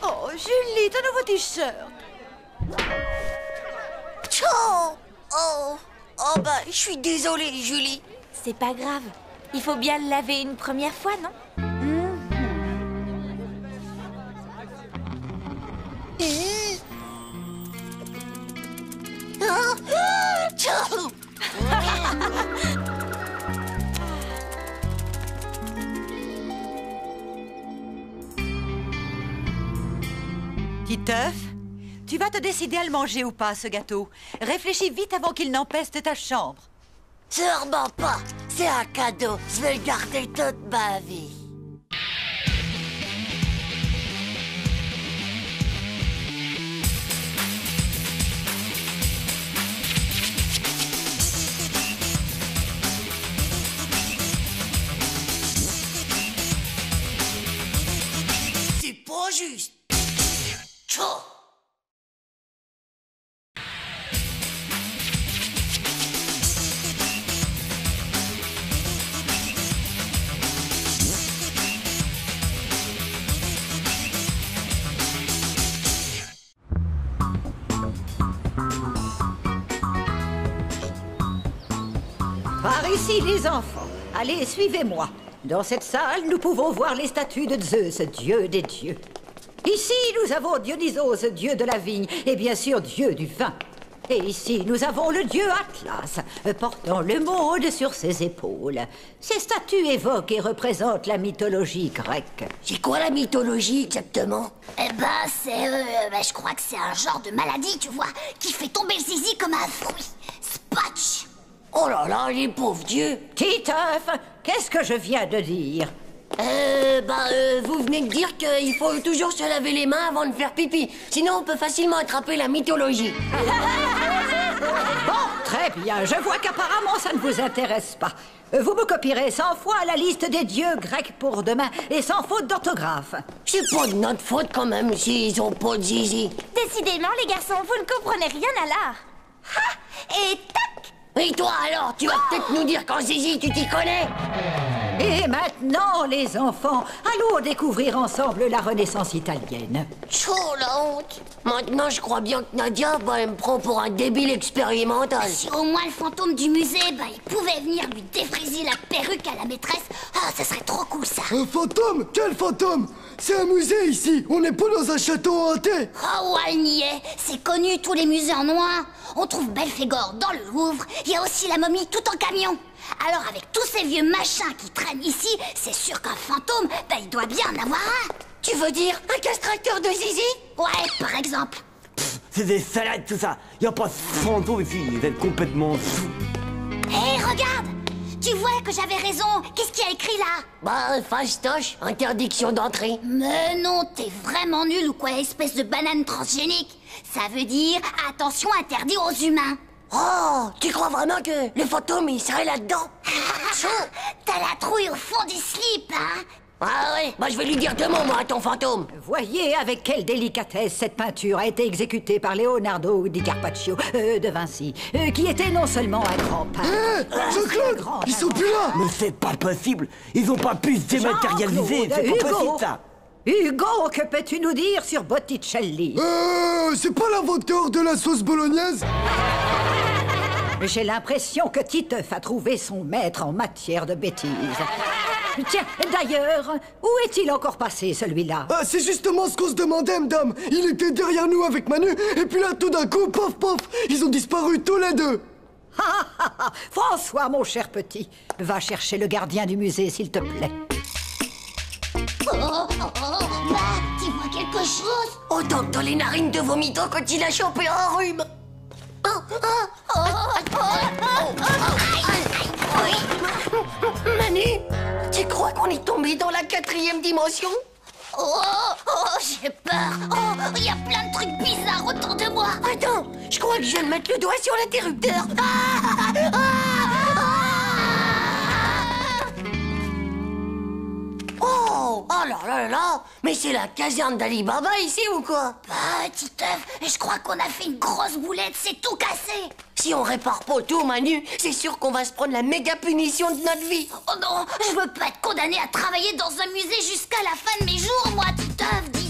Speaker 15: Oh, Julie, ton nouveau t-shirt.
Speaker 11: Oh bah, je suis désolée, Julie.
Speaker 12: C'est pas grave. Il faut bien le laver une première fois, non?
Speaker 15: Titeuf, tu vas te décider à le manger ou pas, ce gâteau. Réfléchis vite avant qu'il n'empeste ta chambre.
Speaker 11: Sûrement pas. C'est un cadeau. Je vais le garder toute ma vie. C'est pas juste. Tchou!
Speaker 15: Par ici, les enfants. Allez, suivez-moi. Dans cette salle, nous pouvons voir les statues de Zeus, dieu des dieux. Ici, nous avons Dionysos, dieu de la vigne, et bien sûr, dieu du vin. Et ici, nous avons le dieu Atlas, portant le monde sur ses épaules. Ces statues évoquent et représentent la mythologie grecque.
Speaker 11: C'est quoi la mythologie, exactement?
Speaker 3: Eh ben, je crois que c'est un genre de maladie, tu vois, qui fait tomber le zizi comme un fruit. Spatch!
Speaker 11: Oh là là, les pauvres dieux!
Speaker 15: Titeuf, qu'est-ce que je viens de dire?
Speaker 11: Vous venez de dire qu'il faut toujours se laver les mains avant de faire pipi. Sinon, on peut facilement attraper la mythologie.
Speaker 15: Bon, très bien. Je vois qu'apparemment, ça ne vous intéresse pas. Vous me copierez 100 fois la liste des dieux grecs pour demain et sans faute d'orthographe.
Speaker 11: C'est pas de notre faute quand même s'ils ont pas de zizi.
Speaker 12: Décidément, les garçons, vous ne comprenez rien à l'art. Ha! Et tac!
Speaker 11: Et toi alors, tu vas peut-être nous dire qu'en zizi, tu t'y connais?
Speaker 15: Et maintenant, les enfants, allons découvrir ensemble la Renaissance italienne.
Speaker 11: Oh, la honte! Maintenant, je crois bien que Nadia, elle me prend pour un débile expérimental.
Speaker 3: Si au moins le fantôme du musée, il pouvait venir lui défriser la perruque à la maîtresse, ça serait trop cool, ça.
Speaker 8: Un fantôme? Quel fantôme? C'est un musée ici, on n'est pas dans un château hanté.
Speaker 3: Oh, ouais, elle n'y est. C'est connu, tous les musées en ont. On trouve Belphégor dans le Louvre, il y a aussi la momie tout en camion. Alors avec tous ces vieux machins qui traînent ici, c'est sûr qu'un fantôme, il doit bien en avoir un.
Speaker 11: Tu veux dire un castrateur de zizi?
Speaker 3: Ouais, par exemple.
Speaker 9: C'est des salades tout ça. Y a pas de fantôme ici, vous êtes complètement fous.
Speaker 3: Hé, regarde! Tu vois que j'avais raison. Qu'est-ce qu'il y a écrit là?
Speaker 11: Fastoche, interdiction d'entrée.
Speaker 3: Mais non, t'es vraiment nul ou quoi, espèce de banane transgénique? Ça veut dire attention interdit aux humains.
Speaker 11: Oh, tu crois vraiment que le fantôme, il serait là-dedans?
Speaker 3: T'as la trouille au fond du slip, hein?
Speaker 11: Ah ouais, je vais lui dire 2 mots, moi, à ton fantôme.
Speaker 15: Voyez avec quelle délicatesse cette peinture a été exécutée par Leonardo di Carpaccio, de Vinci, qui était non seulement un grand peintre...
Speaker 8: Jean-Claude, ils sont plus là!
Speaker 9: Mais c'est pas possible. Ils ont pas pu se dématérialiser, c'est pas possible, ça.
Speaker 15: Hugo, que peux-tu nous dire sur Botticelli?
Speaker 8: C'est pas l'inventeur de la sauce bolognaise?
Speaker 15: J'ai l'impression que Titeuf a trouvé son maître en matière de bêtises. Tiens, d'ailleurs, où est-il encore passé, celui-là?
Speaker 8: C'est justement ce qu'on se demandait, madame. Il était derrière nous avec Manu, et puis là, tout d'un coup, pof, pof, ils ont disparu tous les deux.
Speaker 15: François, mon cher petit, va chercher le gardien du musée, s'il te plaît.
Speaker 3: Tu vois quelque chose?
Speaker 11: Autant que dans les narines de vomito quand il a chopé un rhume. Manu, tu crois qu'on est tombé dans la 4e dimension?
Speaker 3: J'ai peur. Il y a plein de trucs bizarres autour de moi.
Speaker 11: Attends, je crois que je viens de mettre le doigt sur l'interrupteur. Oh là là, mais c'est la caserne d'Ali Baba ici ou quoi?
Speaker 3: Titeuf, je crois qu'on a fait une grosse boulette, c'est tout cassé.
Speaker 11: Si on répare pas tout, Manu, c'est sûr qu'on va se prendre la méga punition de notre vie.
Speaker 3: Oh non, je veux pas être condamné à travailler dans un musée jusqu'à la fin de mes jours, moi, Titeuf, dis.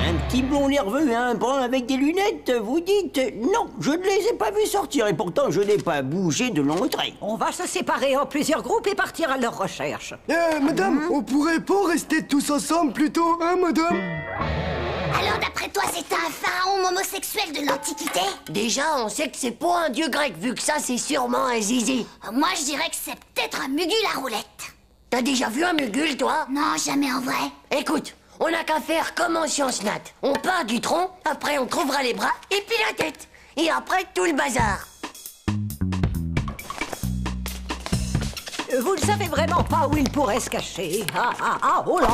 Speaker 9: Un petit blond nerveux, un brun avec des lunettes, vous dites? Non, je ne les ai pas vus sortir et pourtant je n'ai pas bougé de l'entrée.
Speaker 15: On va se séparer en plusieurs groupes et partir à leur recherche.
Speaker 8: Madame, on pourrait pas rester tous ensemble plutôt, hein, madame?
Speaker 3: Alors, d'après toi, c'est un pharaon homosexuel de l'Antiquité?
Speaker 11: Déjà, on sait que c'est pas un dieu grec, vu que ça, c'est sûrement un zizi.
Speaker 3: Moi, je dirais que c'est peut-être un mugule à roulette.
Speaker 11: T'as déjà vu un mugule, toi?
Speaker 3: Non, jamais en vrai.
Speaker 11: Écoute, on n'a qu'à faire comme en sciences nat. On part du tronc, après on trouvera les bras, et puis la tête. Et après, tout le bazar.
Speaker 15: Vous ne savez vraiment pas où il pourrait se cacher. Oh là!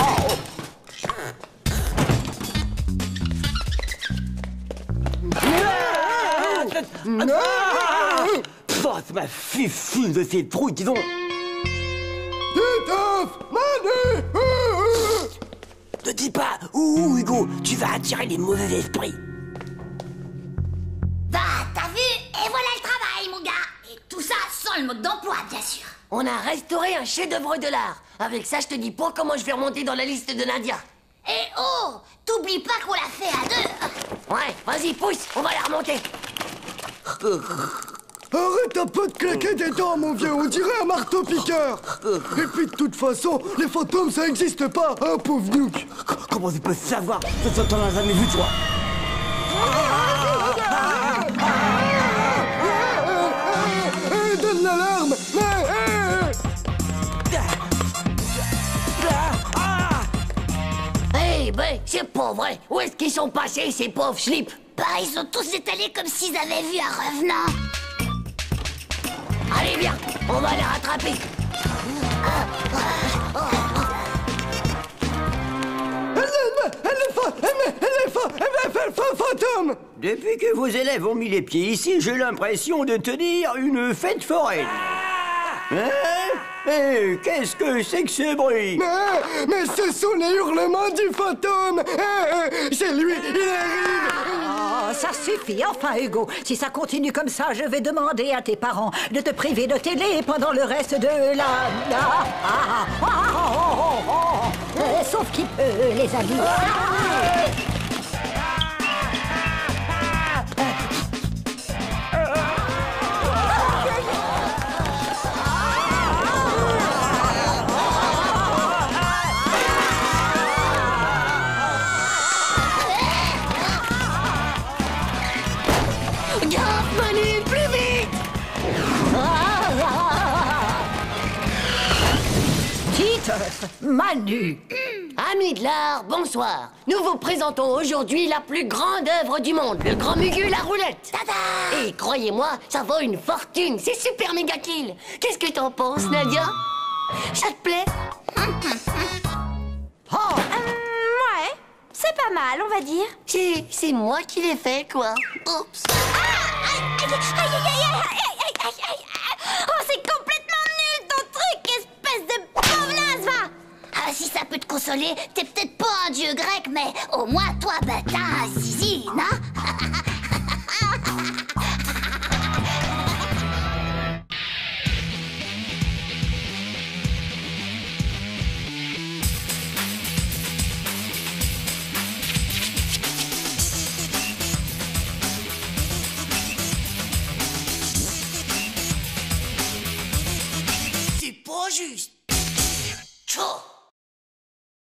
Speaker 9: Ça m'a fait de ces trous, disons.
Speaker 8: Titeuf! Manu!
Speaker 9: Ne dis pas où, Hugo, tu vas attirer les mauvais esprits.
Speaker 3: T'as vu? Et voilà le travail, mon gars. Et tout ça sans le mode d'emploi, bien sûr.
Speaker 11: On a restauré un chef-d'œuvre de l'art. Avec ça, je te dis pas comment je vais remonter dans la liste de Nadia.
Speaker 3: Et oh, t'oublies pas qu'on l'a fait à 2.
Speaker 11: Ouais, vas-y, pousse, on va la remonter.
Speaker 8: Arrête un peu de claquer des dents, mon vieux, on dirait un marteau-piqueur. Et puis de toute façon, les fantômes, ça existe pas, hein, pauvre Nook.
Speaker 9: Comment tu peux savoir? T'en as jamais vu, toi.
Speaker 8: Donne l'alarme.
Speaker 11: Eh ben, c'est pas vrai. Où est-ce qu'ils sont passés, ces pauvres slips?
Speaker 3: Bah, ils sont tous étalés comme s'ils avaient vu un revenant.
Speaker 11: Allez, viens, on va les rattraper.
Speaker 8: Fantôme!
Speaker 14: Depuis que vos élèves ont mis les pieds ici, j'ai l'impression de tenir une fête foraine. Hein? Eh, qu'est-ce que c'est que ce bruit?
Speaker 8: Mais ce sont les hurlements du fantôme! C'est lui, il arrive!
Speaker 1: Oh, ça suffit, enfin, Hugo. Si ça continue comme ça, je vais demander à tes parents de te priver de télé pendant le reste de sauf qu'il peut, les amis.
Speaker 11: Manu, plus vite!
Speaker 1: Titeuf, Manu.
Speaker 11: Amis de l'art, bonsoir. Nous vous présentons aujourd'hui la plus grande œuvre du monde, le Grand Mugu la roulette. Tada! Et croyez-moi, ça vaut une fortune, c'est super méga kill. Qu'est-ce que t'en penses, Nadia? Ça te plaît?
Speaker 12: Ouais, c'est pas mal, on va dire.
Speaker 11: C'est moi qui l'ai fait, quoi. Oups.
Speaker 12: Oh, c'est complètement nul ton truc, espèce de pauvre va.
Speaker 3: Ah, si ça peut te consoler, t'es peut-être pas un dieu grec, mais au moins toi, ben t'as un zizi, non?
Speaker 11: C'est pas juste.